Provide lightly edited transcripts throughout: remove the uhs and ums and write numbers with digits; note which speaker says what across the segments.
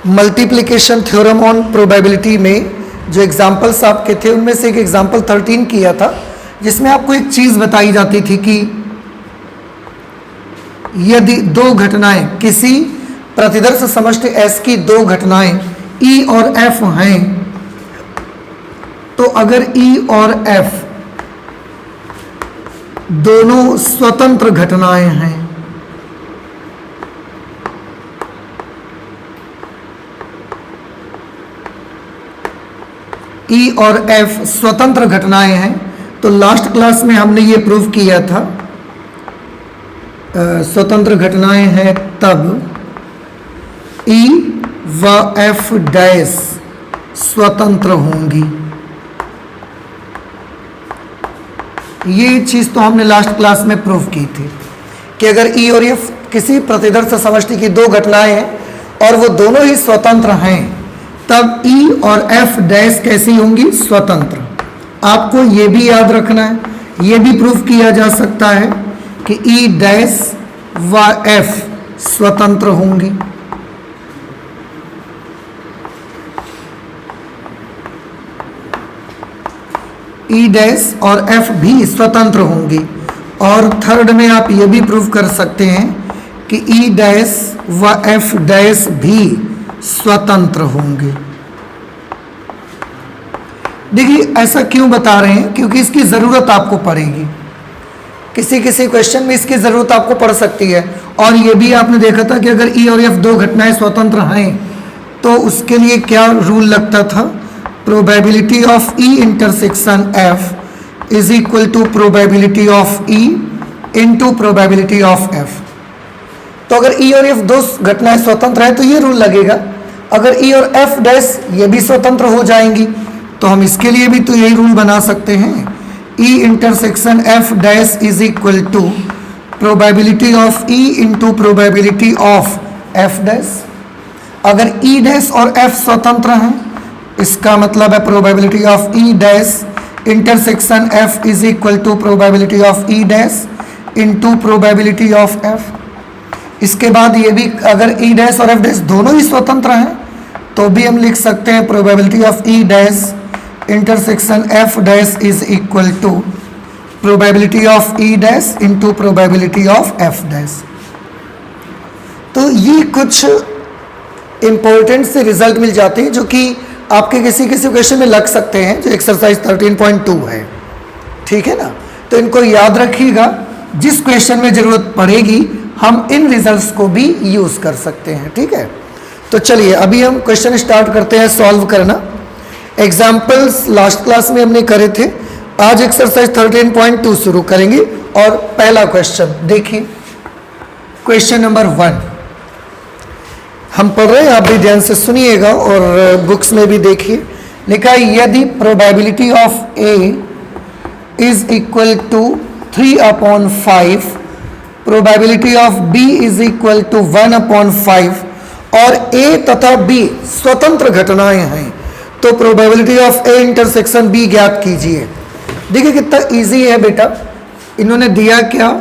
Speaker 1: Multiplication theorem on probability में जो examples आपके थे उनमें से एक एग्जाम्पल 13 किया था, जिसमें आपको एक चीज़ बताई जाती थी कि यदि दो घटनाएं, किसी प्रतिदर्श समष्टि S की दो घटनाएं E और F हैं, तो अगर E और F दोनों स्वतंत्र घटनाएं हैं, E और F स्वतंत्र घटनाएं हैं, तो लास्ट क्लास में हमने ये प्रूव किया था स्वतंत्र घटनाएं हैं तब E व F डैश स्वतंत्र होंगी। ये चीज़ तो हमने लास्ट क्लास में प्रूव की थी कि अगर E और F किसी प्रतिदर्श समष्टि की दो घटनाएं हैं और वो दोनों ही स्वतंत्र हैं, तब E और F डैश कैसी होंगी? स्वतंत्र। आपको ये भी याद रखना है, ये भी प्रूव किया जा सकता है कि E डैश व F स्वतंत्र होंगी। E डैश और F भी स्वतंत्र होंगी। और थर्ड में आप ये भी प्रूव कर सकते हैं कि E डैश व F डैश भी स्वतंत्र होंगे। देखिए ऐसा क्यों बता रहे हैं, क्योंकि इसकी ज़रूरत आपको पड़ेगी, किसी किसी क्वेश्चन में इसकी ज़रूरत आपको पड़ सकती है। और ये भी आपने देखा था कि अगर E और F दो घटनाएं स्वतंत्र हैं तो उसके लिए क्या रूल लगता था? Probability of E intersection F is equal to probability of E into probability of F। तो अगर E और F दो घटनाएं स्वतंत्र हैं तो ये रूल लगेगा। अगर E और F डैश ये भी स्वतंत्र हो जाएंगी तो हम इसके लिए भी तो यही रूल बना सकते हैं, E intersection F dash is equal to probability of E into probability of F dash. अगर E डैश और F स्वतंत्र हैं, इसका मतलब है probability of E dash intersection F is equal to probability of E dash into probability of F। इसके बाद ये भी, अगर E डैश और F डैश दोनों ही स्वतंत्र हैं तो भी हम लिख सकते हैं probability of E dash intersection F dash is equal to probability of E dash into probability of F dash. तो ये कुछ इंपॉर्टेंट से रिजल्ट मिल जाते हैं जो कि आपके किसी किसी क्वेश्चन में लग सकते हैं, जो एक्सरसाइज 13.2 है, ठीक है ना। तो इनको याद रखिएगा, जिस क्वेश्चन में ज़रूरत पड़ेगी हम इन रिजल्ट्स को भी यूज़ कर सकते हैं, ठीक है। तो चलिए अभी हम क्वेश्चन स्टार्ट करते हैं सॉल्व करना। एग्जाम्पल्स लास्ट क्लास में हमने करे थे, आज एक्सरसाइज 13.2 शुरू करेंगे। और पहला क्वेश्चन देखिए, क्वेश्चन नंबर 1 हम पढ़ रहे हैं, आप भी ध्यान से सुनिएगा और बुक्स में भी देखिए। लिखा है यदि probability of A is equal to 3/5, probability of B is equal to 1/5 और A तथा B स्वतंत्र घटनाएं हैं, तो probability of A intersection B ज्ञात कीजिए। देखिए कितना इजी है बेटा, इन्होंने दिया क्या,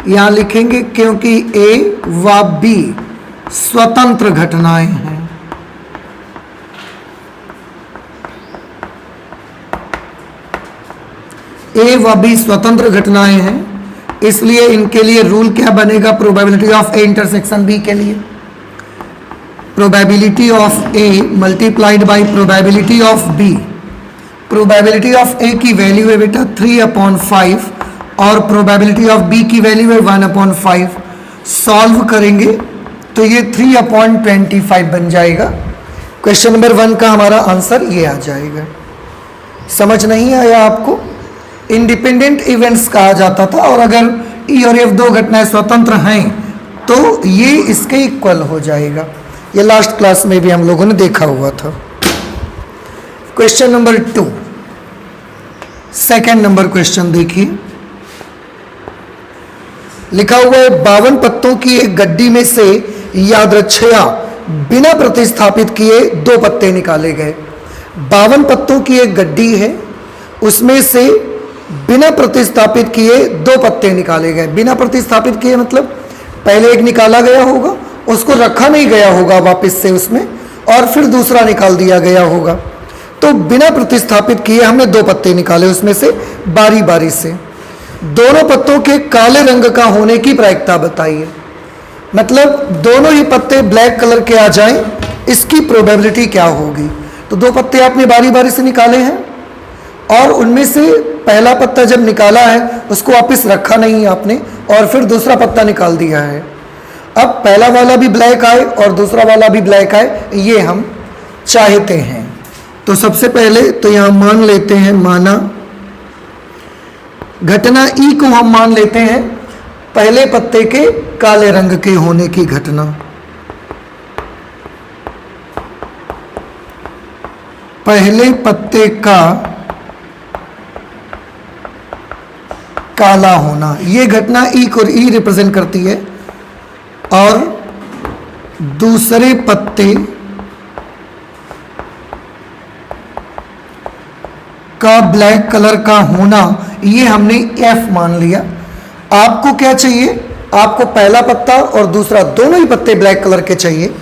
Speaker 1: यहां लिखेंगे क्योंकि A व B स्वतंत्र घटनाएं हैं। A व B स्वतंत्र घटनाएं हैं, इसलिए इनके लिए रूल क्या बनेगा probability of A intersection B के लिए? Probability of A multiplied by probability of B। Probability of A की वैल्यू है बेटा 3/5 और प्रोबेबिलिटी ऑफ B की वैल्यू है 1/5। सॉल्व करेंगे तो ये 3/25 बन जाएगा। क्वेश्चन नंबर 1 का हमारा आंसर ये आ जाएगा। समझ नहीं आया आपको? इंडिपेंडेंट इवेंट्स कहा जाता था, और अगर E और F दो घटनाएं स्वतंत्र हैं तो ये इसके इक्वल हो जाएगा। ये लास्ट क्लास में भी हम लोगों ने देखा हुआ था। Question number 2, second number question देखिए। लिखा हुआ है 52 पत्तों की एक गड्डी में से यादृच्छया बिना प्रतिस्थापित किए 2 पत्ते निकाले गए। 52 पत्तों की एक गड्डी है, उसमें से बिना प्रतिस्थापित किए 2 पत्ते निकाले गए। बिना प्रतिस्थापित किए मतलब पहले एक निकाला गया होगा, उसको रखा नहीं गया होगा वापस से उसमें, और फिर दूसरा निकाल दिया गया होगा। तो बिना प्रतिस्थापित किए हमने 2 पत्ते निकाले, उसमें से बारी बारी से। दोनों पत्तों के काले रंग का होने की प्रायिकता बताइए। मतलब दोनों ही पत्ते ब्लैक कलर के आ जाएं, इसकी प्रोबेबिलिटी क्या होगी। तो 2 पत्ते आपने बारी बारी से निकाले हैं और उनमें से पहला पत्ता जब निकाला है उसको वापस रखा नहीं है आपने, और फिर दूसरा पत्ता निकाल दिया है। अब पहला वाला भी ब्लैक आए और दूसरा वाला भी ब्लैक आए, ये हम चाहते हैं। तो सबसे पहले तो यहां मान लेते हैं, माना घटना ई को हम मान लेते हैं पहले पत्ते के काले रंग के होने की घटना। पहले पत्ते का काला होना, ये घटना ई को ई रिप्रेजेंट करती है, और दूसरे पत्ते का ब्लैक कलर का होना, ये हमने एफ मान लिया। आपको क्या चाहिए, आपको पहला पत्ता और दूसरा दोनों ही पत्ते ब्लैक कलर के चाहिए,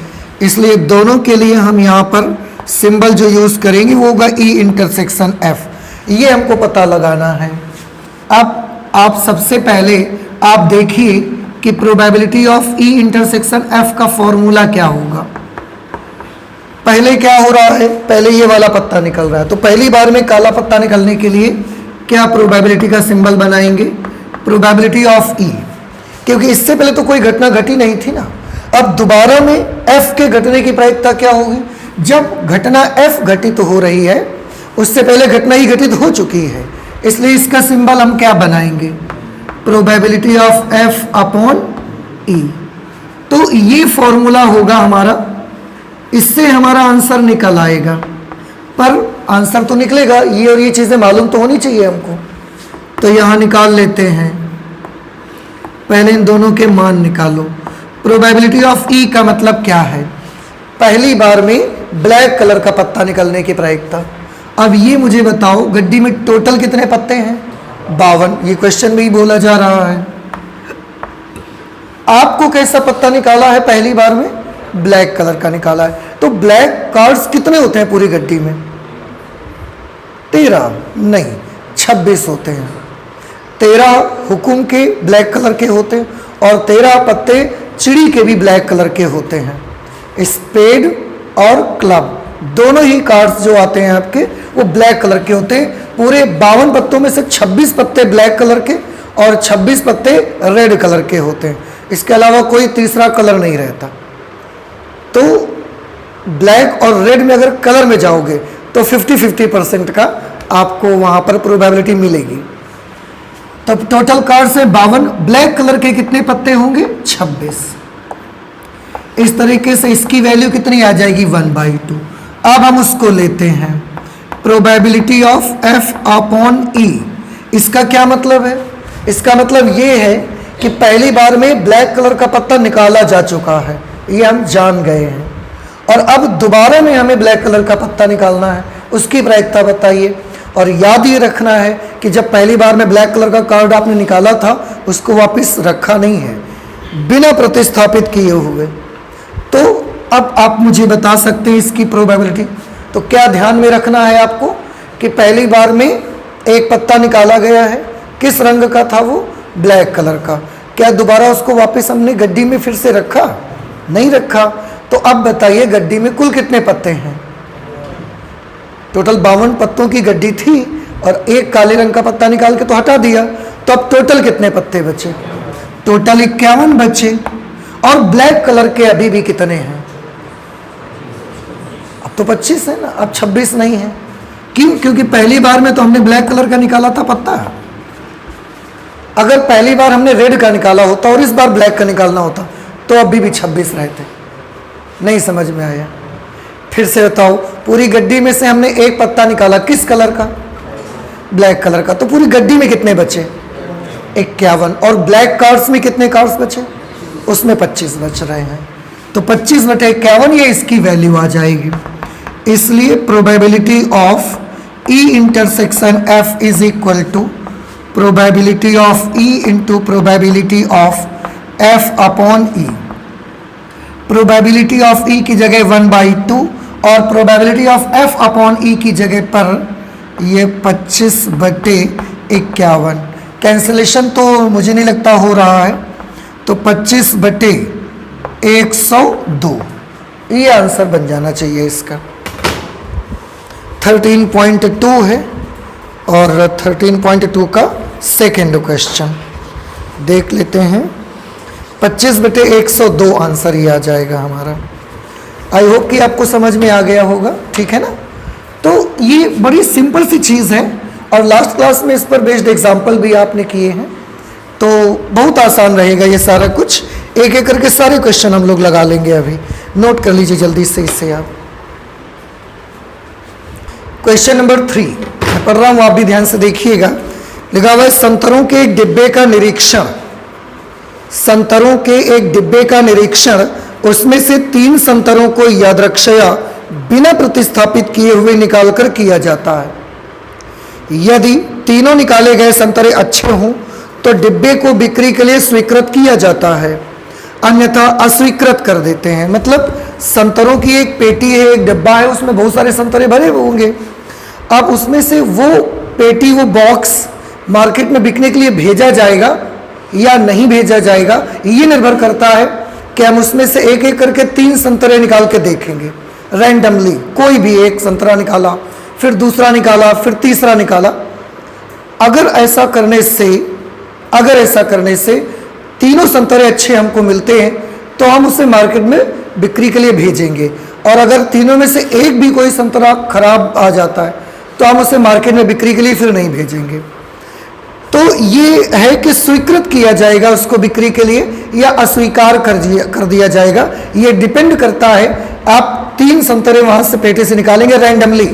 Speaker 1: इसलिए दोनों के लिए हम यहाँ पर सिंबल जो यूज करेंगे वो होगा ई इंटरसेक्शन एफ। ये हमको पता लगाना है। अब आप सबसे पहले आप देखिए कि probability of E intersection F का फॉर्मूला क्या होगा। पहले क्या हो रहा है, पहले ये वाला पत्ता निकल रहा है, तो पहली बार में काला पत्ता निकलने के लिए क्या प्रोबेबिलिटी का सिंबल बनाएंगे, प्रोबेबिलिटी ऑफ ई, क्योंकि इससे पहले तो कोई घटना घटी नहीं थी ना। अब दोबारा में एफ के घटने की प्रायिकता क्या होगी, जब घटना एफ घटित हो रही है, उससे पहले घटना ही घटित हो चुकी है, इसलिए इसका सिंबल हम क्या बनाएंगे, प्रोबेबिलिटी ऑफ एफ अपॉन ई। तो ये फॉर्मूला होगा हमारा, इससे हमारा आंसर निकल आएगा। पर आंसर तो निकलेगा, ये और ये चीजें मालूम तो होनी चाहिए हमको। तो यहां निकाल लेते हैं, पहले इन दोनों के मान निकालो। प्रोबेबिलिटी ऑफ ई का मतलब क्या है, पहली बार में ब्लैक कलर का पत्ता निकलने की प्रायिकता। अब ये मुझे बताओ, गड्डी में टोटल कितने पत्ते हैं, 52। ये क्वेश्चन में ही बोला जा रहा है। आपको कैसा पत्ता निकाला है, पहली बार में ब्लैक कलर का निकाला है। तो ब्लैक कार्ड्स कितने होते हैं पूरी गड्डी में, 13 नहीं 26 होते हैं। 13 हुकुम के ब्लैक कलर के होते हैं, और 13 पत्ते चिड़ी के भी ब्लैक कलर के होते हैं। स्पेड और क्लब दोनों ही कार्ड्स जो आते हैं आपके, वो ब्लैक कलर के होते हैं। पूरे 52 पत्तों में से 26 पत्ते ब्लैक कलर के और 26 पत्ते रेड कलर के होते हैं। इसके अलावा कोई तीसरा कलर नहीं रहता। तो ब्लैक और रेड में अगर कलर में जाओगे तो 50-50% का आपको वहां पर प्रोबेबिलिटी मिलेगी। तब टोटल कार्ड से 52, ब्लैक कलर के कितने पत्ते होंगे, 26। इस तरीके से इसकी वैल्यू कितनी आ जाएगी, 1/2। अब हम उसको लेते हैं, प्रोबेबिलिटी ऑफ एफ अपॉन ई। इसका क्या मतलब है, इसका मतलब ये है कि पहली बार में ब्लैक कलर का पत्ता निकाला जा चुका है, ये हम जान गए हैं, और अब दोबारा में हमें ब्लैक कलर का पत्ता निकालना है, उसकी प्रायिकता बताइए। और याद ये रखना है कि जब पहली बार में ब्लैक कलर का कार्ड आपने निकाला था, उसको वापस रखा नहीं है, बिना प्रतिस्थापित किए हुए। तो अब आप मुझे बता सकते हैं इसकी प्रोबेबिलिटी। तो क्या ध्यान में रखना है आपको कि पहली बार में एक पत्ता निकाला गया है, किस रंग का था वो, ब्लैक कलर का। क्या दोबारा उसको वापस हमने गड्डी में फिर से रखा, नहीं रखा। तो अब बताइए गड्डी में कुल कितने पत्ते हैं, टोटल 52 पत्तों की गड्डी थी, और एक काले रंग का पत्ता निकाल के तो हटा दिया, तो अब टोटल कितने पत्ते बचे, टोटल 51 बचे। और ब्लैक कलर के अभी भी कितने हैं, अब तो 25 है ना, अब 26 नहीं है। क्यों, क्योंकि पहली बार में तो हमने ब्लैक कलर का निकाला था पत्ता। अगर पहली बार हमने रेड का निकाला होता और इस बार ब्लैक का निकालना होता तो अभी भी 26 रहते। नहीं समझ में आया, फिर से बताओ, पूरी गड्डी में से हमने एक पत्ता निकाला, किस कलर का, ब्लैक कलर का, तो पूरी गड्डी में कितने बचे, 51। और ब्लैक कार्ड्स में कितने कार्ड्स बचे, उसमें 25 बच रहे हैं। तो 25/51 ये इसकी वैल्यू आ जाएगी। इसलिए probability of E intersection F is equal to probability of E into probability of F upon E. Probability of E की जगह 1/2 और probability of F upon E की जगह पर ये 25/51। कैंसिलेशन तो मुझे नहीं लगता हो रहा है, तो 25/102 ये आंसर बन जाना चाहिए इसका। 13.2 है और 13.2 का सेकेंड क्वेश्चन देख लेते हैं। 25/102 आंसर ही आ जाएगा हमारा। आई होप कि आपको समझ में आ गया होगा, ठीक है ना। तो ये बड़ी सिंपल सी चीज़ है और लास्ट क्लास में इस पर बेस्ड एग्जाम्पल भी आपने किए हैं, तो बहुत आसान रहेगा ये सारा कुछ। एक एक करके सारे क्वेश्चन हम लोग लगा लेंगे। अभी नोट कर लीजिए जल्दी से इसे आप। क्वेश्चन नंबर 3 मैं पढ़ रहा हूँ, आप भी ध्यान से देखिएगा। लिखा हुआ है संतरों के एक डिब्बे का निरीक्षण, संतरों के एक डिब्बे का निरीक्षण, उसमें से 3 संतरों को यादृच्छया बिना प्रतिस्थापित किए हुए निकालकर किया जाता है। यदि तीनों निकाले गए संतरे अच्छे हों तो डिब्बे को बिक्री के लिए स्वीकृत किया जाता है, अन्यथा अस्वीकृत कर देते हैं। मतलब संतरों की एक पेटी है, एक डिब्बा है, उसमें बहुत सारे संतरे भरे होंगे। अब उसमें से वो पेटी, वो बॉक्स मार्केट में बिकने के लिए भेजा जाएगा या नहीं भेजा जाएगा, ये निर्भर करता है कि हम उसमें से एक एक करके 3 संतरे निकाल के देखेंगे रैंडमली। कोई भी एक संतरा निकाला, फिर दूसरा निकाला, फिर तीसरा निकाला। अगर ऐसा करने से तीनों संतरे अच्छे हमको मिलते हैं तो हम उसे मार्केट में बिक्री के लिए भेजेंगे, और अगर तीनों में से एक भी कोई संतरा खराब आ जाता है तो हम उसे मार्केट में बिक्री के लिए फिर नहीं भेजेंगे। तो ये है कि स्वीकृत किया जाएगा उसको बिक्री के लिए या अस्वीकार कर दिया जाएगा। ये डिपेंड करता है, आप 3 संतरे वहां से पेटी से निकालेंगे रैंडमली,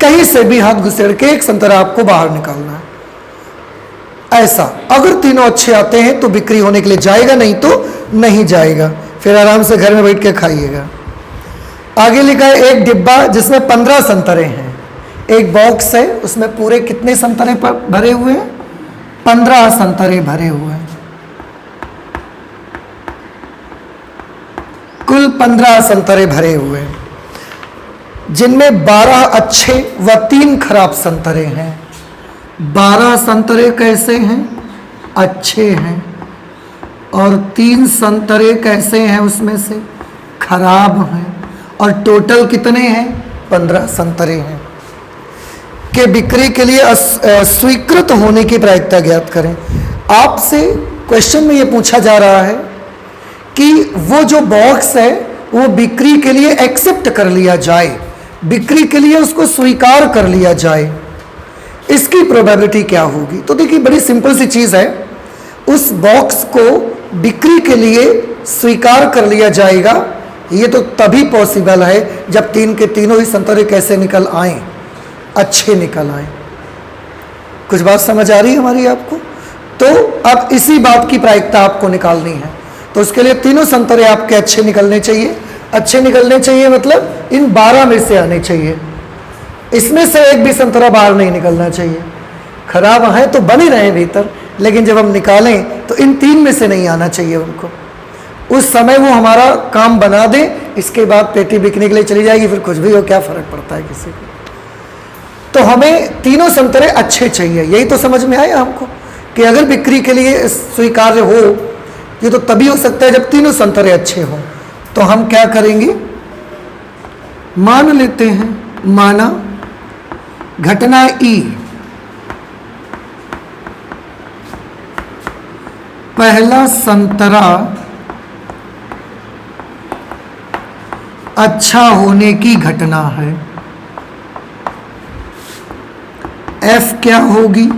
Speaker 1: कहीं से भी हाथ घुसेड़ के एक संतरा आपको बाहर निकालना है। ऐसा अगर तीनों अच्छे आते हैं तो बिक्री होने के लिए जाएगा, नहीं तो नहीं जाएगा, फिर आराम से घर में बैठ के खाइएगा। आगे लिखा है एक डिब्बा जिसमें 15 संतरे हैं। एक बॉक्स है, उसमें पूरे कितने संतरे भरे हुए हैं? 15 संतरे भरे हुए हैं। कुल 15 संतरे भरे हुए हैं, जिनमें 12 अच्छे व 3 खराब संतरे हैं। 12 संतरे कैसे हैं? अच्छे हैं, और 3 संतरे कैसे हैं? उसमें से खराब हैं। और टोटल कितने हैं? 15 संतरे हैं। के बिक्री के लिए स्वीकृत होने की प्रायिकता ज्ञात करें। आपसे क्वेश्चन में यह पूछा जा रहा है कि वो जो बॉक्स है वो बिक्री के लिए एक्सेप्ट कर लिया जाए, बिक्री के लिए उसको स्वीकार कर लिया जाए, इसकी प्रोबेबिलिटी क्या होगी? तो देखिए बड़ी सिंपल सी चीज़ है, उस बॉक्स को बिक्री के लिए स्वीकार कर लिया जाएगा। ये तो तभी पॉसिबल है जब 3 के तीनों ही संतरे कैसे निकल आए? अच्छे निकल आए। कुछ बात समझ आ रही है हमारी आपको? तो अब इसी बात की प्रायिकता आपको निकालनी है। तो उसके लिए तीनों संतरे आपके अच्छे निकलने चाहिए। अच्छे निकलने चाहिए मतलब इन 12 में से आने चाहिए, इसमें से एक भी संतरा बाहर नहीं निकलना चाहिए। खराब है तो बने रहे भीतर, लेकिन जब हम निकालें तो इन 3 में से नहीं आना चाहिए उनको। उस समय वो हमारा काम बना दे, इसके बाद पेटी बिकने के लिए चली जाएगी, फिर कुछ भी हो, क्या फर्क पड़ता है किसी को। तो हमें तीनों संतरे अच्छे चाहिए। यही तो समझ में आया हमको कि अगर बिक्री के लिए स्वीकार्य हो, ये तो तभी हो सकता है जब तीनों संतरे अच्छे हों। तो हम क्या करेंगे? मान लेते हैं, माना घटना ई, पहला संतरा अच्छा होने की घटना है। एफ क्या होगी?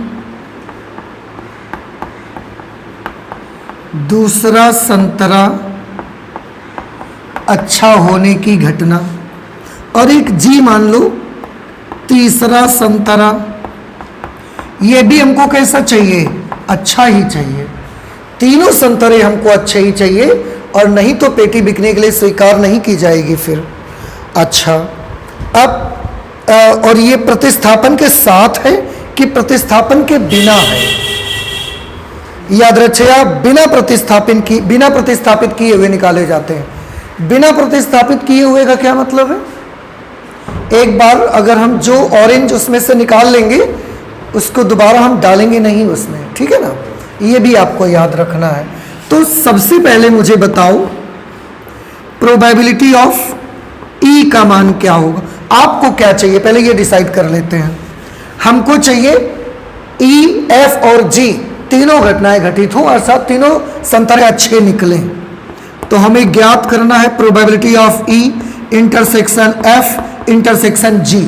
Speaker 1: दूसरा संतरा अच्छा होने की घटना, और एक जी मान लो तीसरा संतरा। ये भी हमको कैसा चाहिए? अच्छा ही चाहिए। तीनों संतरे हमको अच्छे ही चाहिए, और नहीं तो पेटी बिकने के लिए स्वीकार नहीं की जाएगी फिर। अच्छा, अब और ये प्रतिस्थापन के साथ है कि प्रतिस्थापन के बिना है? यादृच्छया बिना प्रतिस्थापित किए हुए निकाले जाते हैं। बिना प्रतिस्थापित किए हुए का क्या मतलब है? एक बार अगर हम जो ऑरेंज उसमें से निकाल लेंगे उसको दोबारा हम डालेंगे नहीं उसमें, ठीक है ना, ये भी आपको याद रखना है। तो सबसे पहले मुझे बताओ प्रोबेबिलिटी ऑफ ई का मान क्या होगा। आपको क्या चाहिए पहले ये डिसाइड कर लेते हैं। हमको चाहिए ई, एफ और जी तीनों घटनाएं घटित हों अर्थात तीनों संतरे अच्छे निकलें। तो हमें ज्ञात करना है probability of E intersection F intersection G,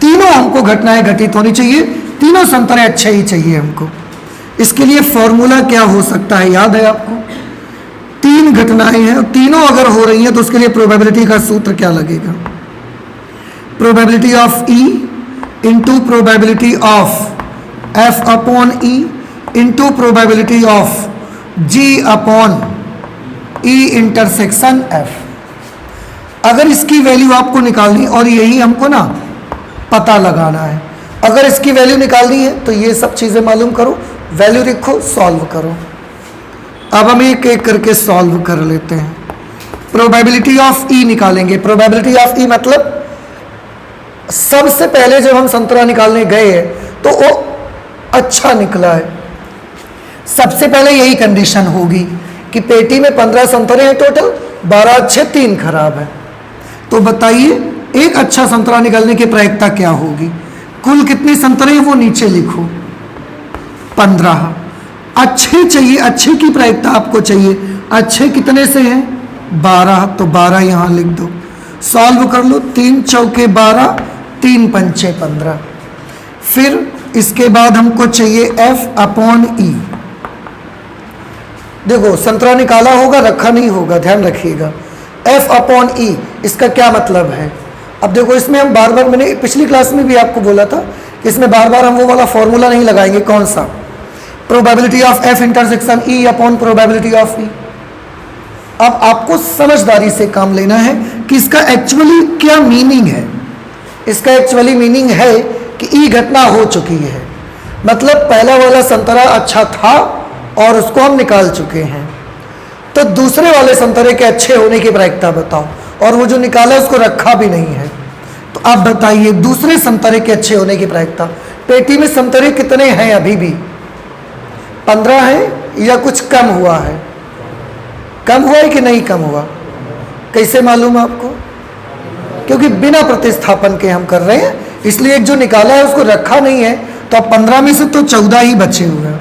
Speaker 1: तीनों हमको घटनाएं घटित होनी चाहिए, तीनों संतरे अच्छे ही चाहिए हमको। इसके लिए फॉर्मूला क्या हो सकता है, याद है आपको? तीन घटनाएं हैं और तीनों अगर हो रही हैं तो उसके लिए प्रोबेबिलिटी का सूत्र क्या लगेगा? Probability of E into probability of F upon E into probability of G upon E intersection F. अगर इसकी वैल्यू आपको निकालनी और यही हमको ना पता लगाना है, अगर इसकी वैल्यू निकालनी है तो ये सब चीज़ें मालूम करो, वैल्यू लिखो, सॉल्व करो। अब हम एक एक करके सॉल्व कर लेते हैं। प्रोबेबिलिटी ऑफ ई निकालेंगे। प्रोबेबिलिटी ऑफ ई मतलब सबसे पहले जब हम संतरा निकालने गए हैं तो वो अच्छा निकला है, सबसे पहले यही कंडीशन होगी कि पेटी में 15 संतरे हैं टोटल, 12 अच्छे 3 खराब है। तो बताइए एक अच्छा संतरा निकालने की प्रायिकता क्या होगी? कुल कितने संतरे हैं वो नीचे लिखो, 15। अच्छे चाहिए, अच्छे की प्रायिकता आपको चाहिए, अच्छे कितने से हैं? 12, तो 12 यहाँ लिख दो। सॉल्व कर लो, 3 चौके 12, 3 पंचे 15। फिर इसके बाद हमको चाहिए एफ अपॉन ई। देखो संतरा निकाला होगा, रखा नहीं होगा, ध्यान रखिएगा। एफ अपॉन ई इसका क्या मतलब है? अब देखो इसमें हम बार बार, मैंने पिछली क्लास में भी आपको बोला था कि इसमें बार बार हम वो वाला फॉर्मूला नहीं लगाएंगे। कौन सा? Probability of F intersection E upon probability of E. अब आपको समझदारी से काम लेना है कि इसका एक्चुअली क्या मीनिंग है। इसका एक्चुअली मीनिंग है कि ई घटना हो चुकी है, मतलब पहला वाला संतरा अच्छा था और उसको हम निकाल चुके हैं, तो दूसरे वाले संतरे के अच्छे होने की प्रायिकता बताओ, और वो जो निकाला उसको रखा भी नहीं है। तो आप बताइए दूसरे संतरे के अच्छे होने की प्रायिकता। पेटी में संतरे कितने हैं? अभी भी 15 हैं या कुछ कम हुआ है? कम हुआ है कि नहीं कम हुआ? कैसे मालूम आपको? क्योंकि बिना प्रतिस्थापन के हम कर रहे हैं, इसलिए एक जो निकाला है उसको रखा नहीं है, तो अब 15 में से तो 14 ही बचे हुए हैं।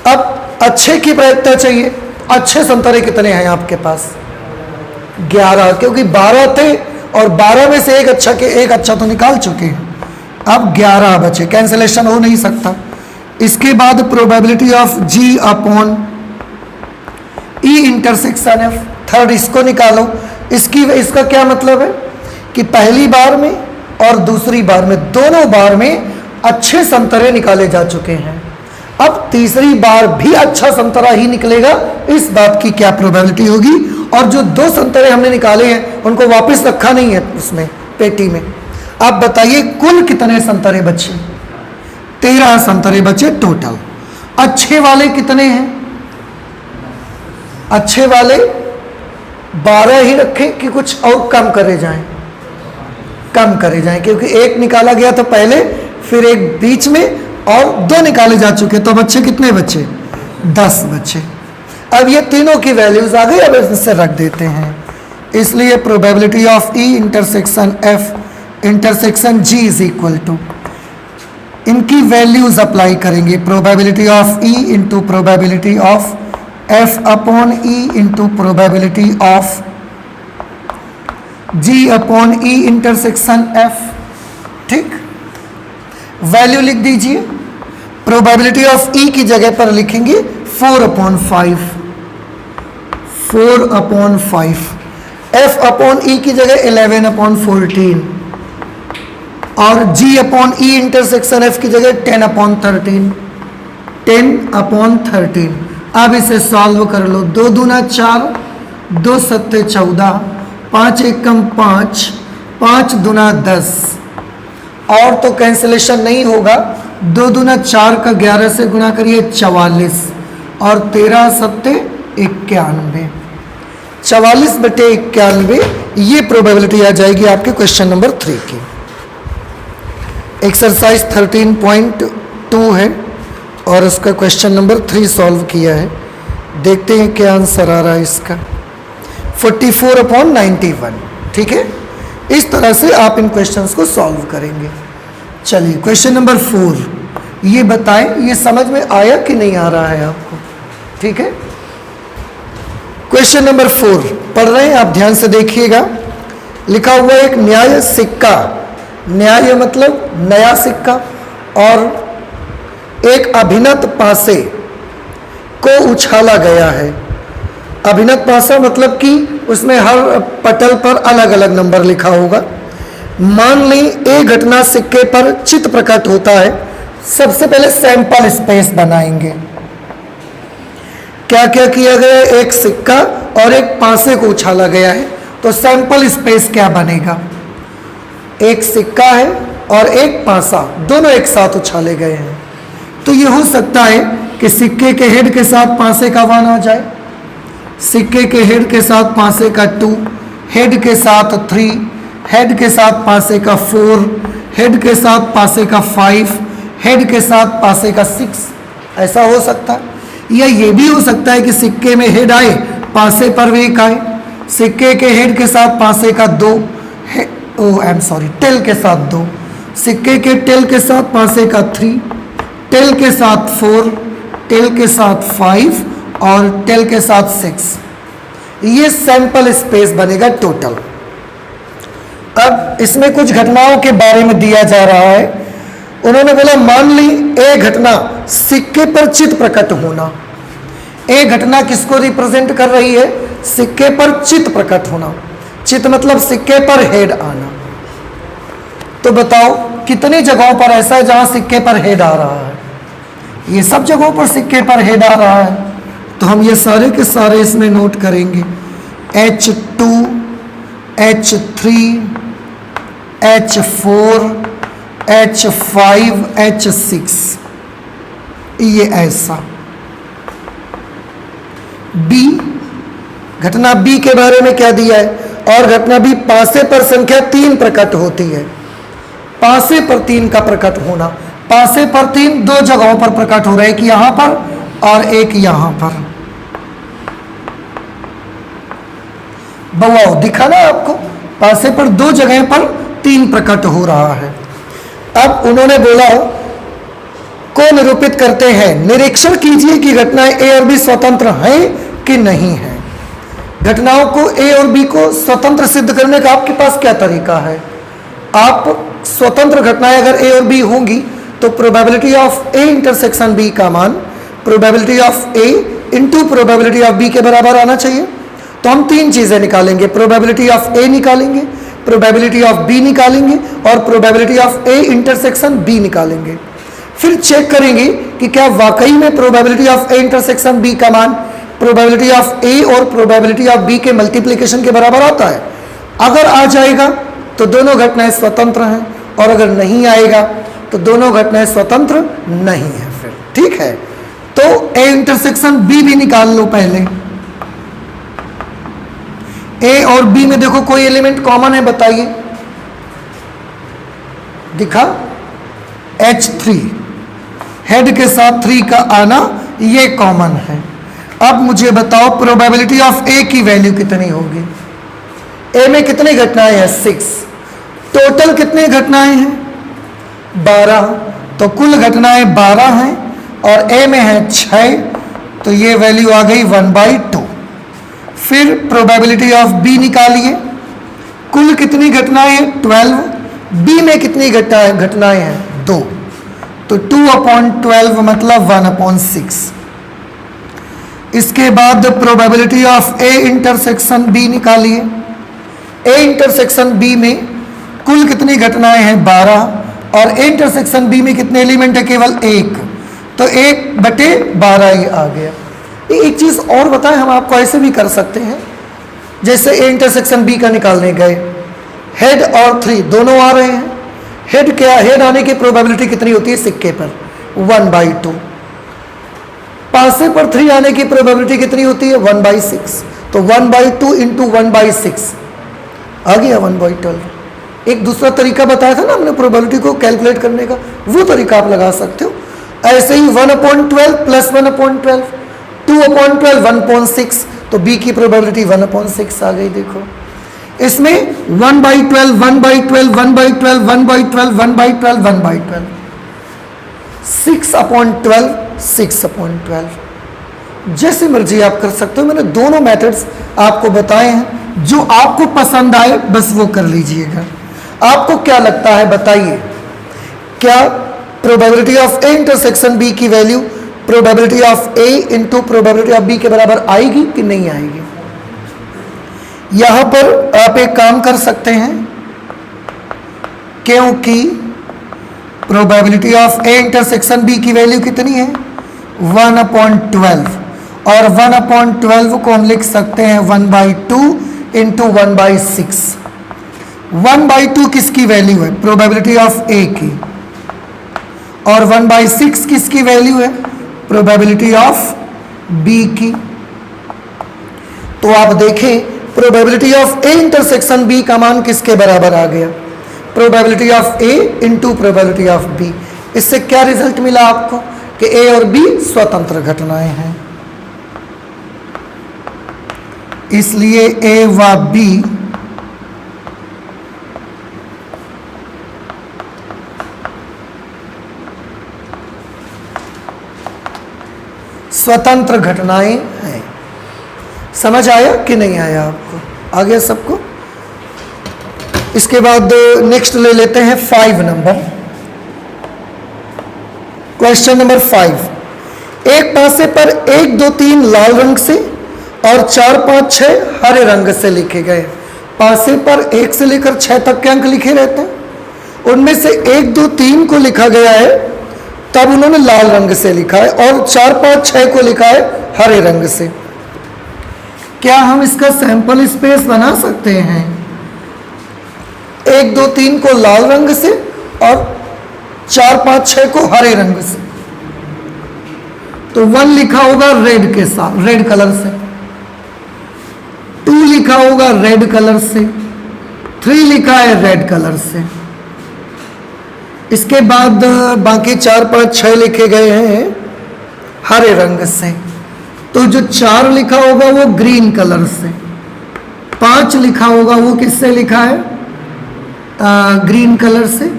Speaker 1: अब अच्छे की प्रायिकता चाहिए, अच्छे संतरे कितने हैं आपके पास? 11, क्योंकि 12 थे और 12 में से एक अच्छा तो निकाल चुके हैं, अब 11 बचे, कैंसिलेशन हो नहीं सकता। इसके बाद probability of G upon E intersection F, third इसको निकालो। इसका क्या मतलब है कि पहली बार में और दूसरी बार में, दोनों बार में अच्छे संतरे निकाले जा चुके हैं, अब तीसरी बार भी अच्छा संतरा ही निकलेगा, इस बात की क्या प्रोबेबिलिटी होगी? और जो 2 संतरे हमने निकाले हैं उनको वापस रखा नहीं है उसमें पेटी में। आप बताइए कुल कितने संतरे बचे? 13 संतरे बचे टोटल। अच्छे वाले कितने हैं? अच्छे वाले 12 ही रखें कि कुछ और कम करे जाएं? कम करे जाएं, क्योंकि एक निकाला गया था पहले, फिर एक बीच में और 2 निकाले जा चुके, तो बच्चे कितने बचे? 10 बचे। अब ये तीनों की वैल्यूज आ गई, अब इससे रख देते हैं। इसलिए probability of E intersection F intersection G is equal to, इनकी वैल्यूज अप्लाई करेंगे। Probability of E into probability of F upon E into probability of G upon E intersection F. ठीक, वैल्यू लिख दीजिए। प्रोबेबिलिटी ऑफ ई की जगह पर लिखेंगे 4/5, 4/5। F upon E की जगह 11/14 और जी अपॉन ई इंटरसेक्शन एफ की जगह 10/13, 10/13। अब इसे सॉल्व कर लो। 2 दूना 4, 2 सत्ते 14, 5 एकम 5, 5 दूना 10, और तो कैंसिलेशन नहीं होगा। 2 दूना 4 का 11 से गुणा करिए 44 और 13 सत्ते 91। 44/91, ये प्रोबेबिलिटी आ जाएगी आपके क्वेश्चन नंबर 3 की। एक्सरसाइज 13.2 है और उसका क्वेश्चन नंबर 3 सॉल्व किया है। देखते हैं क्या आंसर आ रहा है इसका। 44/91, ठीक है। इस तरह से आप इन क्वेश्चंस को सॉल्व करेंगे। चलिए क्वेश्चन नंबर 4, ये बताएं ये समझ में आया कि नहीं आ रहा है आपको, ठीक है। क्वेश्चन नंबर 4 पढ़ रहे हैं, आप ध्यान से देखिएगा। लिखा हुआ एक न्याय सिक्का, न्याय मतलब नया सिक्का, और एक अभिनत पासे को उछाला गया है। अभिनत पासा मतलब कि उसमें हर पटल पर अलग अलग नंबर लिखा होगा। मान ली एक घटना सिक्के पर चित्त प्रकट होता है। सबसे पहले सैंपल स्पेस बनाएंगे। क्या क्या किया गया है, एक सिक्का और एक पासे को उछाला गया है, तो सैंपल स्पेस क्या बनेगा। एक सिक्का है और एक पासा, दोनों एक साथ उछाले गए हैं, तो ये हो सकता है कि सिक्के के हेड के साथ पासे का 1 आ जाए, सिक्के के हेड के साथ पासे का 2, हेड के साथ 3, हेड के साथ पासे का 4, हेड के साथ पासे का 5, हेड के साथ पासे का 6। ऐसा हो सकता है। या ये भी हो सकता है कि सिक्के में हेड आए, पासे पर भी एक आए, सिक्के के हेड के साथ पासे का 2, टेल के साथ 2, सिक्के के टेल के साथ पासे का 3, टेल के साथ 4, टेल के साथ 5 और टेल के साथ 6। ये सैंपल स्पेस बनेगा टोटल। अब इसमें कुछ घटनाओं के बारे में दिया जा रहा है। उन्होंने बोला मान ली एक घटना सिक्के पर चित्त प्रकट होना। एक घटना किसको रिप्रेजेंट कर रही है, सिक्के पर चित्त प्रकट होना। चित्त मतलब सिक्के पर हेड आना। तो बताओ कितनी जगहों पर ऐसा है जहां सिक्के पर हेड आ रहा है। ये सब जगहों पर सिक्के पर हेड आ रहा है, तो हम ये सारे के सारे इसमें नोट करेंगे। H2, H3, H4, H5, H6, ये ऐसा। B, घटना B के बारे में क्या दिया है, और घटना B पासे पर संख्या 3 प्रकट होती है। पासे पर 3 का प्रकट होना, पासे पर 3 दो जगहों पर प्रकट हो रहा है, एक यहां पर और एक यहां पर। बवाओ दिखा ना आपको, पासे पर 2 जगह पर 3 प्रकट हो रहा है। अब उन्होंने बोला को निरूपित करते हैं, निरीक्षण कीजिए कि घटनाएं ए और बी स्वतंत्र हैं कि नहीं है। घटनाओं को ए और बी को स्वतंत्र सिद्ध करने का आपके पास क्या तरीका है। आप स्वतंत्र घटनाएं अगर ए और बी होंगी तो probability of A intersection B का मान probability of A into probability of B के बराबर आना चाहिए। तो हम 3 चीजें निकालेंगे, प्रोबेबिलिटी ऑफ ए निकालेंगे, प्रोबेबिलिटी ऑफ बी निकालेंगे और probability of A intersection B निकालेंगे। फिर चेक करेंगे कि क्या वाकई में probability of A intersection B का मान प्रोबेबिलिटी ऑफ ए और प्रोबेबिलिटी ऑफ बी के मल्टीप्लिकेशन के बराबर आता है। अगर आ जाएगा तो दोनों घटनाएं स्वतंत्र हैं, और अगर नहीं आएगा तो दोनों घटनाएं स्वतंत्र नहीं है। फिर ठीक है, तो ए इंटरसेक्शन बी भी निकाल लो पहले। ए और बी में देखो कोई एलिमेंट कॉमन है, बताइए, दिखा। H3 हेड के साथ 3 का आना ये कॉमन है। अब मुझे बताओ प्रोबेबिलिटी ऑफ ए की वैल्यू कितनी होगी। ए में कितनी घटनाएं हैं, 6। टोटल कितनी घटनाएं हैं, 12। तो कुल घटनाएं 12 हैं और ए में है 6, तो ये वैल्यू आ गई 1/2। फिर प्रोबेबिलिटी ऑफ बी निकालिए, कुल कितनी घटनाएं हैं, 12। बी में कितनी घटनाएं हैं, 2। तो 2/12 मतलब 1/6। इसके बाद probability of A intersection B निकालिए। ए इंटरसेक्शन बी में कुल कितनी घटनाएं हैं, 12, और ए इंटरसेक्शन बी में कितने एलिमेंट है, केवल 1। तो 1/12 ही आ गया। एक चीज और बताएं, हम आपको ऐसे भी कर सकते हैं, जैसे ए इंटरसेक्शन बी का निकालने गए, हेड और 3 दोनों आ रहे हैं। हेड क्या, हेड आने की प्रोबेबिलिटी कितनी होती है सिक्के पर, 1/2। पासे पर 3 आने की प्रोबेबिलिटी कितनी होती है, 1/6। तो 1/2 इंटू 1/6 आ गया 1/12। एक दूसरा तरीका बताया था ना हमने प्रोबेबिलिटी को कैलकुलेट करने का, वो तरीका आप लगा सकते हो। ऐसे ही 1/12 प्लस 1/12, 2/12 1/6, तो बी की प्रोबेबिलिटी 1/6 आ गई। देखो इसमें 1/12 1/12 1/12 1/12 1/12 1/12, 6/12 6/12, जैसे मर्जी आप कर सकते हो। मैंने दोनों मेथड्स आपको बताए हैं, जो आपको पसंद आए बस वो कर लीजिएगा। आपको क्या लगता है बताइए, क्या probability of A intersection B की value probability of A into probability of B के बराबर आएगी कि नहीं आएगी? यहां पर आप एक काम कर सकते हैं, क्योंकि probability of A intersection B की वैल्यू कितनी है 1/12, और 1/12 को हम लिख सकते हैं 1/2 इंटू 1/6। 1/2 किसकी वैल्यू है? प्रोबेबिलिटी ऑफ ए की, और 1/6 किसकी वैल्यू है? प्रोबेबिलिटी ऑफ बी की। तो आप देखें probability of A intersection B का मान किसके बराबर आ गया? Probability of A into probability of B. इससे क्या रिजल्ट मिला आपको कि ए और बी स्वतंत्र घटनाएं हैं, इसलिए ए व बी स्वतंत्र घटनाएं हैं। समझ आया कि नहीं आया आपको? आ गया सबको? इसके बाद नेक्स्ट ले लेते हैं 5 नंबर। क्वेश्चन नंबर 5, एक पासे पर 1 2 3 लाल रंग से और 4 5 6 हरे रंग से लिखे गए। पासे पर 1 से लेकर 6 तक के अंक लिखे रहते हैं, उनमें से 1 2 3 को लिखा गया है, तब उन्होंने लाल रंग से लिखा है, और 4 5 6 को लिखा है हरे रंग से। क्या हम इसका सैंपल स्पेस बना सकते हैं? 1 2 3 को लाल रंग से और 4 5 6 को हरे रंग से। तो 1 लिखा होगा रेड के साथ, रेड कलर से, 2 लिखा होगा रेड कलर से, 3 लिखा है रेड कलर से। इसके बाद बाकी 4 5 6 लिखे गए हैं हरे रंग से। तो जो 4 लिखा होगा वो ग्रीन कलर से, 5 लिखा होगा वो किससे लिखा है? ग्रीन कलर से,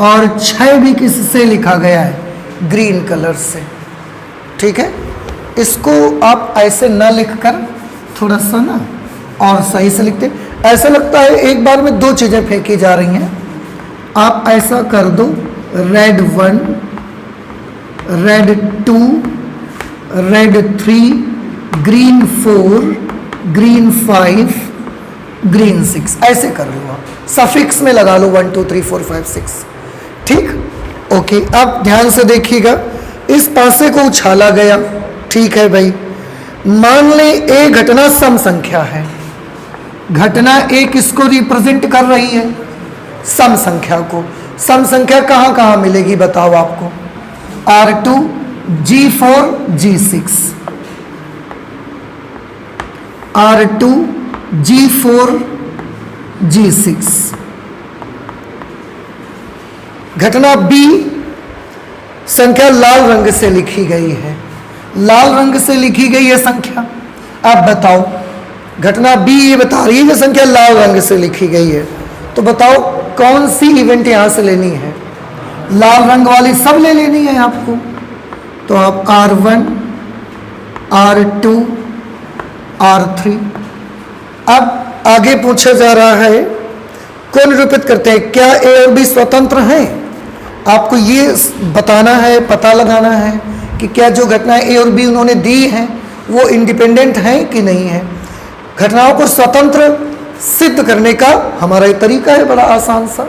Speaker 1: और 6 भी किससे लिखा गया है? ग्रीन कलर से। ठीक है, इसको आप ऐसे ना लिखकर थोड़ा सा ना और सही से लिखते। ऐसा लगता है एक बार में 2 चीजें फेंकी जा रही हैं। आप ऐसा कर दो, red 1 red 2 red 3 green 4 green 5 green 6, ऐसे कर लो आप, सफिक्स में लगा लो 1 2 3 4 5 6। ठीक, ओके। अब ध्यान से देखिएगा, इस पासे को उछाला गया, ठीक है भाई। मान ले ए घटना सम संख्या है, घटना ए किसको रिप्रेजेंट कर रही है? सम संख्या को। सम संख्या कहां कहां मिलेगी बताओ आपको? R2 G4 G6, R2 G4 G6। घटना बी संख्या लाल रंग से लिखी गई है, लाल रंग से लिखी गई है संख्या। अब बताओ, घटना बी ये बता रही है कि संख्या लाल रंग से लिखी गई है, तो बताओ कौन सी इवेंट यहां से लेनी है? लाल रंग वाली सब ले लेनी है आपको। तो आप R1 R2 R3। अब आगे पूछा जा रहा है, कौन निरूपित करते हैं क्या ए और बी स्वतंत्र हैं? आपको ये बताना है, पता लगाना है कि क्या जो घटनाएं ए और बी उन्होंने दी हैं वो इंडिपेंडेंट हैं कि नहीं है। घटनाओं को स्वतंत्र सिद्ध करने का हमारा ये तरीका है बड़ा आसान सा,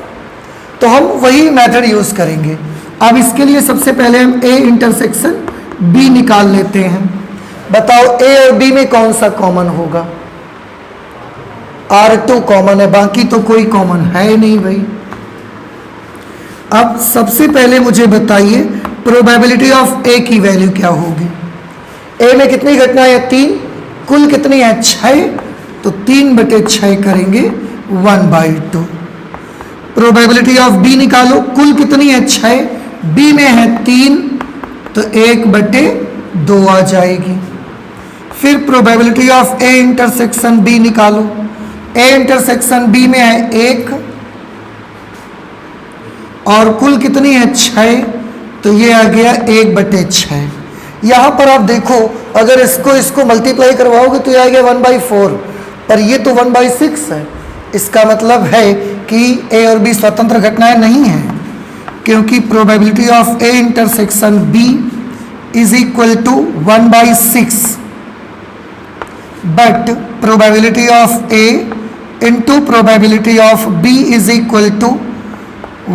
Speaker 1: तो हम वही मेथड यूज करेंगे। अब इसके लिए सबसे पहले हम ए इंटरसेक्शन बी निकाल लेते हैं। बताओ ए और बी में कौन सा कॉमन होगा? R2 कॉमन है, बाकी तो कोई कॉमन है नहीं भाई। अब सबसे पहले मुझे बताइए प्रोबेबिलिटी ऑफ ए की वैल्यू क्या होगी? ए में कितनी घटनाएं हैं? 3, कुल कितनी है 6, तो 3/6 करेंगे 1/2। प्रोबेबिलिटी ऑफ बी निकालो, कुल कितनी है 6, बी में है 3, तो 1/2 आ जाएगी। फिर probability of A intersection B निकालो, ए इंटरसेक्शन बी में है 1 और कुल कितनी है 6, तो ये आ गया 1/6। यहाँ पर आप देखो, अगर इसको मल्टीप्लाई करवाओगे तो ये आ गया 1/4, पर ये तो 1/6 है। इसका मतलब है कि ए और बी स्वतंत्र घटनाएं नहीं हैं, क्योंकि probability of A intersection B is equal to 1/6, but probability of A into probability of B is equal to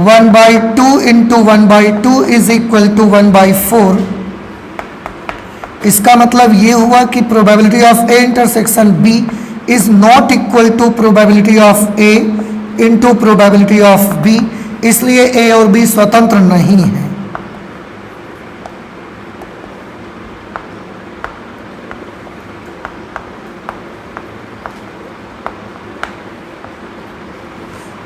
Speaker 1: 1/2 into 1/2 is equal to 1/4। इसका मतलब ये हुआ कि probability of A intersection B is not equal to probability of A into probability of B, इसलिए A और B स्वतंत्र नहीं है।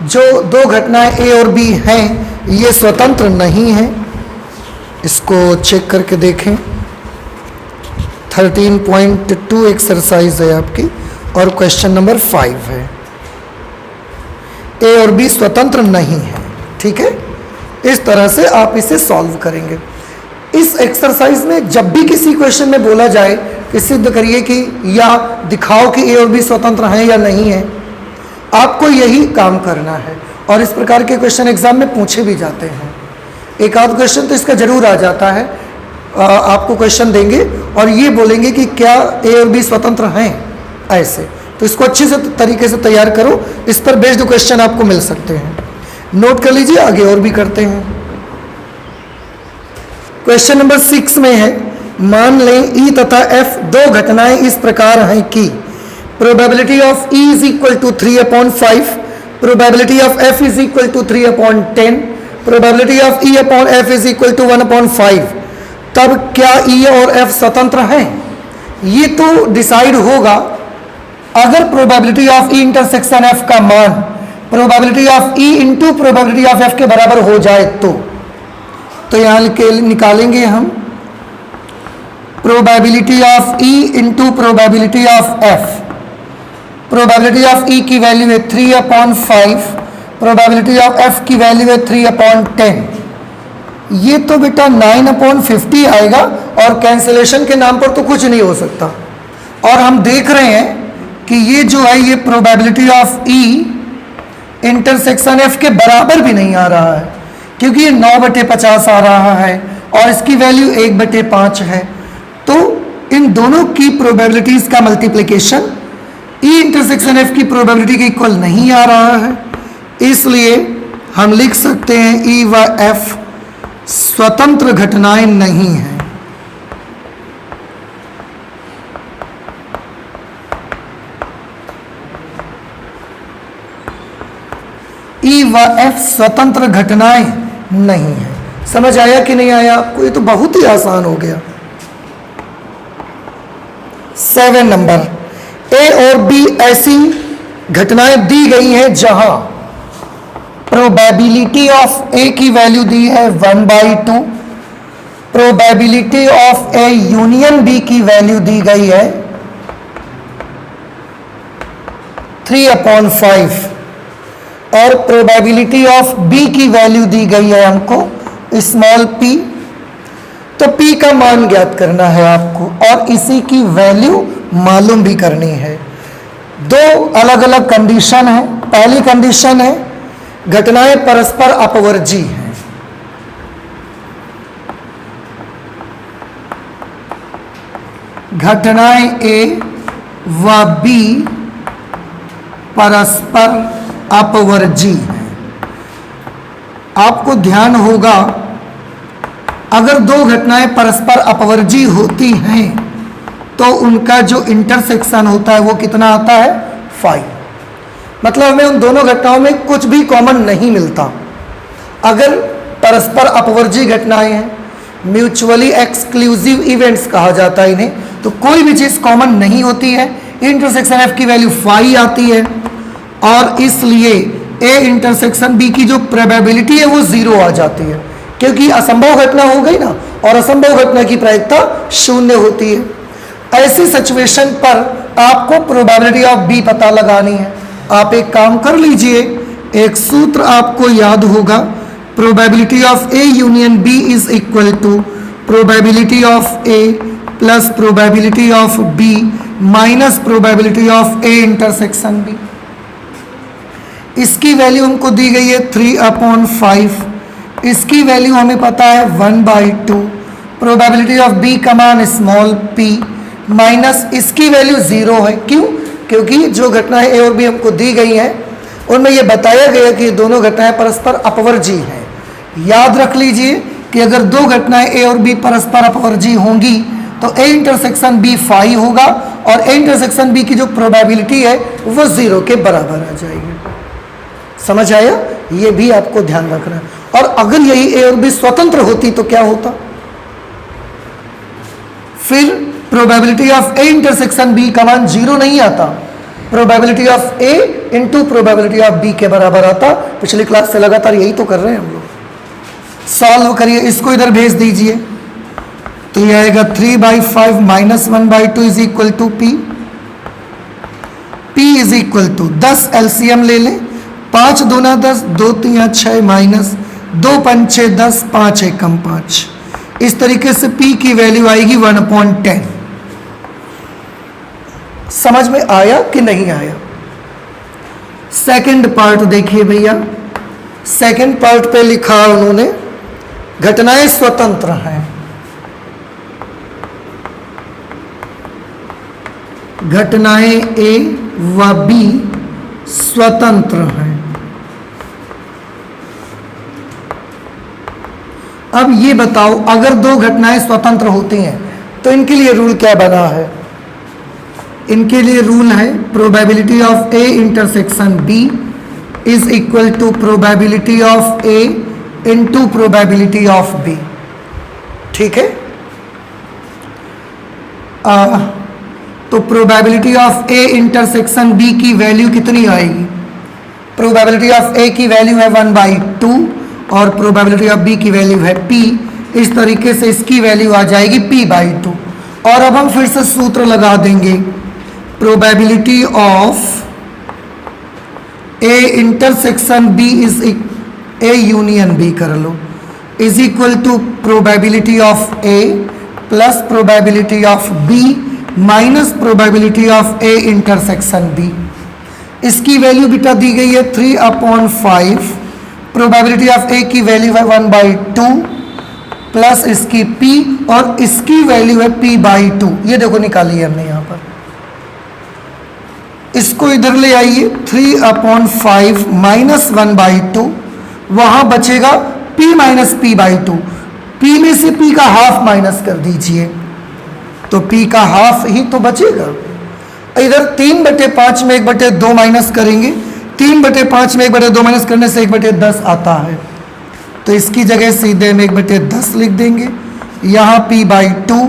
Speaker 1: जो दो घटनाएं ए और बी हैं ये स्वतंत्र नहीं है। इसको चेक करके देखें। 13.2 एक्सरसाइज है आपकी और क्वेश्चन नंबर 5 है। ए और बी स्वतंत्र नहीं है, ठीक है। इस तरह से आप इसे सॉल्व करेंगे। इस एक्सरसाइज में जब भी किसी क्वेश्चन में बोला जाए कि सिद्ध करिए कि या दिखाओ कि ए और बी स्वतंत्र हैं या नहीं है, आपको यही काम करना है। और इस प्रकार के क्वेश्चन एग्जाम में पूछे भी जाते हैं। एक आध क्वेश्चन तो इसका जरूर आ जाता है। आपको क्वेश्चन देंगे और ये बोलेंगे कि क्या ए और बी स्वतंत्र हैं, ऐसे। तो इसको अच्छे से तरीके से तैयार करो, इस पर बेस्ड क्वेश्चन आपको मिल सकते हैं। नोट कर लीजिए, आगे और भी करते हैं। क्वेश्चन नंबर 6 में है, मान लें ई तथा एफ दो घटनाएं इस प्रकार हैं कि probability of E is equal to 3/5, probability of F is equal to 3/10, probability of E upon F is equal to 1/5। तब क्या ई और एफ स्वतंत्र हैं? ये तो डिसाइड होगा अगर probability of E intersection F का मान probability of E into probability of F के बराबर हो जाए तो यहां निकालेंगे हम probability of E into probability of F. Probability of E की वैल्यू है 3/5, प्रोबेबिलिटी ऑफ एफ की वैल्यू है 3/10। ये तो बेटा 9/50 आएगा और कैंसिलेशन के नाम पर तो कुछ नहीं हो सकता। और हम देख रहे हैं कि ये जो है ये probability of E intersection F के बराबर भी नहीं आ रहा है, क्योंकि ये 9/50 आ रहा है और इसकी वैल्यू 1/5 है। तो इन दोनों की प्रोबेबिलिटीज का मल्टीप्लिकेशन ई इंटरसेक्शन एफ की प्रोबेबिलिटी के इक्वल नहीं आ रहा है, इसलिए हम लिख सकते हैं ई व एफ स्वतंत्र घटनाएं नहीं हैं। ई व एफ स्वतंत्र घटनाएं नहीं है। समझ आया कि नहीं आया आपको? ये तो बहुत ही आसान हो गया। 7 नंबर, ए और बी ऐसी घटनाएं दी गई हैं जहां प्रोबेबिलिटी ऑफ ए की वैल्यू दी है 1/2, probability of A union B की वैल्यू दी गई है 3/5 और प्रोबेबिलिटी ऑफ बी की वैल्यू दी गई है हमको स्मॉल p। तो p का मान ज्ञात करना है आपको और इसी की वैल्यू मालूम भी करनी है। दो अलग अलग कंडीशन है। पहली कंडीशन है घटनाएं परस्पर अपवर्जी हैं। घटनाएं ए व बी परस्पर अपवर्जी हैं। आपको ध्यान होगा अगर दो घटनाएं परस्पर अपवर्जी होती हैं तो उनका जो इंटरसेक्शन होता है वो कितना आता है 5। मतलब हमें उन दोनों घटनाओं में कुछ भी कॉमन नहीं मिलता। अगर परस्पर अपवर्जी घटनाएं हैं, म्यूचुअली एक्सक्लूसिव इवेंट्स कहा जाता है इन्हें, तो कोई भी चीज कॉमन नहीं होती है। इंटरसेक्शन एफ की वैल्यू 5 आती है और इसलिए ए इंटरसेक्शन बी की जो प्रोबेबिलिटी है वो 0 आ जाती है, क्योंकि असंभव घटना हो गई ना, और असंभव घटना की प्रायिकता 0 होती है। ऐसी सिचुएशन पर आपको प्रोबेबिलिटी ऑफ बी पता लगानी है। आप एक काम कर लीजिए, एक सूत्र आपको याद होगा, probability of A union B is equal to probability of A plus probability of B minus probability of A intersection B. इसकी वैल्यू हमको दी गई है 3/5, इसकी वैल्यू हमें पता है 1/2, प्रोबेबिलिटी ऑफ बी का मान स्मॉल p माइनस इसकी वैल्यू 0 है। क्यों? क्योंकि जो घटनाएं ए और बी हमको दी गई हैं उनमें यह बताया गया कि दोनों घटनाएं परस्पर अपवर्जी हैं। याद रख लीजिए कि अगर दो घटनाएं ए और बी परस्पर अपवर्जी होंगी तो ए इंटरसेक्शन बी 5 होगा और ए इंटरसेक्शन बी की जो प्रोबेबिलिटी है वो 0 के बराबर आ जाएगी। समझ आया? ये भी आपको ध्यान रखना है। और अगर यही ए और बी स्वतंत्र होती तो क्या होता? फिर probability of A intersection B का मान 0 नहीं आता, probability of A into probability of B के बराबर आता। पिछली क्लास से लगातार यही तो कर रहे हैं हम लोग। सॉल्व करिए, इसको इधर भेज दीजिए, तो ये आएगा 3/5 minus 1/2 is equal to P. P is equal to 10 LCM ले लें, 5 दूना 10, 2 3 6 माइनस 2 5 6 10, 5 एकम 5। इस तरीके से p की वैल्यू आएगी 1/10। समझ में आया कि नहीं आया? सेकंड पार्ट देखिए भैया, सेकंड पार्ट पे लिखा उन्होंने घटनाएं स्वतंत्र हैं, घटनाएं ए व बी स्वतंत्र हैं। अब ये बताओ, अगर दो घटनाएं स्वतंत्र होती हैं तो इनके लिए रूल क्या बना है? इनके लिए रूल है probability of A intersection B is equal to probability of A into probability of B. ठीक है? तो probability of A intersection B की वैल्यू कितनी आएगी? प्रोबेबिलिटी ऑफ ए की वैल्यू है 1/2 और प्रोबेबिलिटी ऑफ बी की वैल्यू है p। इस तरीके से इसकी वैल्यू आ जाएगी p/2। और अब हम फिर से सूत्र लगा देंगे, probability of A intersection B is A union B कर लो, is equal to probability of A plus probability of B minus probability of A intersection B. इसकी वैल्यू बेटा दी गई है 3/5, प्रोबेबिलिटी ऑफ ए की वैल्यू है 1/2 प्लस इसकी p और इसकी वैल्यू है p/2। ये देखो निकाली है हमने यहां पर, इसको इधर ले आइए, 3/5 माइनस 1/2, वहां बचेगा p माइनस p/2। p में से p का हाफ माइनस कर दीजिए तो p का हाफ ही तो बचेगा। इधर 3/5 में 1/2 माइनस करेंगे, 3/5 में 1/2 माइनस करने से 1/10 आता है, तो इसकी जगह सीधे हम 1/10 लिख देंगे। यहाँ p/2,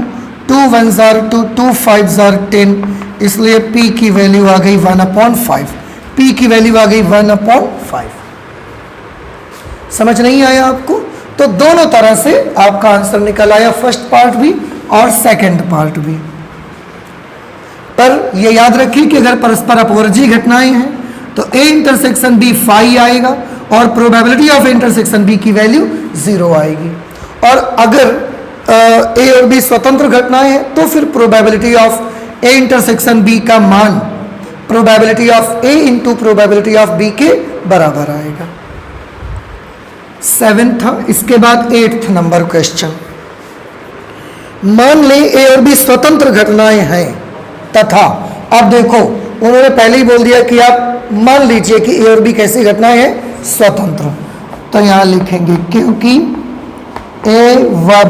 Speaker 1: 2 1 2, 2 5 10, इसलिए p की वैल्यू आ गई 1/5। p की वैल्यू आ गई 1/5। समझ नहीं आया आपको? तो दोनों तरह से आपका आंसर निकल आया, फर्स्ट पार्ट भी और सेकंड पार्ट भी। पर यह याद रखिए कि अगर परस्पर अपवर्जी घटनाएं हैं तो ए इंटरसेक्शन बी 5 आएगा और प्रोबेबिलिटी ऑफ इंटरसेक्शन बी की वैल्यू 0 आएगी। और अगर ए और बी स्वतंत्र घटनाएं हैं तो फिर probability of A intersection B का मान probability of A into probability of B के बराबर आएगा। 7 था। इसके बाद 8th नंबर क्वेश्चन, मान लें ए और बी स्वतंत्र घटनाएं हैं तथा, अब देखो उन्होंने पहले ही बोल दिया कि आप मान लीजिए कि ए और बी कैसी घटनाएं हैं? स्वतंत्र। तो यहां लिखेंगे क्योंकि ए व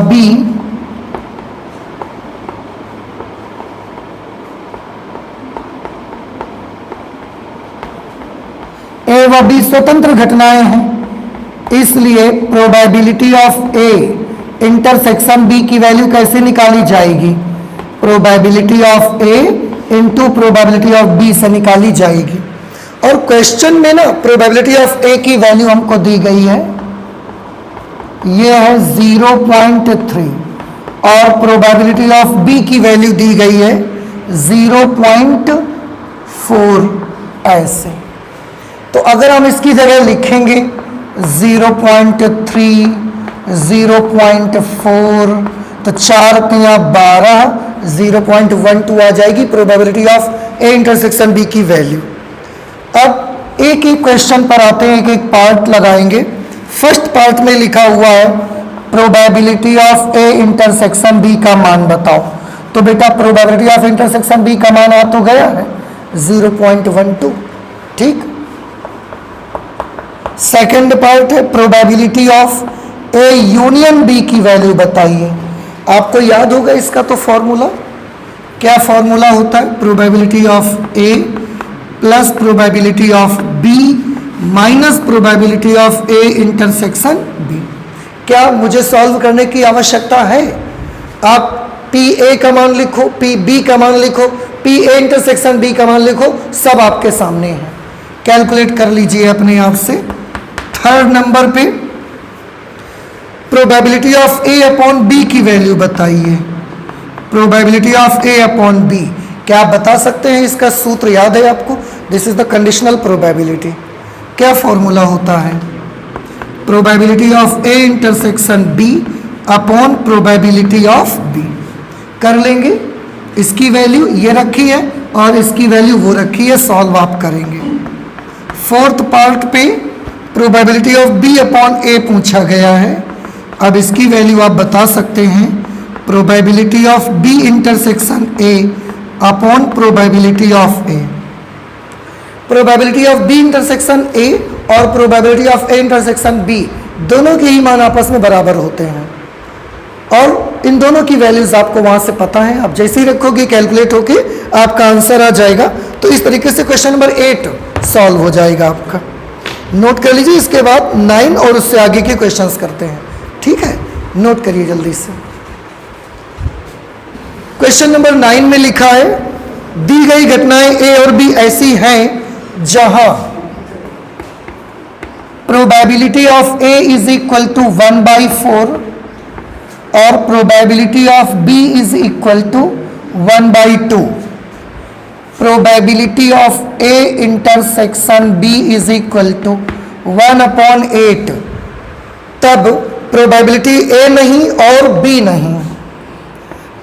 Speaker 1: बी स्वतंत्र घटनाएं हैं, इसलिए probability of A intersection B की वैल्यू कैसे निकाली जाएगी? Probability of A into probability of B से निकाली जाएगी। और क्वेश्चन में ना प्रोबेबिलिटी ऑफ ए की वैल्यू हमको दी गई है, ये है 0.3 और प्रोबेबिलिटी ऑफ बी की वैल्यू दी गई है 0.4 ऐसे। तो अगर हम इसकी जगह लिखेंगे 0.3, 0.4 तो 4 तिया 12, 0.12 आ जाएगी probability of A intersection B की वैल्यू। अब एक एक क्वेश्चन पर आते हैं, एक एक पार्ट लगाएंगे। फर्स्ट पार्ट में लिखा हुआ है probability of A intersection B का मान बताओ। तो बेटा प्रोबेबिलिटी ऑफ इंटरसेक्शन बी का मान आ तो गया है 0.12, ठीक। सेकंड पार्ट है probability of A union B की वैल्यू बताइए। आपको याद होगा इसका तो फॉर्मूला, क्या फॉर्मूला होता है? Probability of A plus probability of B minus probability of A intersection B. क्या मुझे सॉल्व करने की आवश्यकता है? आप पी ए का मान लिखो, पी बी का मान लिखो, पी ए इंटरसेक्शन बी का मान लिखो, सब आपके सामने है। कैलकुलेट कर लीजिए अपने आप से। थर्ड नंबर पे probability of A upon B की वैल्यू बताइए। Probability of A upon B, क्या आप बता सकते हैं इसका सूत्र याद है आपको? This is the conditional probability. क्या फॉर्मूला होता है? Probability of A intersection B upon probability of B. कर लेंगे, इसकी वैल्यू ये रखी है और इसकी वैल्यू वो रखी है, सॉल्व आप करेंगे। फोर्थ पार्ट पे प्रोबेबिलिटी ऑफ बी अपॉन ए पूछा गया है। अब इसकी वैल्यू आप बता सकते हैं, probability of B intersection A upon probability of A. Probability of B intersection A और probability of A intersection B दोनों के ही मान आपस में बराबर होते हैं और इन दोनों की वैल्यूज आपको वहां से पता है। आप जैसे ही रखोगे कैलकुलेट होके आपका आंसर आ जाएगा। तो इस तरीके से क्वेश्चन नंबर 8 सॉल्व हो जाएगा आपका। नोट कर लीजिए, इसके बाद 9 और उससे आगे के क्वेश्चंस करते हैं, ठीक है? नोट करिए जल्दी से। क्वेश्चन नंबर 9 में लिखा है दी गई घटनाएं ए और बी ऐसी हैं जहां probability of A is equal to 1/4 और probability of B is equal to 1/2। Probability of A intersection B is equal to 1/8। तब प्रोबेबिलिटी ए नहीं और बी नहीं,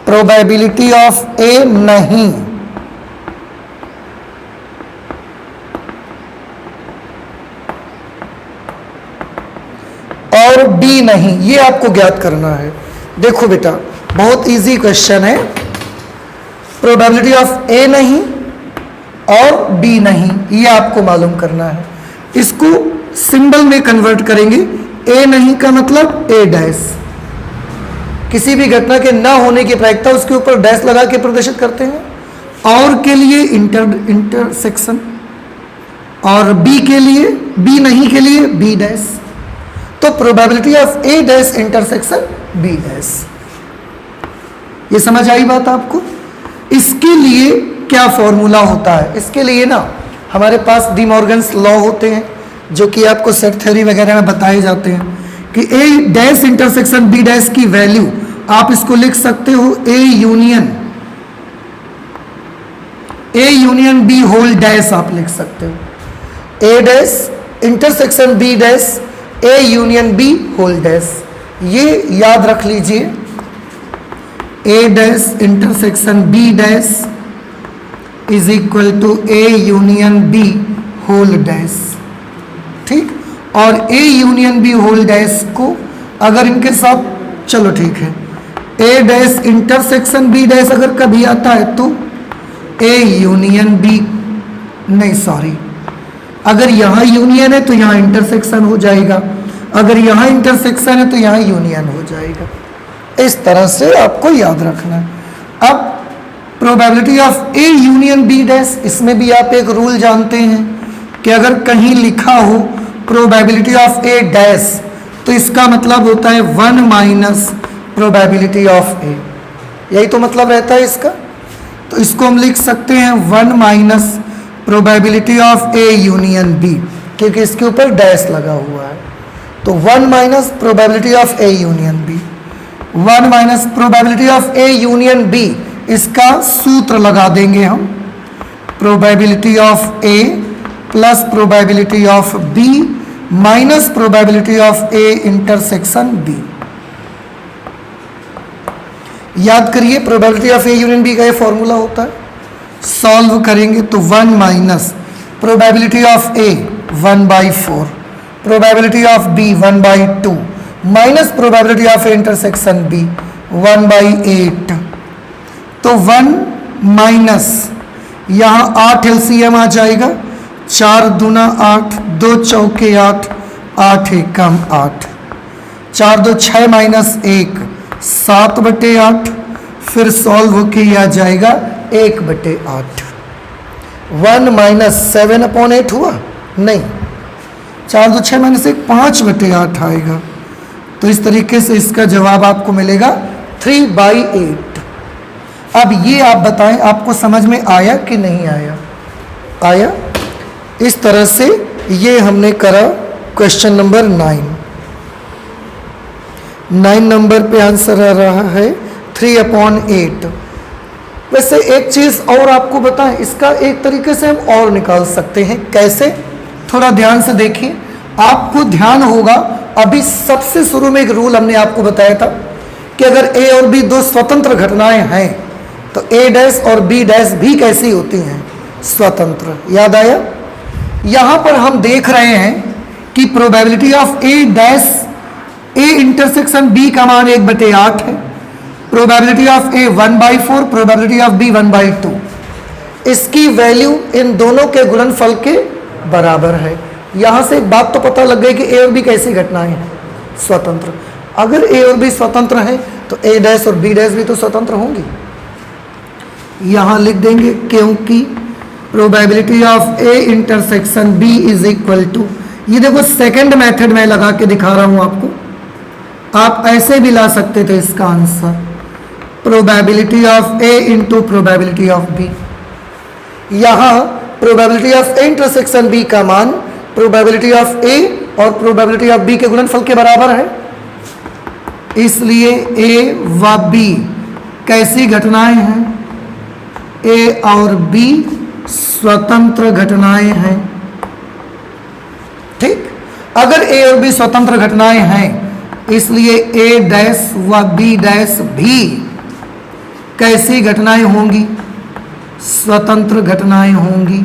Speaker 1: प्रोबेबिलिटी ऑफ ए नहीं और बी नहीं, ये आपको ज्ञात करना है। देखो बेटा बहुत इजी क्वेश्चन है। प्रोबेबिलिटी ऑफ ए नहीं और बी नहीं, ये आपको मालूम करना है। इसको सिंबल में कन्वर्ट करेंगे। ए नहीं का मतलब ए डैश, किसी भी घटना के ना होने की प्रायिकता उसके ऊपर डैश लगा के प्रदर्शित करते हैं। और के लिए इंटरसेक्शन और बी के लिए, बी नहीं के लिए बी डैश। तो probability of A dash intersection B dash. ये समझ आई बात आपको? इसके लिए क्या फॉर्मूला होता है? इसके लिए ना हमारे पास डी मॉर्गन्स लॉ होते हैं जो कि आपको सेट थ्योरी वगैरह में बताए जाते हैं कि A dash intersection B dash की वैल्यू आप इसको लिख सकते हो A union B whole dash आप लिख सकते हो। A dash intersection B dash A union B whole dash, ये याद रख लीजिए। A dash intersection B dash is equal to A union B whole dash, ठीक। और A union B whole dash को अगर इनके साथ, चलो ठीक है, A dash intersection B dash अगर कभी आता है तो ए यूनियन बी, नहीं सॉरी, अगर यहाँ यूनियन है तो यहाँ इंटरसेक्शन हो जाएगा, अगर यहाँ इंटरसेक्शन है तो यहाँ यूनियन हो जाएगा। इस तरह से आपको याद रखना है। अब probability of A union B dash, इसमें भी आप एक रूल जानते हैं कि अगर कहीं लिखा हो प्रोबेबिलिटी ऑफ ए डैश तो इसका मतलब होता है 1 माइनस प्रोबेबिलिटी ऑफ ए। यही तो मतलब रहता है इसका। तो इसको हम लिख सकते हैं 1 minus probability of A union B, क्योंकि इसके ऊपर डैश लगा हुआ है। तो 1 minus probability of A union B, 1 minus probability of A union B, इसका सूत्र लगा देंगे हम, probability of A plus probability of B minus probability of A intersection B. याद करिए probability of A union B का ये फॉर्मूला होता है। सॉल्व करेंगे तो 1 minus probability of A 1/4, probability of B 1/2 minus probability of A intersection B 1/8। तो 1 minus यहाँ 8 एलसीएम आ जाएगा, 4 दूना 8, 2 चौके 8, 8 एकम 8, 4 2 6 माइनस 1 7/8, फिर सॉल्व किया जाएगा 1/8। 1 माइनस 7/8 हुआ नहीं, 4 2 6 माइनस 1 5/8 आएगा। तो इस तरीके से इसका जवाब आपको मिलेगा 3/8। अब ये आप बताएं आपको समझ में आया कि नहीं आया? आया। इस तरह से ये हमने करा क्वेश्चन नंबर 9 नंबर पे आंसर आ रहा है 3/8। वैसे एक चीज़ और आपको बताएं, इसका एक तरीके से हम और निकाल सकते हैं। कैसे? थोड़ा ध्यान से देखिए, आपको ध्यान होगा अभी सबसे शुरू में एक रूल हमने आपको बताया था कि अगर ए और बी दो स्वतंत्र घटनाएं हैं तो ए डैश और बी डैश भी कैसी होती हैं? स्वतंत्र। याद आया? यहां पर हम देख रहे हैं कि probability of A dash A intersection B का मान 1/8 है, probability of A 1/4, probability of B 1/2। इसकी वैल्यू इन दोनों के गुणनफल के बराबर है। यहां से एक बात तो पता लग गई कि ए और बी कैसी घटनाएं हैं? स्वतंत्र। अगर ए और बी स्वतंत्र हैं तो ए डैश और बी डैश भी तो स्वतंत्र होंगी। यहां लिख देंगे क्योंकि probability of A intersection B is equal to, ये देखो सेकंड मेथड में लगा के दिखा रहा हूं आपको, आप ऐसे भी ला सकते थे इसका answer, probability of A into probability of B. यहां probability of A intersection B का मान प्रोबेबिलिटी ऑफ ए और प्रोबेबिलिटी ऑफ बी के गुणनफल के बराबर है, इसलिए ए व बी कैसी घटनाएं हैं? ए और बी स्वतंत्र घटनाएं हैं। ठीक, अगर ए और बी स्वतंत्र घटनाएं हैं इसलिए ए डैश व बी डैश भी कैसी घटनाएं होंगी? स्वतंत्र घटनाएं होंगी।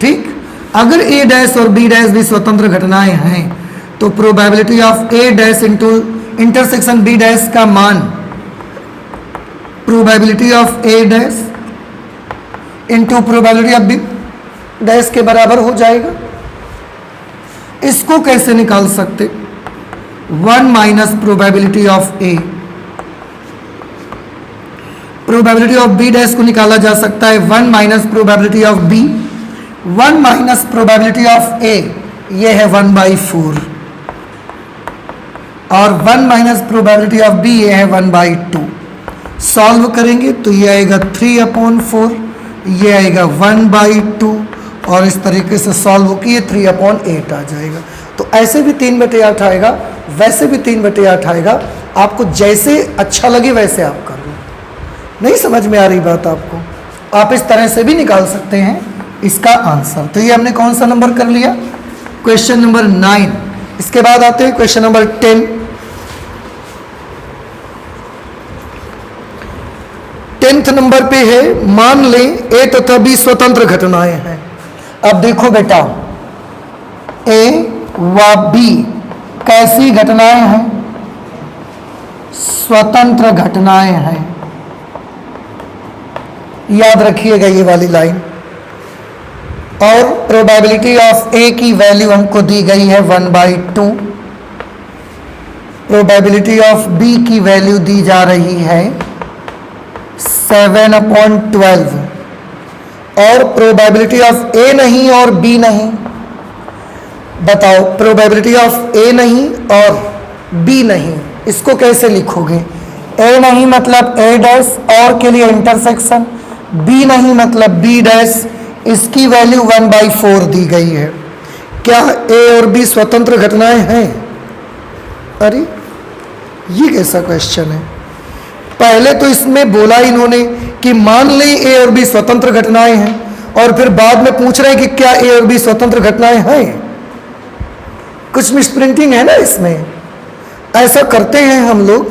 Speaker 1: ठीक, अगर ए डैश और बी डैश भी स्वतंत्र घटनाएं हैं तो probability of A dash into intersection B dash का मान probability of A dash into probability of B dash के बराबर हो जाएगा। इसको कैसे निकाल सकते? 1 minus probability of A, probability of B dash को निकाला जा सकता है 1 minus probability of B, 1 minus probability of A ये है 1/4 और 1 माइनस प्रोबेबिलिटी ऑफ बी ये है 1/2। सॉल्व करेंगे तो ये आएगा 3/4, ये आएगा 1/2 और इस तरीके से सॉल्व किए 3/8 आ जाएगा। तो ऐसे भी 3/8 आएगा, वैसे भी 3/8 आएगा। आपको जैसे अच्छा लगे वैसे आप कर लो। नहीं समझ में आ रही बात आपको? आप इस तरह से भी निकाल सकते हैं इसका आंसर। तो ये हमने कौन सा नंबर कर लिया? Question number 9। इसके बाद आते हैं क्वेश्चन नंबर 10। 10th नंबर पे है, मान लें ए तथा बी स्वतंत्र घटनाएं हैं। अब देखो बेटा, ए व बी कैसी घटनाएं हैं? स्वतंत्र घटनाएं हैं। याद रखिएगा ये वाली लाइन। और प्रोबेबिलिटी ऑफ ए की वैल्यू हमको दी गई है 1/2, प्रोबेबिलिटी ऑफ बी की वैल्यू दी जा रही है 7/12 और प्रोबेबिलिटी ऑफ ए नहीं और बी नहीं। बताओ, प्रोबेबिलिटी ऑफ ए नहीं और बी नहीं, इसको कैसे लिखोगे? ए नहीं मतलब ए डैश, और के लिए इंटरसेक्शन, बी नहीं मतलब बी डैश, इसकी वैल्यू 1/4 दी गई है। क्या ए और बी स्वतंत्र घटनाएं हैं? अरे ये कैसा क्वेश्चन है? पहले तो इसमें बोला इन्होंने कि मान लें ए और बी स्वतंत्र घटनाएं हैं, और फिर बाद में पूछ रहे हैं कि क्या ए और बी स्वतंत्र घटनाएं हैं। कुछ मिसप्रिंटिंग है ना इसमें। ऐसा करते हैं हम लोग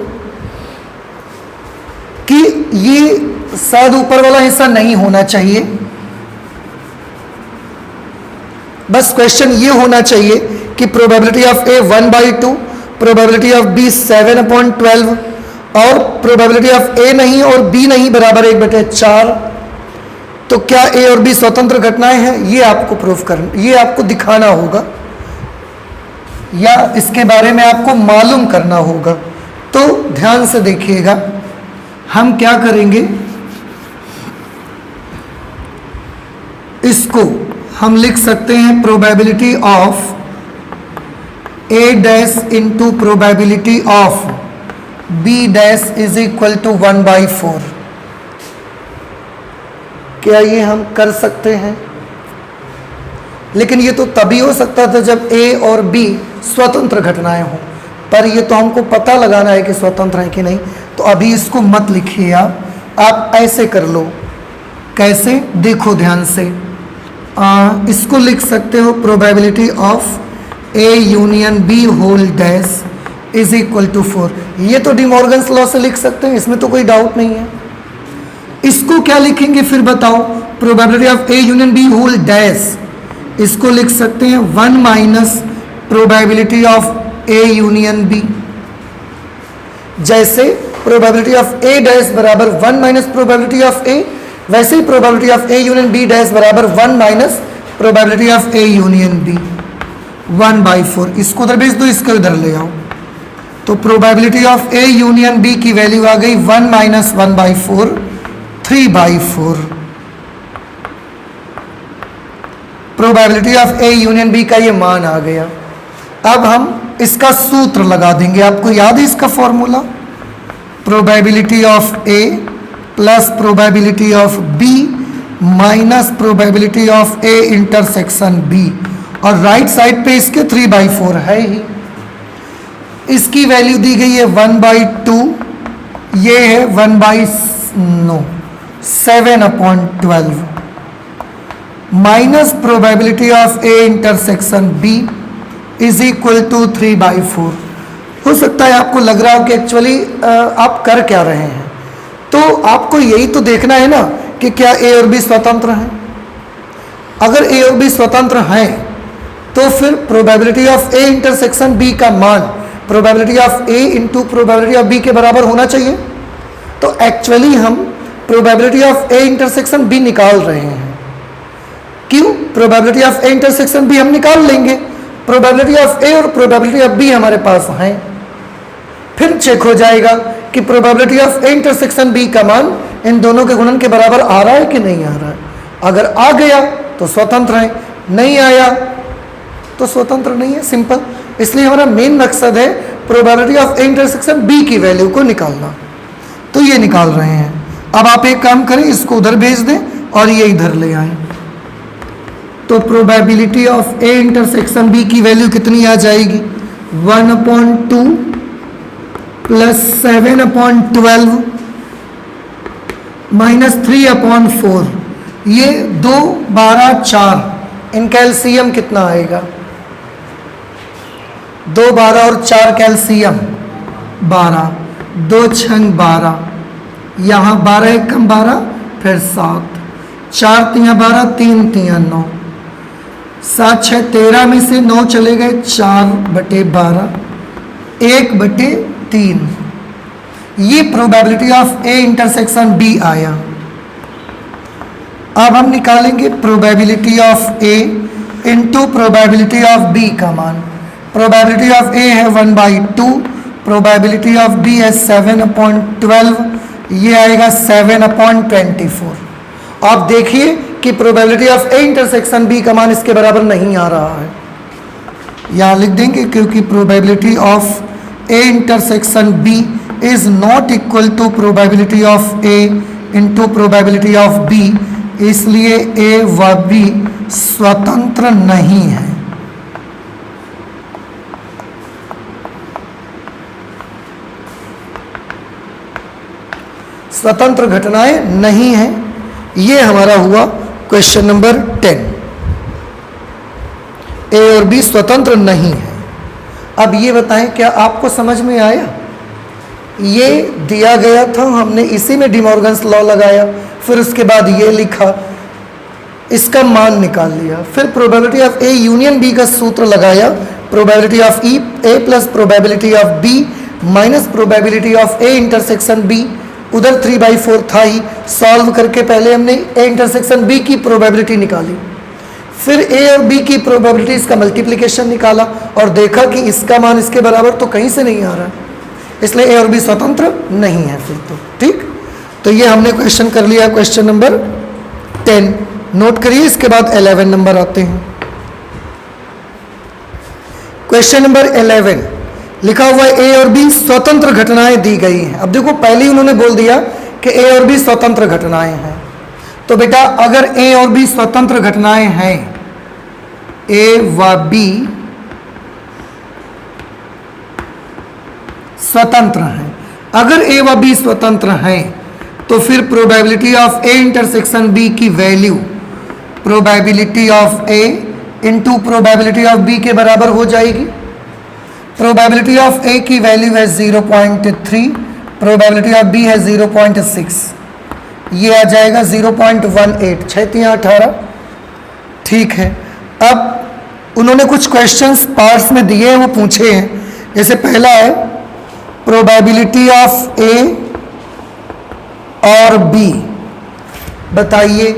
Speaker 1: कि ये शायद ऊपर वाला हिस्सा नहीं होना चाहिए, बस क्वेश्चन ये होना चाहिए कि probability of A 1/2, probability of B 7/12, और प्रोबेबिलिटी ऑफ ए नहीं और बी नहीं बराबर 1/4। तो क्या ए और बी स्वतंत्र घटनाएं हैं? ये आपको प्रूफ करना, ये आपको दिखाना होगा, या इसके बारे में आपको मालूम करना होगा। तो ध्यान से देखिएगा, हम क्या करेंगे, इसको हम लिख सकते हैं probability of A dash into probability of B dash is equal to 1/4। क्या ये हम कर सकते हैं? लेकिन ये तो तभी हो सकता था जब ए और बी स्वतंत्र घटनाएं हों, पर ये तो हमको पता लगाना है कि स्वतंत्र है कि नहीं। तो अभी इसको मत लिखिए, आप ऐसे कर लो। कैसे? देखो ध्यान से, इसको लिख सकते हो probability of A union B whole dash is equal to 4। ये तो डिमॉर्गन्स लॉ से लिख सकते हैं, इसमें तो कोई डाउट नहीं है। इसको क्या लिखेंगे फिर बताओ? Probability of A union B whole dash, इसको लिख सकते हैं 1 minus probability of A union B. जैसे प्रोबेबिलिटी ऑफ ए डैश बराबर 1 माइनस प्रोबेबिलिटी ऑफ ए, वैसे ही probability of A union B dash बराबर 1 minus probability of A union B 1/4। इसको उधर भेज दो, इसको इधर ले आओ। तो probability of A union B की वैल्यू आ गई 1 minus 1/4, 3/4। Probability of A union B का ये मान आ गया। अब हम इसका सूत्र लगा देंगे। आपको याद है इसका formula? Probability of A plus probability of B minus probability of A intersection B, और राइट साइड पे इसके 3/4 है ही। इसकी वैल्यू दी गई है 1/2, ये है 7/12 minus probability of A intersection B is equal to 3/4। हो सकता है आपको लग रहा हो कि एक्चुअली आप कर क्या रहे हैं। तो आपको यही तो देखना है ना कि क्या ए और बी स्वतंत्र हैं। अगर ए और बी स्वतंत्र हैं तो फिर probability of A intersection B का मान probability of A into probability of B के बराबर होना चाहिए। तो एक्चुअली हम probability of A intersection B निकाल रहे हैं। क्यों? Probability of A intersection B हम निकाल लेंगे, प्रोबेबिलिटी ऑफ ए और प्रोबेबिलिटी ऑफ बी हमारे पास है। फिर चेक हो जाएगा कि probability of A intersection B का मान इन दोनों के गुणन के बराबर आ रहा है कि नहीं आ रहा है। अगर आ गया तो स्वतंत्र है, नहीं आया तो स्वतंत्र नहीं है। सिंपल। इसलिए हमारा मेन मकसद है probability of A intersection B की वैल्यू को निकालना। तो ये निकाल रहे हैं। अब आप एक काम करें, इसको उधर भेज दें और ये इधर ले आए। तो probability of A intersection B की वैल्यू कितनी आ जाएगी? 1/2 प्लस 7/12 माइनस 3/4। ये 2, 12, 4, इनका एलसीएम कितना आएगा? 2, 12 और 4 का एलसीएम 12, 2 छंग 12, यहाँ 12 एक कम 12, फिर 7, 4 तियाँ 12, 3 तियाँ 9, 7 6 13 में से 9 चले गए, 4/12, 1/3। ये probability of A intersection B आया। अब हम निकालेंगे probability of A into probability of B का मान। प्रोबेबिलिटी ऑफ ए है 1/2, प्रोबेबिलिटी ऑफ बी है 7/12, ये आएगा 7/24। आप देखिए कि probability of A intersection B का मान इसके बराबर नहीं आ रहा है। यहाँ लिख देंगे क्योंकि probability of A intersection B is not equal to probability of A into probability of B, इसलिए ए व बी स्वतंत्र नहीं है। स्वतंत्र घटनाएं नहीं है। ये हमारा हुआ क्वेश्चन नंबर 10। ए और बी स्वतंत्र नहीं है। अब ये बताएं क्या आपको समझ में आया? ये दिया गया था, हमने इसी में डिमॉर्गन्स लॉ लगाया, फिर उसके बाद ये लिखा, इसका मान निकाल लिया, फिर probability of A union B का सूत्र लगाया, probability of A plus probability of B minus probability of A intersection B, उधर 3/4 था ही, सॉल्व करके पहले हमने ए इंटरसेक्शन बी की प्रोबेबिलिटी निकाली, फिर ए और बी की प्रोबेबिलिटीज का मल्टीप्लिकेशन निकाला और देखा कि इसका मान इसके बराबर तो कहीं से नहीं आ रहा, इसलिए ए और बी स्वतंत्र नहीं है फिर तो। ठीक, तो ये हमने क्वेश्चन कर लिया, क्वेश्चन नंबर 10 नोट करिए। इसके बाद 11 नंबर आते हैं। क्वेश्चन नंबर 11 लिखा हुआ ए और बी स्वतंत्र घटनाएं दी गई हैं। अब देखो पहले ही उन्होंने बोल दिया कि ए और बी स्वतंत्र घटनाएं हैं, तो बेटा अगर ए और बी स्वतंत्र घटनाएं हैं, ए व बी स्वतंत्र हैं, अगर ए व बी स्वतंत्र हैं तो फिर probability of A intersection B की value probability of A into probability of B के बराबर हो जाएगी। प्रोबेबिलिटी ऑफ ए की वैल्यू है 0.3, प्रोबेबिलिटी ऑफ बी है 0.6, ये आ जाएगा 0.18, 6×3=18। ठीक है, अब उन्होंने कुछ क्वेश्चंस पार्ट्स में दिए हैं, वो पूछे हैं। जैसे पहला है प्रोबेबिलिटी ऑफ ए और बी, बताइए।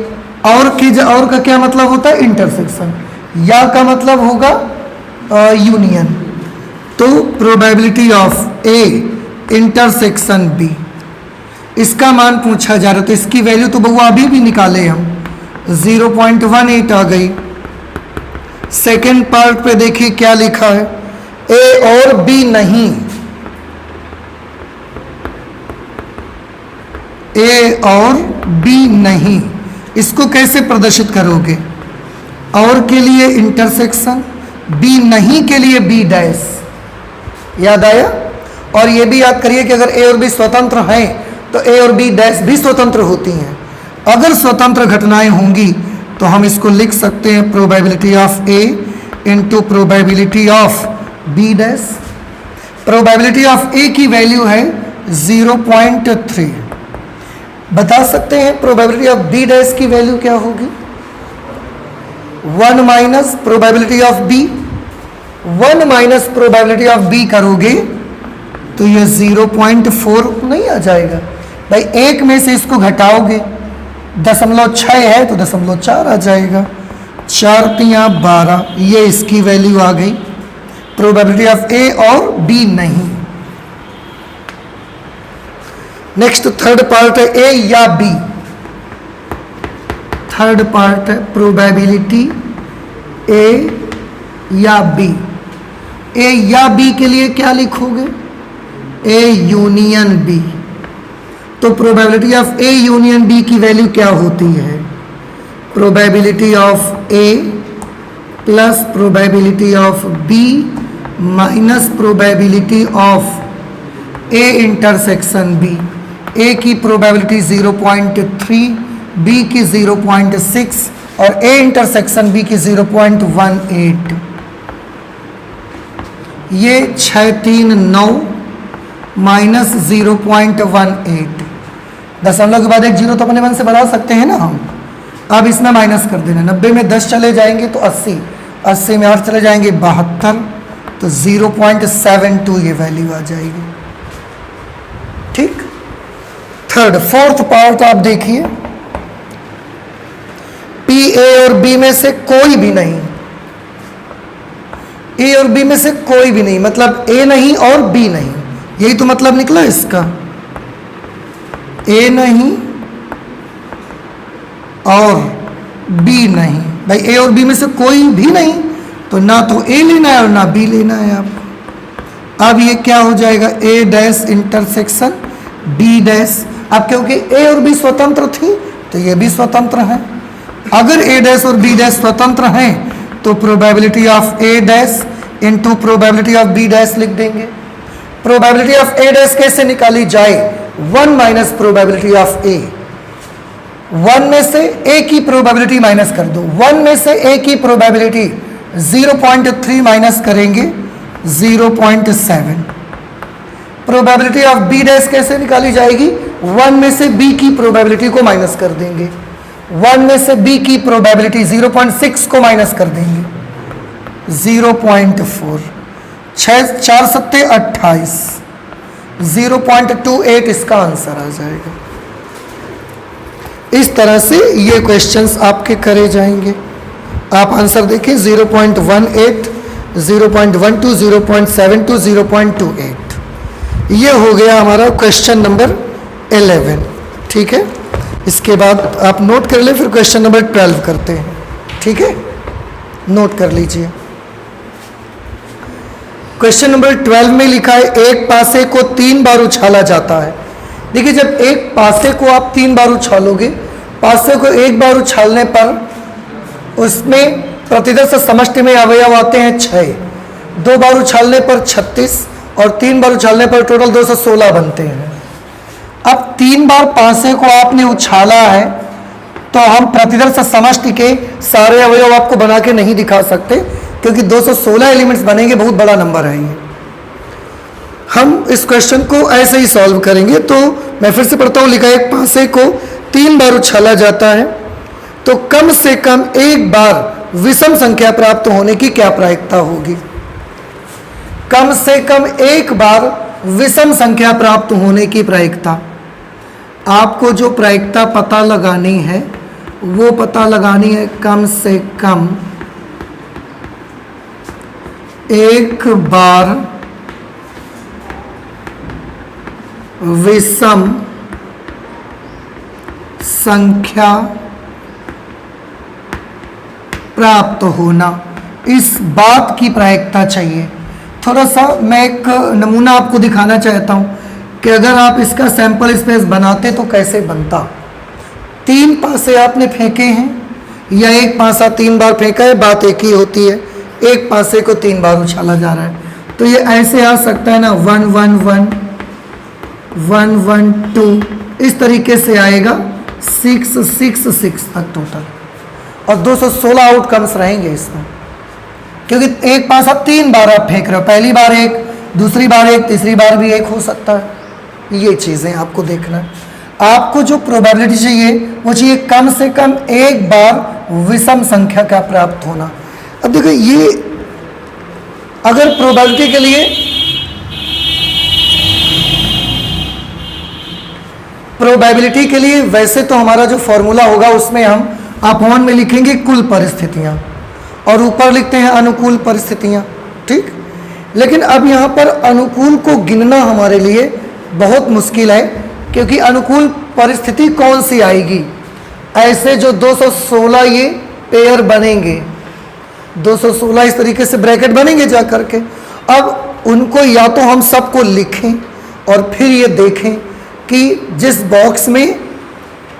Speaker 1: और का क्या मतलब होता है? इंटरसेक्शन। या का मतलब होगा यूनियन। तो probability of A intersection B, इसका मान पूछा जा रहा, तो इसकी वैल्यू तो बहुआ अभी भी निकाले हम, 0.18 आ गई। सेकेंड पार्ट पे देखिए क्या लिखा है, ए और बी नहीं, ए और बी नहीं, इसको कैसे प्रदर्शित करोगे? और के लिए इंटरसेक्शन, बी नहीं के लिए बी डैश, याद आया? और ये भी याद करिए कि अगर ए और बी स्वतंत्र हैं तो ए और बी डैश भी स्वतंत्र होती हैं। अगर स्वतंत्र घटनाएं होंगी तो हम इसको लिख सकते हैं probability of A into probability of B dash. Probability of A की वैल्यू है 0.3। बता सकते हैं प्रोबेबिलिटी ऑफ बी डैश की वैल्यू क्या होगी? 1 minus probability of B, 1 minus probability of B करोगे तो ये 0.4 नहीं आ जाएगा भाई। एक में से इसको घटाओगे, 0.6 है तो 0.4 आ जाएगा, 4×3=12, ये इसकी वैल्यू आ गई। प्रोबेबिलिटी ऑफ ए और बी नहीं। नेक्स्ट थर्ड पार्ट है ए या बी। थर्ड पार्ट है प्रोबेबिलिटी ए या बी। ए या बी के लिए क्या लिखोगे? A union B. तो probability of A union B की वैल्यू क्या होती है? Probability of A plus probability of B minus probability of A intersection B. A की प्रोबेबिलिटी 0.3, बी की 0.6 और ए इंटरसेक्शन बी की 0.18। ये 639 माइनस 0.18, दशमलव के बाद एक जीरो तो अपने मन से बढ़ा सकते हैं ना हम। अब इसमें माइनस कर देना, 90 में 10 चले जाएंगे तो 80, 80 में 8 चले जाएंगे 72, तो 0.72 ये वैल्यू आ जाएगी। ठीक, थर्ड फोर्थ पार्ट आप देखिए, पी ए और बी में से कोई भी नहीं, ए और बी में से कोई भी नहीं, मतलब ए नहीं और बी नहीं, यही तो मतलब निकला इसका। ए नहीं और बी नहीं, भाई ए और बी में से कोई भी नहीं, तो ना तो ए लेना है और ना बी लेना है आपको। अब ये क्या हो जाएगा, ए डैश इंटरसेक्शन बी डैश। अब क्योंकि ए और बी स्वतंत्र थी तो ये भी स्वतंत्र है। अगर ए डैश और बी डैश स्वतंत्र हैं तो probability of A dash into probability of B dash लिख देंगे। प्रोबेबिलिटी ऑफ ए डैश कैसे निकाली जाए, 1 माइनस प्रोबेबिलिटी ऑफ ए। 1 में से ए की प्रोबेबिलिटी माइनस कर दो, 1 में से ए की प्रोबेबिलिटी 0.3 माइनस करेंगे 0.7। प्रोबेबिलिटी ऑफ बी डैश कैसे निकाली जाएगी, 1 में से बी की प्रोबेबिलिटी को माइनस कर देंगे, 1 में से बी की प्रोबेबिलिटी 0.6 को माइनस कर देंगे 0.4। 6 4 सत्ते 28, 0.28 इसका आंसर आ जाएगा। इस तरह से ये क्वेश्चंस आपके करे जाएंगे। आप आंसर देखें 0.18, 0.12, 0.72, 0.28। ये हो गया हमारा क्वेश्चन नंबर 11। ठीक है, इसके बाद आप नोट कर ले, फिर क्वेश्चन नंबर 12 करते हैं। ठीक है, नोट कर लीजिए। क्वेश्चन नंबर 12 में लिखा है एक पासे को 3 बार उछाला जाता है। देखिए, जब एक पासे को आप 3 बार उछालोगे, पासे को एक बार उछालने पर उसमें प्रतिदर्श समष्टि में अवयव आते हैं 6, 2 बार उछालने पर 36 और 3 बार उछालने पर टोटल 216 बनते हैं। अब 3 बार पासे को आपने उछाला है तो हम प्रतिदर्श समष्टि के सारे अवयव आपको बना के नहीं दिखा सकते, क्योंकि 216 एलिमेंट्स बनेंगे, बहुत बड़ा नंबर है ये। हम इस क्वेश्चन को ऐसे ही सॉल्व करेंगे। तो मैं फिर से पढ़ता हूँ, लिखा है एक पासे को 3 बार उछाला जाता है तो कम से कम एक बार विषम संख्या प्राप्त होने की क्या प्रायिकता होगी। कम से कम एक बार विषम संख्या प्राप्त होने की प्रायिकता, आपको जो प्रायिकता पता लगानी है वो पता लगानी है कम से कम एक बार विषम संख्या प्राप्त होना, इस बात की प्रायिकता चाहिए। थोड़ा सा मैं एक नमूना आपको दिखाना चाहता हूँ कि अगर आप इसका सैंपल स्पेस बनाते तो कैसे बनता। 3 पासे आपने फेंके हैं या एक पासा 3 बार फेंका है, बात एक ही होती है। एक पासे को 3 बार उछाला जा रहा है तो ये ऐसे आ सकता है ना, 1 1 1 1 1 2, इस तरीके से आएगा 6 6 6 तक टोटल, और 216 आउटकम्स रहेंगे इसमें, क्योंकि एक पासा 3 बार आप फेंक रहे हो, पहली बार एक, दूसरी बार एक, तीसरी बार भी एक हो सकता है। ये चीज़ें आपको देखना है। आपको जो प्रोबेबिलिटी चाहिए वो चाहिए कम से कम एक बार विषम संख्या का प्राप्त होना। अब देखो, ये अगर प्रोबेबिलिटी के लिए वैसे तो हमारा जो फॉर्मूला होगा उसमें हम अपॉन में लिखेंगे कुल परिस्थितियां और ऊपर लिखते हैं अनुकूल परिस्थितियां। ठीक, लेकिन अब यहाँ पर अनुकूल को गिनना हमारे लिए बहुत मुश्किल है, क्योंकि अनुकूल परिस्थिति कौन सी आएगी। ऐसे जो 216 ये पेयर बनेंगे, 216 इस तरीके से ब्रैकेट बनेंगे जा करके। अब उनको या तो हम सबको लिखें और फिर ये देखें कि जिस बॉक्स में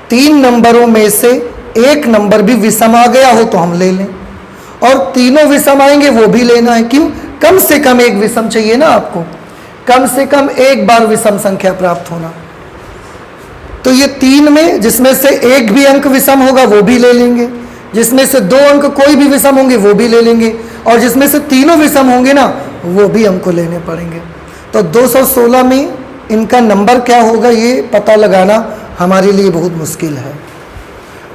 Speaker 1: 3 नंबरों में से एक नंबर भी विषम आ गया हो तो हम ले लें, और तीनों विषम आएंगे वो भी लेना है। क्यों? कम से कम एक विषम चाहिए ना आपको, कम से कम एक बार विषम संख्या प्राप्त होना। तो ये 3 में जिसमें से एक भी अंक विषम होगा वो भी ले लेंगे, जिसमें से 2 अंक कोई भी विषम होंगे वो भी ले लेंगे, और जिसमें से तीनों विषम होंगे ना वो भी हमको लेने पड़ेंगे। तो 216 में इनका नंबर क्या होगा ये पता लगाना हमारे लिए बहुत मुश्किल है।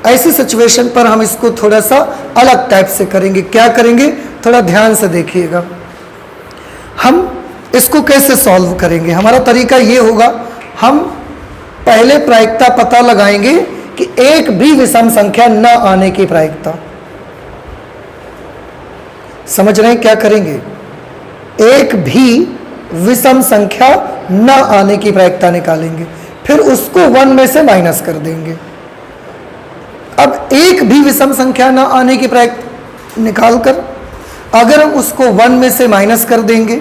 Speaker 1: ऐसी सिचुएशन पर हम इसको थोड़ा सा अलग टाइप से करेंगे। क्या करेंगे, थोड़ा ध्यान से देखिएगा। हम इसको कैसे सॉल्व करेंगे, हमारा तरीका ये होगा, हम पहले प्रायिकता पता लगाएंगे कि एक भी विषम संख्या न आने की प्रायिकता। समझ रहे हैं क्या करेंगे? एक भी विषम संख्या न आने की प्रायिकता निकालेंगे, फिर उसको 1 में से माइनस कर देंगे। अब एक भी विषम संख्या न आने की प्रायिकता निकालकर अगर हम उसको 1 में से माइनस कर देंगे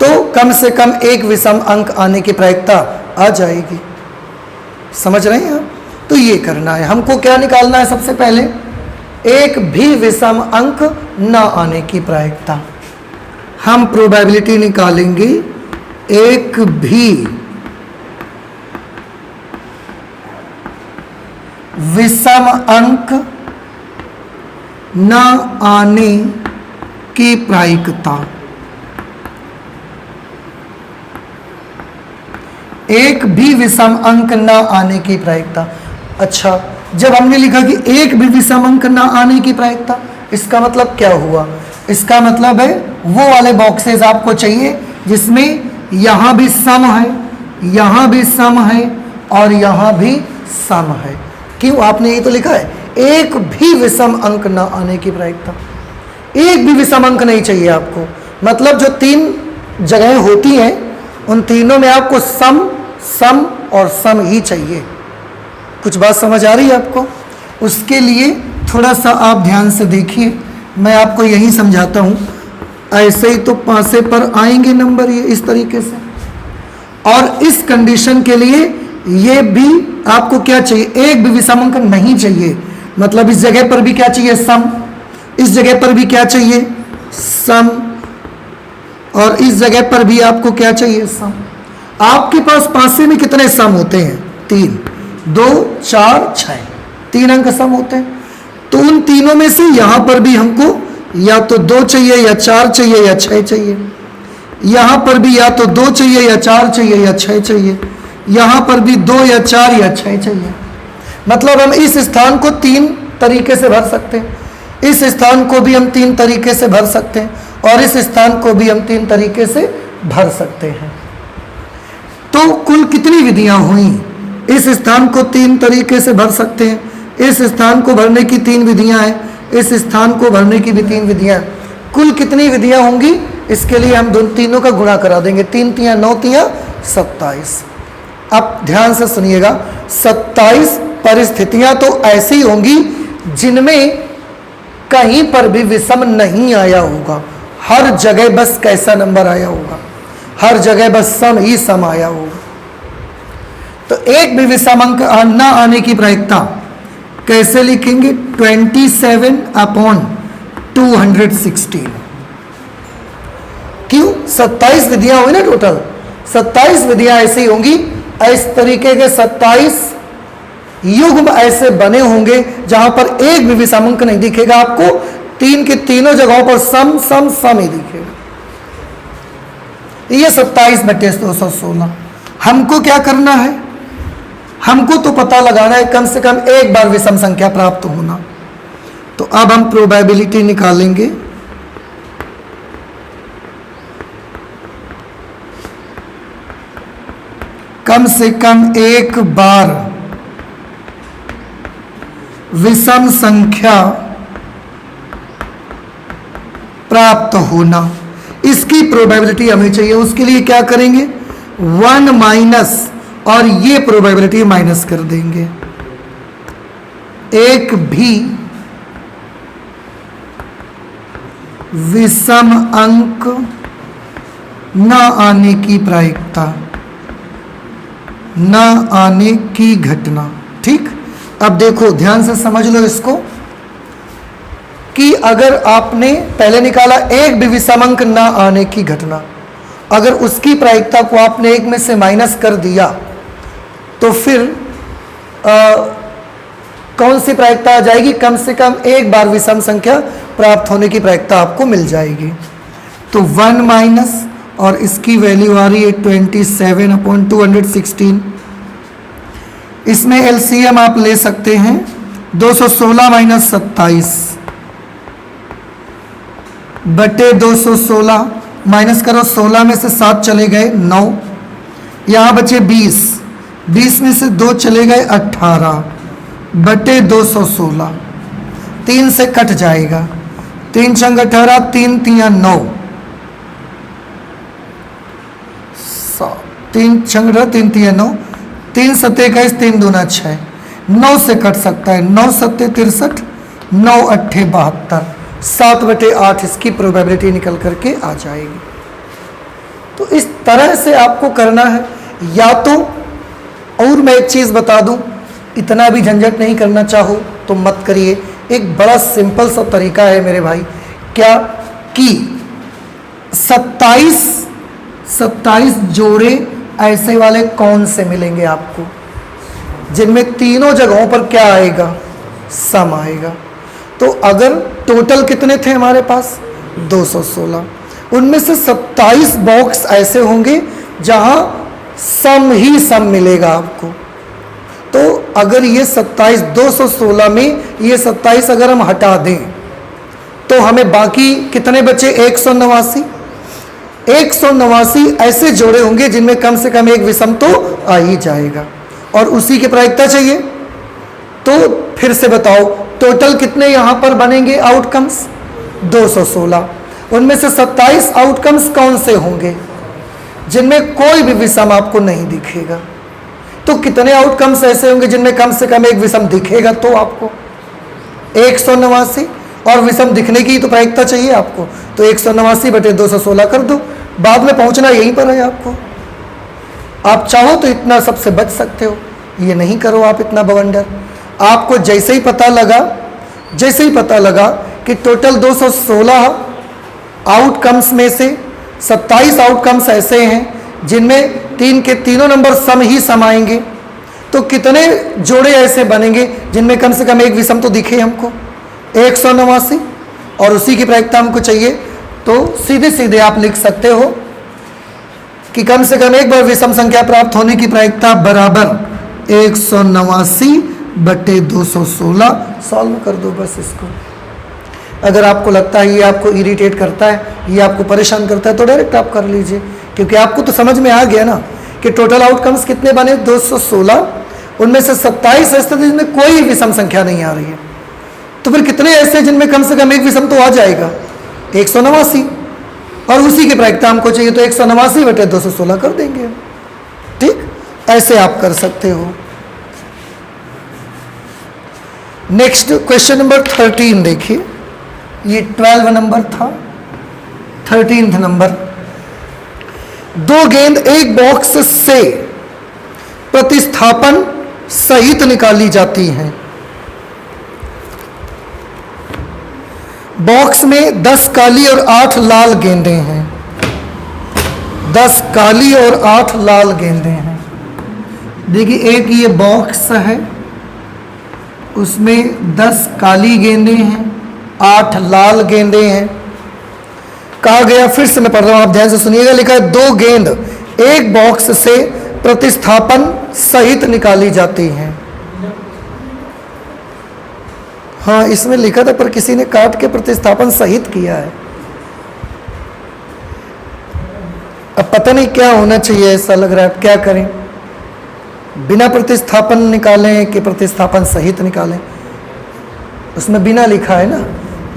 Speaker 1: तो कम से कम एक विषम अंक आने की प्रायिकता आ जाएगी। समझ रहे हैं आप? तो ये करना है हमको, क्या निकालना है सबसे पहले, एक भी विषम अंक न आने की प्रायिकता। हम प्रोबेबिलिटी निकालेंगे एक भी विषम अंक न आने की प्रायिकता। एक भी विषम अंक न आने की प्रायिकता। अच्छा, जब हमने लिखा कि एक भी विषम अंक न आने की प्रायिकता, इसका मतलब क्या हुआ? इसका मतलब है वो वाले बॉक्सेस आपको चाहिए जिसमें यहां भी सम है, यहां भी सम है और यहां भी सम है। क्यों? आपने ये तो लिखा है एक भी विषम अंक न आने की प्रायिकता। एक भी विषम अंक नहीं चाहिए आपको, मतलब जो तीन जगहें होती हैं उन तीनों में आपको सम, सम और सम ही चाहिए। कुछ बात समझ आ रही है आपको? उसके लिए थोड़ा सा आप ध्यान से देखिए, मैं आपको यही समझाता हूँ। ऐसे ही तो पासे पर आएंगे नंबर ये इस तरीके से, और इस कंडीशन के लिए ये भी आपको क्या चाहिए, एक भी विषम अंक नहीं चाहिए। मतलब इस जगह पर भी क्या चाहिए, सम, इस जगह पर भी क्या चाहिए, सम, और इस जगह पर भी आपको क्या चाहिए, सम। आपके पास पासे में कितने सम होते हैं? 3, 2, 4, 6, 3 अंक सम होते हैं। तो उन तीनों में से यहां पर भी हमको या तो 2 चाहिए या 4 चाहिए या 6 चाहिए। यहां पर भी या तो 2 चाहिए या 4 चाहिए या 6 चाहिए। यहां पर भी 2 या 4 या 6 चाहिए। मतलब हम इस स्थान को 3 तरीके से भर सकते हैं, इस स्थान को भी हम 3 तरीके से भर सकते हैं, और इस स्थान को भी हम 3 तरीके से भर सकते हैं। तो कुल कितनी विधियां हुई? इस स्थान को 3 तरीके से भर सकते हैं, इस स्थान को भरने की 3 विधियां हैं, इस स्थान को भरने की भी 3 विधियां हैं। कुल कितनी विधियां होंगी? इसके लिए हम तीनों का गुणा करा देंगे। 3 तियां 9 तियां 27। अब ध्यान से सुनिएगा, 27 परिस्थितियां तो ऐसी होंगी जिनमें कहीं पर भी विषम नहीं आया होगा। हर जगह बस कैसा नंबर आया होगा, हर जगह बस सम ही सम आया होगा। तो एक भी विषम अंक न आने की प्रायिकता कैसे लिखेंगे? 27/216। क्यों? 27 विधियां हुई ना टोटल, 27 विधियां ऐसी होंगी, इस तरीके के 27 युग्म ऐसे बने होंगे जहां पर एक भी विषम अंक नहीं दिखेगा आपको। 3 की तीनों जगहों पर सम सम सम ही दिखेगा। ये 27/216। हमको क्या करना है? हमको तो पता लगाना है कम से कम एक बार विषम संख्या प्राप्त होना। तो अब हम प्रोबेबिलिटी निकालेंगे। कम से कम एक बार विषम संख्या प्राप्त होना, इसकी प्रोबेबिलिटी हमें चाहिए। उसके लिए क्या करेंगे? 1 माइनस, और ये प्रोबेबिलिटी माइनस कर देंगे। एक भी विषम अंक न आने की प्रायिकता, न आने की घटना। ठीक, अब देखो ध्यान से समझ लो इसको, कि अगर आपने पहले निकाला एक भी विषम अंक न आने की घटना, अगर उसकी प्रायिकता को आपने एक में से माइनस कर दिया तो फिर कौन सी प्रायिकता आ जाएगी? कम से कम एक बार विषम संख्या प्राप्त होने की प्रायिकता आपको मिल जाएगी। तो 1 माइनस, और इसकी वैल्यू आ रही है 27/216। इसमें एलसीएम आप ले सकते हैं 216 माइनस 27 बटे 216, माइनस करो, 16 में से 7 चले गए 9, यहाँ बचे 20, 20 में से 2 चले गए 18 बटे 216, 3 से कट जाएगा, 3 छंग 18, 3 तियां 9, 3 छंग 3 तियां 9, 3 सत्ते 21, 3 दूना 6, 9 से कट सकता है, 9 सत्ते 63, 9 अट्ठे 72, 7/8 इसकी प्रोबेबिलिटी निकल करके आ जाएगी। तो तो इस तरह से आपको करना है। या तो और मैं एक चीज़ बता दूं, इतना भी झंझट नहीं करना चाहो तो मत करिए। एक बड़ा सिंपल सा तरीका है मेरे भाई, क्या कि 27 जोड़े ऐसे वाले कौन से मिलेंगे आपको जिनमें तीनों जगहों पर क्या आएगा, सम आएगा। तो अगर टोटल कितने थे हमारे पास 216, उनमें से 27 बॉक्स ऐसे होंगे जहां सम ही सम मिलेगा आपको। तो अगर ये 27 216 में ये 27 अगर हम हटा दें तो हमें बाकी कितने बचे 189। 189 ऐसे जोड़े होंगे जिनमें कम से कम एक विषम तो आ ही जाएगा और उसी की प्रायिकता चाहिए। तो फिर से बताओ टोटल कितने यहां पर बनेंगे आउटकम्स 216। उनमें से 27 आउटकम्स कौन से होंगे जिनमें कोई भी विषम आपको नहीं दिखेगा। तो कितने आउटकम्स ऐसे होंगे जिनमें कम से कम एक विषम दिखेगा, तो आपको 189 और विषम दिखने की तो प्रायिकता चाहिए आपको। तो 189/216 कर दो, बाद में पहुंचना यहीं पर है आपको। आप चाहो तो इतना सबसे बच सकते हो, ये नहीं करो आप इतना बवंडर। आपको जैसे ही पता लगा कि टोटल 216 आउटकम्स में से 27 आउटकम्स ऐसे हैं जिनमें तीन के तीनों नंबर सम ही सम आएंगे, तो कितने जोड़े ऐसे बनेंगे जिनमें कम से कम एक विषम तो दिखे हमको 189 और उसी की प्रायिकता हमको चाहिए। तो सीधे आप लिख सकते हो कि कम से कम एक बार विषम संख्या प्राप्त होने की प्रायिकता बराबर 189/216। सॉल्व कर दो बस इसको। अगर आपको लगता है ये आपको इरिटेट करता है, ये आपको परेशान करता है, तो डायरेक्ट आप कर लीजिए, क्योंकि आपको तो समझ में आ गया ना कि टोटल आउटकम्स कितने बने 216। उनमें से 27 ऐसे थे जिनमें कोई विषम संख्या नहीं आ रही है, तो फिर कितने ऐसे जिनमें कम से कम एक विषम तो आ जाएगा 189 और उसी की प्रायिकता हमको चाहिए, तो 189/216 कर देंगे। ठीक, ऐसे आप कर सकते हो। नेक्स्ट क्वेश्चन नंबर 13 देखिए, ये 12 नंबर था, 13 नंबर। 2 गेंद एक बॉक्स से प्रतिस्थापन सहित निकाली जाती हैं। बॉक्स में 10 काली और 8 लाल गेंदें हैं। 10 काली और 8 लाल गेंदें हैं। देखिए एक ये बॉक्स है, उसमें 10 काली गेंदें हैं, 8 लाल गेंदें हैं। कहा गया, फिर से मैं पढ़ रहा हूं, आप ध्यान से सुनिएगा। लिखा है 2 गेंद एक बॉक्स से प्रतिस्थापन सहित निकाली जाती हैं। हाँ, इसमें लिखा था पर किसी ने काट के प्रतिस्थापन सहित किया है। अब पता नहीं क्या होना चाहिए, ऐसा लग रहा है। अब क्या करें, बिना प्रतिस्थापन निकालें कि प्रतिस्थापन सहित निकालें? उसमें बिना लिखा है ना,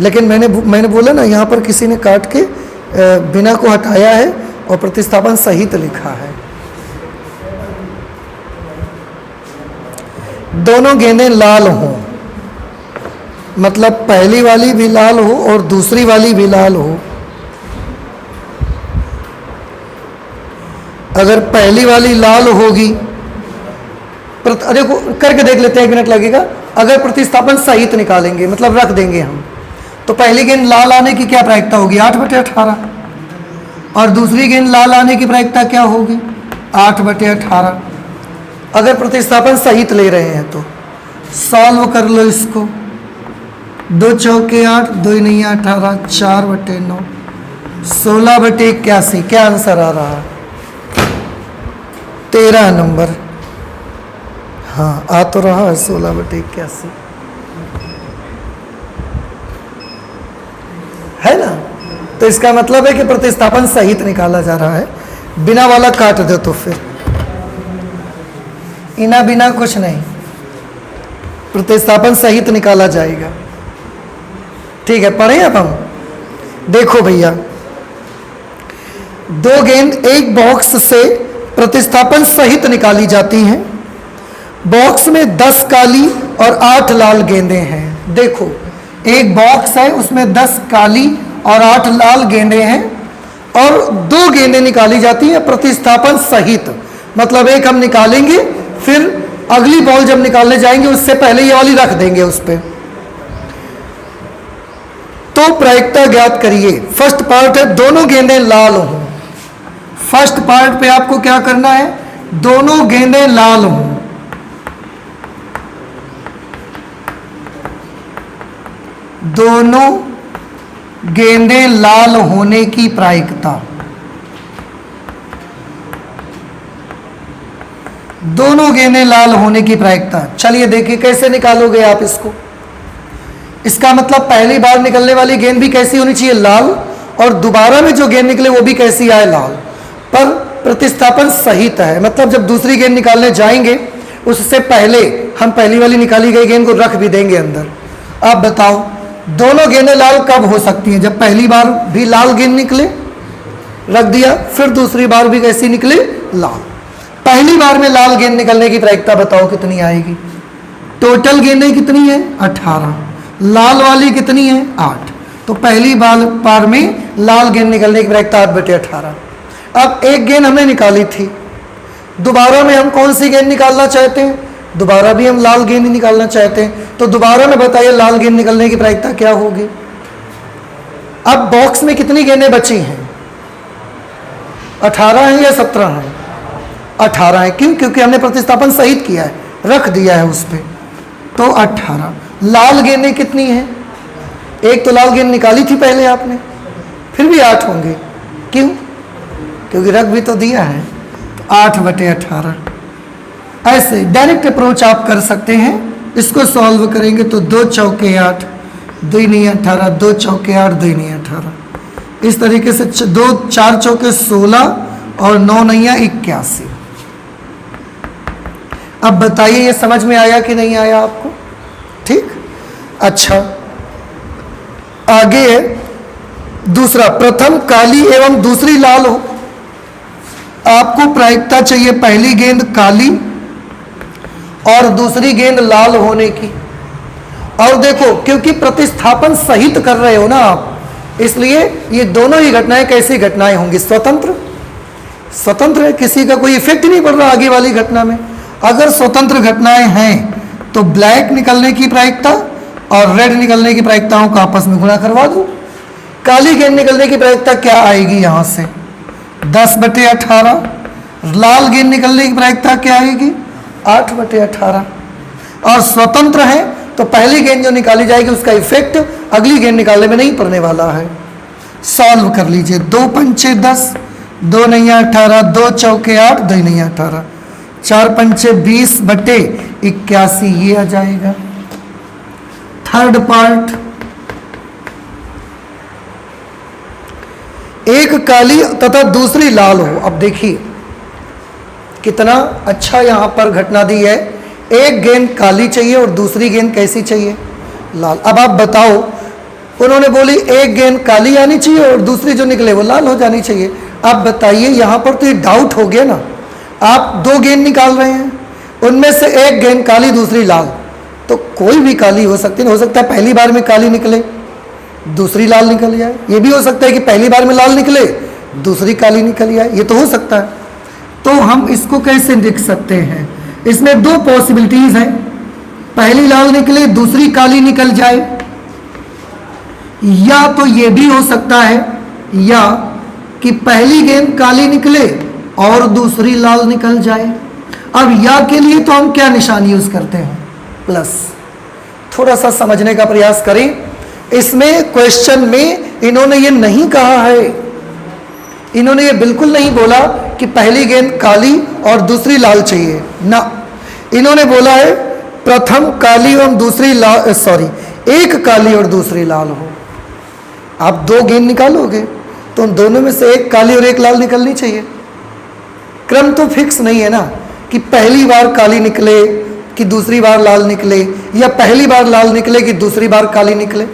Speaker 1: लेकिन मैंने बोला ना, यहाँ पर किसी ने काट के बिना को हटाया है और प्रतिस्थापन सहित लिखा है। दोनों गेंदें लाल हों, मतलब पहली वाली भी लाल हो और दूसरी वाली भी लाल हो। अगर पहली वाली लाल होगी, देखो करके देख लेते हैं, 1 मिनट लगेगा। अगर प्रतिस्थापन सहित निकालेंगे, मतलब रख देंगे हम, तो पहली गेंद लाल आने की क्या प्रायिकता होगी 8/18 और दूसरी गेंद लाल आने की प्रायिकता क्या होगी 8/18। अगर प्रतिस्थापन सहित ले रहे हैं तो सॉल्व कर लो इसको। 2 चौके 8, 2 नहीं 18, 4/9, 16/81। क्या आंसर आ रहा है 13 नंबर। हाँ, आ तो रहा है 16/81 है ना। तो इसका मतलब है कि प्रतिस्थापन सहित निकाला जा रहा है। बिना वाला काट दो, तो फिर इना बिना कुछ नहीं, प्रतिस्थापन सहित निकाला जाएगा। ठीक है, पढ़े अब हम। देखो भैया, 2 गेंद एक बॉक्स से प्रतिस्थापन सहित निकाली जाती हैं। बॉक्स में 10 काली और 8 लाल गेंदें हैं। देखो एक बॉक्स है, उसमें 10 काली और 8 लाल गेंदें हैं। और 2 गेंदें निकाली जाती हैं प्रतिस्थापन सहित, मतलब एक हम निकालेंगे, फिर अगली बॉल जब निकालने जाएंगे उससे पहले ये वाली रख देंगे उस पे। तो प्रायिकता ज्ञात करिए। फर्स्ट पार्ट है दोनों गेंदें लाल हों। फर्स्ट पार्ट पे आपको क्या करना है, दोनों गेंदें लाल हों। दोनों गेंदें लाल होने की प्रायिकता, दोनों गेंदें लाल होने की प्रायिकता। चलिए देखिए कैसे निकालोगे आप इसको। इसका मतलब पहली बार निकलने वाली गेंद भी कैसी होनी चाहिए, लाल, और दोबारा में जो गेंद निकले वो भी कैसी आए, लाल, पर प्रतिस्थापन सहित है। मतलब जब दूसरी गेंद निकालने जाएंगे उससे पहले हम पहली वाली निकाली गई गेंद को रख भी देंगे अंदर। आप बताओ दोनों गेंदें लाल कब हो सकती हैं, जब पहली बार भी लाल गेंद निकले, रख दिया, फिर दूसरी बार भी कैसी निकले, लाल। पहली बार में लाल गेंद निकलने की प्रायिकता बताओ कितनी आएगी। टोटल गेंदें कितनी है, 18, लाल वाली कितनी है, 8। तो पहली बार में लाल गेंद निकलने की प्रायिकता 8/18। अब एक गेंद हमने निकाली थी, दोबारा में हम कौन सी गेंद निकालना चाहते हैं, दोबारा भी हम लाल गेंद ही निकालना चाहते हैं। तो दोबारा में बताइए लाल गेंद निकलने की प्रायिकता क्या होगी। अब बॉक्स में कितनी गेंदें बची हैं, 18 है या 17 है, 18 है। क्यों, क्योंकि हमने प्रतिस्थापन सहित किया है, रख दिया है उस पर, तो 18। लाल गेंदें कितनी हैं, एक तो लाल गेंद निकाली थी पहले आपने, फिर भी 8 होंगे। क्यों, क्योंकि रख भी तो दिया है, तो 8/18। ऐसे डायरेक्ट अप्रोच आप कर सकते हैं। इसको सॉल्व करेंगे तो 2 चौके 8, 2 नहीं 18, 2 चौके 8, 2 नहीं 18। इस तरीके से 2 4 चौके 16 और 9 नहीं 81। अब बताइए ये समझ में आया कि नहीं आया आपको, ठीक। अच्छा आगे है दूसरा, प्रथम काली एवं दूसरी लाल हो। आपको प्रायिकता चाहिए पहली गेंद काली और दूसरी गेंद लाल होने की। और देखो क्योंकि प्रतिस्थापन सहित कर रहे हो ना आप, इसलिए ये दोनों ही घटनाएं कैसी घटनाएं होंगी, स्वतंत्र। स्वतंत्र है, किसी का कोई इफेक्ट नहीं पड़ रहा आगे वाली घटना में। अगर स्वतंत्र घटनाएं हैं तो ब्लैक निकलने की प्रायिकता और रेड निकलने की प्रायिकताओं को आपस में गुणा करवा दो। काली गेंद निकलने की प्रायिकता क्या आएगी, यहां से 10/18। लाल गेंद निकलने की प्रायिकता क्या आएगी, 8/18। और स्वतंत्र है तो पहली गेंद जो निकाली जाएगी उसका इफेक्ट अगली गेंद निकालने में नहीं पड़ने वाला है। सॉल्व कर लीजिए, 2 पंचे 10, 2 नहीं 18, 2 चौके 8, 2 नहीं 18, 4 पंचे 20/81, ये आ जाएगा। थर्ड पार्ट, एक काली तथा दूसरी लाल हो। अब देखिए कितना अच्छा यहां पर घटना दी है। एक गेंद काली चाहिए और दूसरी गेंद कैसी चाहिए, लाल। अब आप बताओ, उन्होंने बोली एक गेंद काली आनी चाहिए और दूसरी जो निकले वो लाल हो जानी चाहिए। आप बताइए यहां पर तो ये डाउट हो गया ना। आप 2 गेंद निकाल रहे हैं, उनमें से एक गेंद काली दूसरी लाल, तो कोई भी काली हो सकती है। हो सकता है पहली बार में काली निकले दूसरी लाल निकल जाए, ये भी हो सकता है कि पहली बार में लाल निकले दूसरी काली निकल जाए, ये तो हो सकता है। तो हम इसको कैसे लिख सकते हैं, इसमें 2 पॉसिबिलिटीज हैं, पहली लाल निकले दूसरी काली निकल जाए, या तो ये भी हो सकता है या कि पहली गेंद काली निकले और दूसरी लाल निकल जाए। अब या के लिए तो हम क्या निशान यूज करते हैं, प्लस। थोड़ा सा समझने का प्रयास करें। इसमें क्वेश्चन में इन्होंने ये नहीं कहा है, इन्होंने ये बिल्कुल नहीं बोला कि पहली गेंद काली और दूसरी लाल चाहिए ना। इन्होंने बोला है प्रथम काली और दूसरी लाल, सॉरी एक काली और दूसरी लाल हो। आप 2 गेंद निकालोगे तो उन दोनों में से एक काली और एक लाल निकलनी चाहिए। क्रम तो फिक्स नहीं है ना कि पहली बार काली निकले कि दूसरी बार लाल निकले, या पहली बार लाल निकले कि दूसरी बार काली निकले।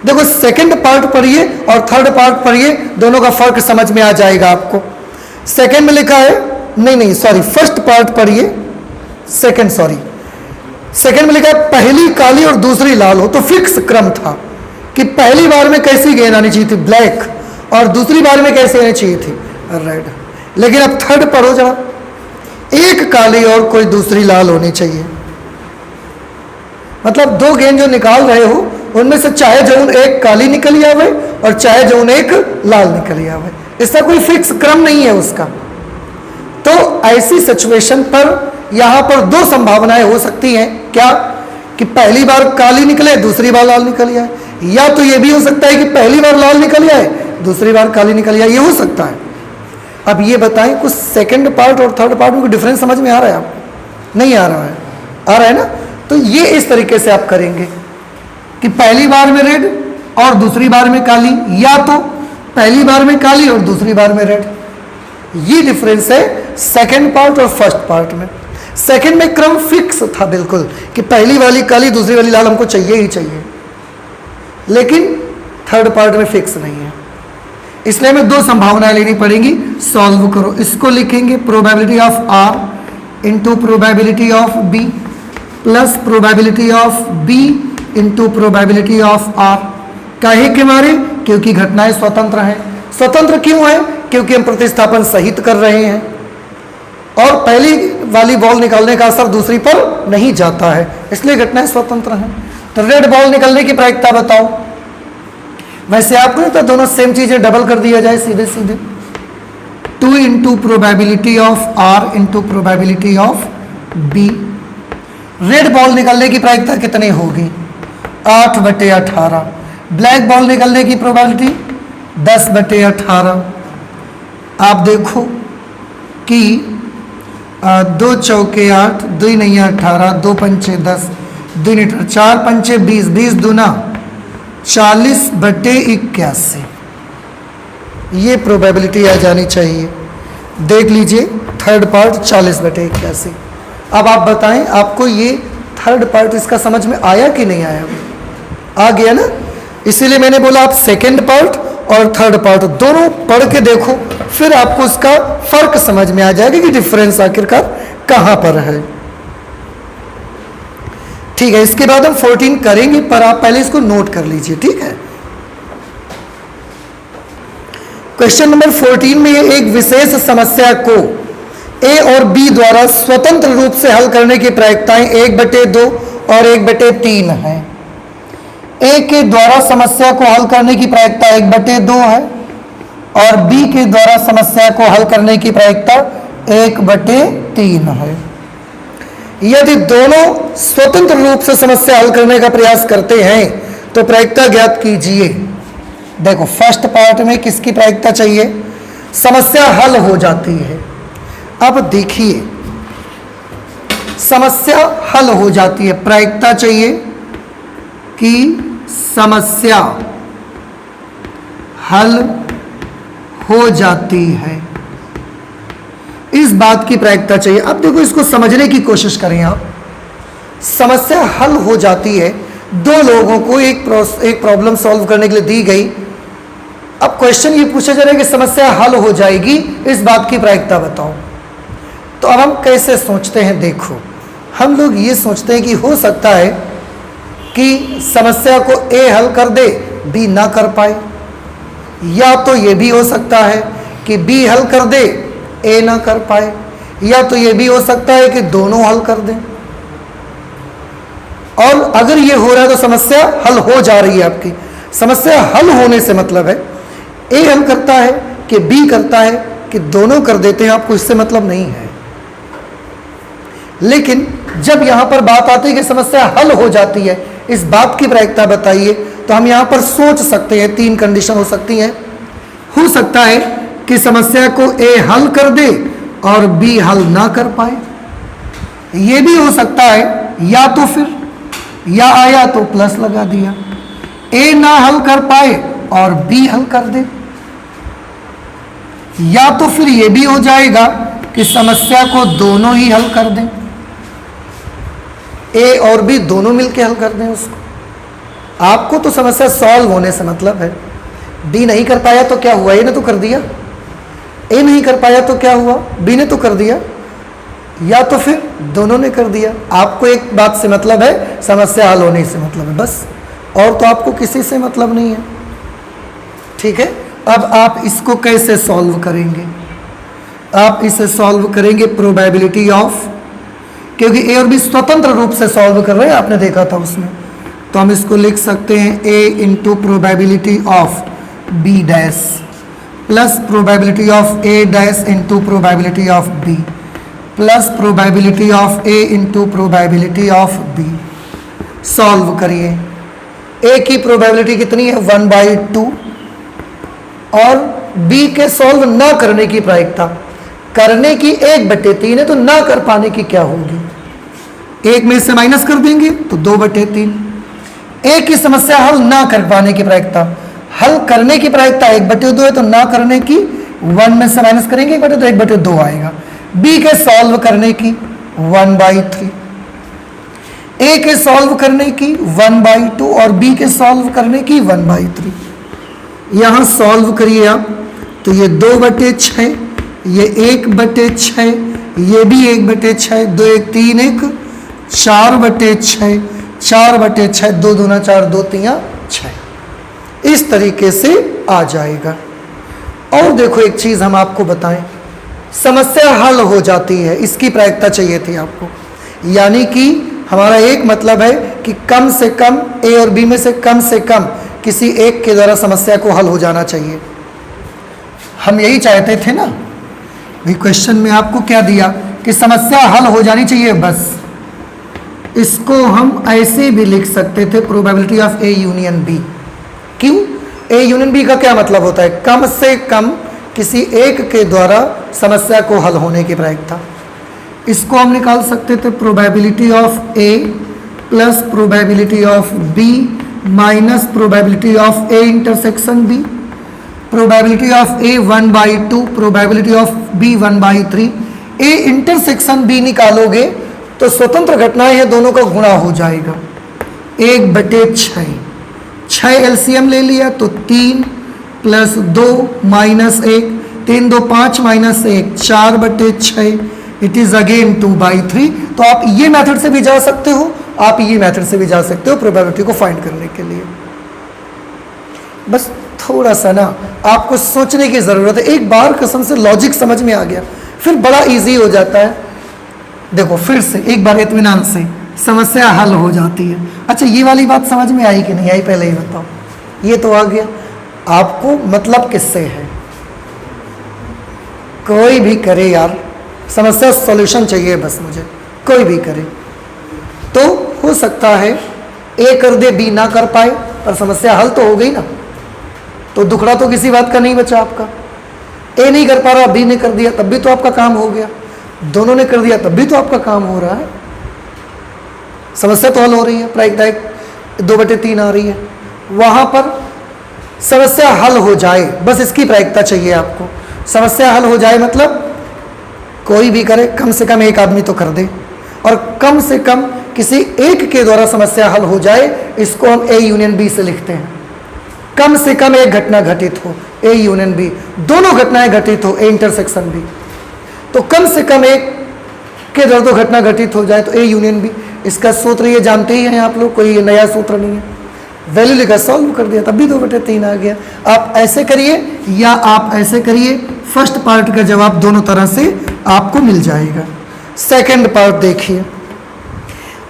Speaker 1: देखो सेकंड पार्ट पढ़िए और थर्ड पार्ट पढ़िए, दोनों का फर्क समझ में आ जाएगा आपको। सेकंड में लिखा है, नहीं सॉरी, फर्स्ट पार्ट पढ़िए, सेकंड में लिखा है पहली काली और दूसरी लाल हो। तो फिक्स क्रम था कि पहली बार में कैसी गेंद आनी चाहिए थी, ब्लैक, और दूसरी बार में कैसे आनी चाहिए थी, रेड। लेकिन अब थर्ड पढ़ो जरा, एक काली और कोई दूसरी लाल होनी चाहिए। मतलब दो गेंद जो निकाल रहे हो उनमें से चाहे जौन एक काली निकली आवे और चाहे जौन एक लाल निकली आवे, इसका कोई फिक्स क्रम नहीं है उसका। तो ऐसी सिचुएशन पर यहां पर दो संभावनाएं हो सकती हैं, क्या कि पहली बार काली निकले दूसरी बार लाल निकल आए, या तो यह भी हो सकता है कि पहली बार लाल निकल आए दूसरी बार काली निकल आए, ये हो सकता है। अब ये बताएं कुछ सेकंड पार्ट और थर्ड पार्ट में कोई डिफरेंस समझ में आ रहा है आपको? नहीं आ रहा है? आ रहा है ना? तो ये इस तरीके से आप करेंगे कि पहली बार में रेड और दूसरी बार में काली, या तो पहली बार में काली और दूसरी बार में रेड। ये डिफरेंस है सेकंड पार्ट और फर्स्ट पार्ट में। सेकंड में क्रम फिक्स था बिल्कुल कि पहली वाली काली दूसरी वाली लाल हमको चाहिए ही चाहिए, लेकिन थर्ड पार्ट में फिक्स नहीं है। इसलिए हमें दो संभावनाएं लेनी पड़ेंगी। सॉल्व करो, इसको लिखेंगे probability of R into probability of B plus probability of B into probability of R. काहे के मारे? क्योंकि घटनाएं स्वतंत्र हैं। स्वतंत्र क्यों है? क्योंकि हम प्रतिस्थापन सहित कर रहे हैं और पहली वाली बॉल निकालने का असर दूसरी पर नहीं जाता है, इसलिए घटनाएं स्वतंत्र हैं। तो रेड बॉल निकलने की प्रायिकता बताओ। वैसे आपको तो दोनों सेम चीजें डबल कर दिया जाए सीधे सीधे। 2 into probability of R into probability of B. Red ball निकलने की प्रायिकता कितनी होगी? 8/18। ब्लैक बॉल निकलने की प्रोबेबिलिटी 10/18। आप देखो कि 2 चौके 8, 2 नैया 18, 2 पंचे 10, 2 मीटर 4 पंचे 20, 20 दूना 40/81। ये प्रोबेबिलिटी आ जानी चाहिए। देख लीजिए थर्ड पार्ट 40/81। अब आप बताएं आपको ये थर्ड पार्ट इसका समझ में आया कि नहीं आया? आ गया ना? इसीलिए मैंने बोला आप सेकंड पार्ट और थर्ड पार्ट दोनों पढ़ के देखो, फिर आपको उसका फर्क समझ में आ जाएगा कि डिफरेंस आखिरकार कहां पर है। ठीक है, इसके बाद हम 14 करेंगे, पर आप पहले इसको नोट कर लीजिए, ठीक है। क्वेश्चन नंबर 14 में एक विशेष समस्या को ए और बी द्वारा स्वतंत्र रूप से हल करने की प्रायिकताएं 1/2 और 1/3 है। ए के द्वारा समस्या को हल करने की प्रायिकता 1/2 है और बी के द्वारा समस्या को हल करने की प्रायिकता 1/3 है। यदि दोनों स्वतंत्र रूप से समस्या हल करने का प्रयास करते हैं तो प्रायिकता ज्ञात कीजिए। देखो फर्स्ट पार्ट में किसकी प्रायिकता चाहिए? समस्या हल हो जाती है। अब देखिए समस्या हल हो जाती है, प्रायिकता चाहिए कि समस्या हल हो जाती है, इस बात की प्रायिकता चाहिए। अब देखो इसको समझने की कोशिश करें आप। समस्या हल हो जाती है, दो लोगों को एक प्रॉब्लम सॉल्व करने के लिए दी गई। अब क्वेश्चन ये पूछा जा रहा है कि समस्या हल हो जाएगी, इस बात की प्रायिकता बताओ। तो अब हम कैसे सोचते हैं? देखो हम लोग ये सोचते हैं कि हो सकता है कि समस्या को ए हल कर दे, बी ना कर पाए, या तो ये भी हो सकता है कि बी हल कर दे, ए ना कर पाए, या तो ये भी हो सकता है कि दोनों हल कर दें। और अगर ये हो रहा है तो समस्या हल हो जा रही है आपकी। समस्या हल होने से मतलब है ए हल करता है कि बी करता है कि दोनों कर देते हैं, आपको इससे मतलब नहीं है। लेकिन जब यहां पर बात आती है कि समस्या हल हो जाती है, इस बात की प्रायिकता बताइए, तो हम यहां पर सोच सकते हैं 3 कंडीशन हो सकती हैं। हो सकता है कि समस्या को ए हल कर दे और बी हल ना कर पाए। यह भी हो सकता है या तो फिर या आया तो प्लस लगा दिया, ए ना हल कर पाए और बी हल कर दे, या तो फिर यह भी हो जाएगा कि समस्या को दोनों ही हल कर दें, ए और बी दोनों मिलकर हल कर दें उसको। आपको तो समस्या सॉल्व होने से मतलब है। बी नहीं कर पाया तो क्या हुआ? ए ने तो कर दिया। ए नहीं कर पाया तो क्या हुआ? बी ने तो कर दिया, या तो फिर दोनों ने कर दिया। आपको एक बात से मतलब है, समस्या हल होने से मतलब है, बस। और तो आपको किसी से मतलब नहीं है, ठीक है। अब आप इसको कैसे सॉल्व करेंगे? आप इसे सॉल्व करेंगे प्रोबेबिलिटी ऑफ, क्योंकि ए और बी स्वतंत्र रूप से सॉल्व कर रहे हैं, आपने देखा था उसमें। तो हम इसको लिख सकते हैं A into probability of B dash plus probability of A dash into probability of B plus probability of A into probability of B. Solve करिए। ए की प्रोबेबिलिटी कितनी है? 1/2 और बी के सॉल्व ना करने की प्रायिकता, करने की 1/3 है, तो ना कर पाने की क्या होगी? 1 में से माइनस कर देंगे तो 2/3। ए की समस्या हल ना कर पाने की प्रायिकता, हल करने की प्रायिकता 1/2 है, तो ना करने की 1 में से माइनस करेंगे 1/2 तो 1/2 आएगा। बी के सॉल्व करने की 1/3, ए के सॉल्व करने की 1/2 और बी के सॉल्व करने की 1/3। यहां सॉल्व करिए आप, तो ये 2/6, ये 1/6, ये भी 1/6, 2 1 3 1 4/6, 4/6, 2 दूना 4, 2 3 6। इस तरीके से आ जाएगा। और देखो एक चीज हम आपको बताएं, समस्या हल हो जाती है, इसकी प्रायिकता चाहिए थी आपको। यानी कि हमारा एक मतलब है कि कम से कम ए और बी में से कम किसी एक के द्वारा समस्या को हल हो जाना चाहिए। हम यही चाहते थे ना भाई। क्वेश्चन में आपको क्या दिया कि समस्या हल हो जानी चाहिए, बस। इसको हम ऐसे भी लिख सकते थे, probability of A union B. क्यों? ए यूनियन बी का क्या मतलब होता है? कम से कम किसी एक के द्वारा समस्या को हल होने की प्रायिकता। इसको हम निकाल सकते थे probability of A plus probability of B minus probability of A intersection B. Probability of A 1/2, probability of B 1/3। A intersection B निकालोगे तो स्वतंत्र घटनाएं हैं, दोनों का गुणा हो जाएगा 1/6। 6 एलसीएम ले लिया तो 3 plus 2 minus 1, 3 2 5 minus 1, 4/6। It is again 2/3। तो आप ये मेथड से भी जा सकते हो, आप ये मेथड से भी जा सकते हो प्रोबेबिलिटी को फाइंड करने के लिए। बस थोड़ा सा ना आपको सोचने की जरूरत है। एक बार कसम से लॉजिक समझ में आ गया फिर बड़ा इजी हो जाता है। देखो फिर से एक बार इत्मीनान से समस्या हल हो जाती है। अच्छा ये वाली बात समझ में आई कि नहीं आई पहले ही बताओ। ये तो आ गया, आपको मतलब किससे है? कोई भी करे यार, समस्या सॉल्यूशन चाहिए बस मुझे, कोई भी करे। तो हो सकता है ए कर दे बी ना कर पाए, पर समस्या हल तो हो गई ना। तो दुखड़ा तो किसी बात का नहीं बचा आपका। ए नहीं कर पा रहा, बी ने कर दिया, तब भी तो आपका काम हो गया। दोनों ने कर दिया तब भी तो आपका काम हो रहा है। समस्या तो हल हो रही है, प्रायिकता 2/3 आ रही है। वहां पर समस्या हल हो जाए, बस इसकी प्रायिकता चाहिए आपको। समस्या हल हो जाए मतलब कोई भी करे, कम से कम एक आदमी तो कर दे, और कम से कम किसी एक के द्वारा समस्या हल हो जाए। इसको हम ए यूनियन बी से लिखते हैं। कम से कम एक घटना घटित हो, ए यूनियन बी, दोनों घटनाएं घटित हो, ए इंटरसेक्शन बी। तो कम से कम एक के द्वारा तो घटना घटित हो जाए तो ए यूनियन बी। इसका सूत्र ये जानते ही हैं आप लोग, कोई नया सूत्र नहीं है। वैल्यू लिखा, सॉल्व कर दिया, तब भी 2/3 आ गया। आप ऐसे करिए या आप ऐसे करिए, फर्स्ट पार्ट का जवाब दोनों तरह से आपको मिल जाएगा। सेकंड पार्ट देखिए,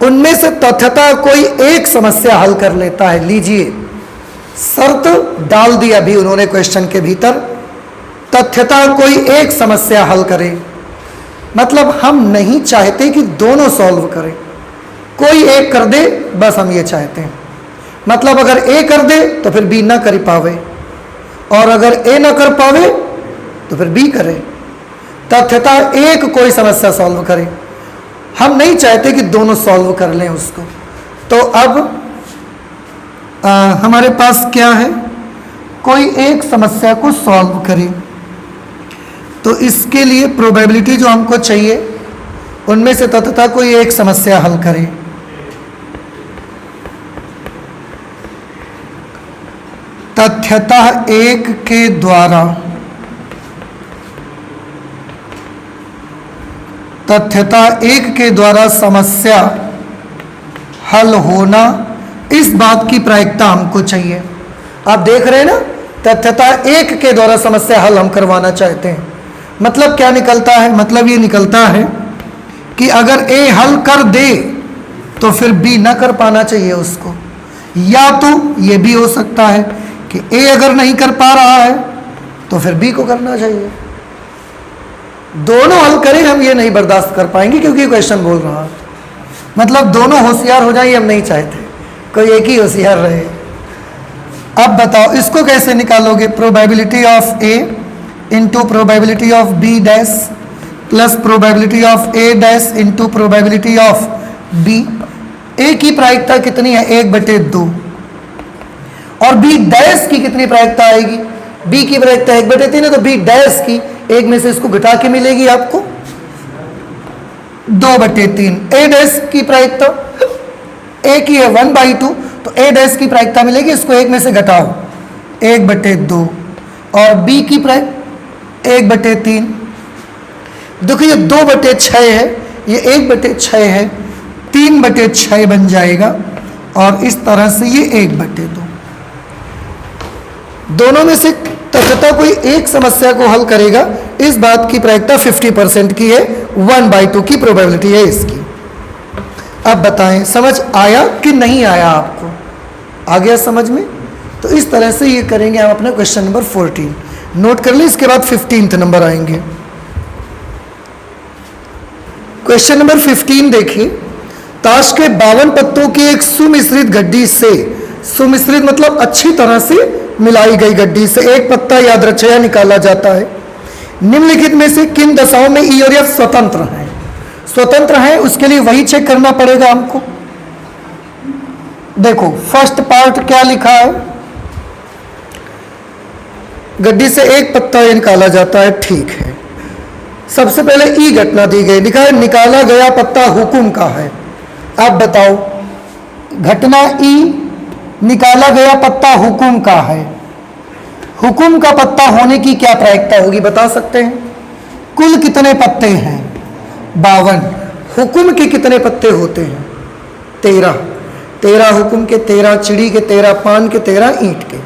Speaker 1: उनमें से तथ्यतः कोई एक समस्या हल कर लेता है। लीजिए शर्त डाल दी अभी उन्होंने क्वेश्चन के भीतर, तथ्यतः कोई एक समस्या हल करे। मतलब हम नहीं चाहते कि दोनों सॉल्व करें, कोई एक कर दे, बस हम ये चाहते हैं। मतलब अगर ए कर दे तो फिर बी ना कर पावे, और अगर ए ना कर पावे तो फिर बी करे। तथ्यतः एक कोई समस्या सॉल्व करे, हम नहीं चाहते कि दोनों सॉल्व कर लें उसको। तो अब हमारे पास क्या है, कोई एक समस्या को सॉल्व करे। तो इसके लिए प्रोबेबिलिटी जो हमको चाहिए, उनमें से तथ्यतः कोई एक समस्या हल करे। तथ्यतः एक के द्वारा, तथ्यतः एक के द्वारा समस्या हल होना, इस बात की प्रायिकता हमको चाहिए। आप देख रहे हैं ना तथ्यता एक के द्वारा समस्या हल हम करवाना चाहते हैं। मतलब क्या निकलता है? मतलब ये निकलता है कि अगर ए हल कर दे तो फिर बी ना कर पाना चाहिए उसको, या तो ये भी हो सकता है कि ए अगर नहीं कर पा रहा है तो फिर बी को करना चाहिए। दोनों हल करें हम ये नहीं बर्दाश्त कर पाएंगे, क्योंकि क्वेश्चन बोल रहा है। मतलब दोनों होशियार हो जाए हम नहीं चाहते, कोई एक ही होशियार रहे। अब बताओ इसको कैसे निकालोगे? Probability of A into probability of B dash plus probability of A dash into probability of B. A की प्रायिकता कितनी है? 1/2। और बी डैश की कितनी प्रायिकता आएगी? बी की प्रायिकता 1/3 है, तो बी डैश की एक में से इसको घटा के मिलेगी आपको 2/3। ए डैश की प्रायिकता ए की है 1/2, तो ए डैश की प्रायिकता मिलेगी, इसको एक में से घटाओ 1/2। और बी की प्रायिकता 1/3। देखो ये 2/6 है, ये 1/6 है, 3/6 बन जाएगा, और इस तरह से ये 1/2। दोनों में से तथ्यता कोई एक समस्या को हल करेगा, इस बात की प्रायिकता 50% की है, 1/2 की प्रोबेबिलिटी है इसकी। अब बताएं समझ आया कि नहीं आया? आपको आ गया समझ में? तो इस तरह से ये करेंगे हम अपना क्वेश्चन नंबर 14 नोट कर ले, इसके बाद 15th नंबर आएंगे। क्वेश्चन नंबर 15 देखिए, ताश के 52 पत्तों की एक सुमिश्रित गड्डी से, सुमिश्रित मतलब अच्छी तरह से मिलाई गई गड्डी से एक पत्ता यादृच्छया निकाला जाता है। निम्नलिखित में से किन दशाओं में ई और एफ स्वतंत्र हैं? स्वतंत्र है, उसके लिए वही चेक करना पड़ेगा हमको। देखो फर्स्ट पार्ट क्या लिखा है? गड्डी से एक पत्ता निकाला जाता है, ठीक है। सबसे पहले ई घटना दी गई, लिखा है निकाला गया पत्ता हुकुम का है। अब बताओ घटना ई निकाला गया पत्ता हुकुम का है, हुकुम का पत्ता होने की क्या प्रायिकता होगी बता सकते हैं? कुल कितने पत्ते हैं? 52। हुकुम के कितने पत्ते होते हैं? 13। 13 हुकुम के, 13 चिड़ी के, 13 पान के, 13 ईंट के।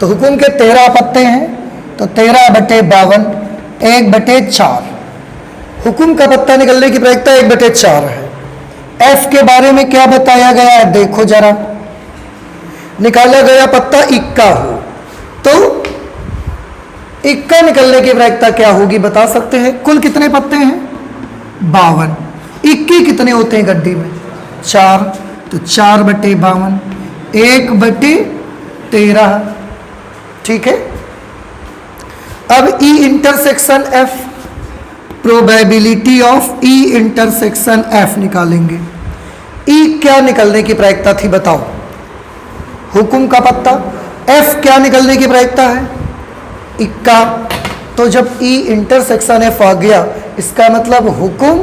Speaker 1: तो हुकुम के 13 पत्ते हैं, तो 13/52 1/4। हुकुम का पत्ता निकलने की प्रायिकता 1/4 है। एफ के बारे में क्या बताया गया है? देखो जरा, निकाला गया पत्ता इक्का हो तो इक्का निकलने की प्रायिकता क्या होगी बता सकते हैं? कुल कितने पत्ते हैं? 52। इक्के कितने होते हैं गड्डी में? 4, तो 4/52 1/13। ठीक है। अब ई intersection F, probability of E intersection F निकालेंगे। ई क्या निकलने की प्रायिकता थी बताओ? हुकुम का पत्ता। एफ क्या निकलने की प्रायिकता है? इक्का। तो जब ई इंटरसेक्शन एफ आ गया, इसका मतलब हुकुम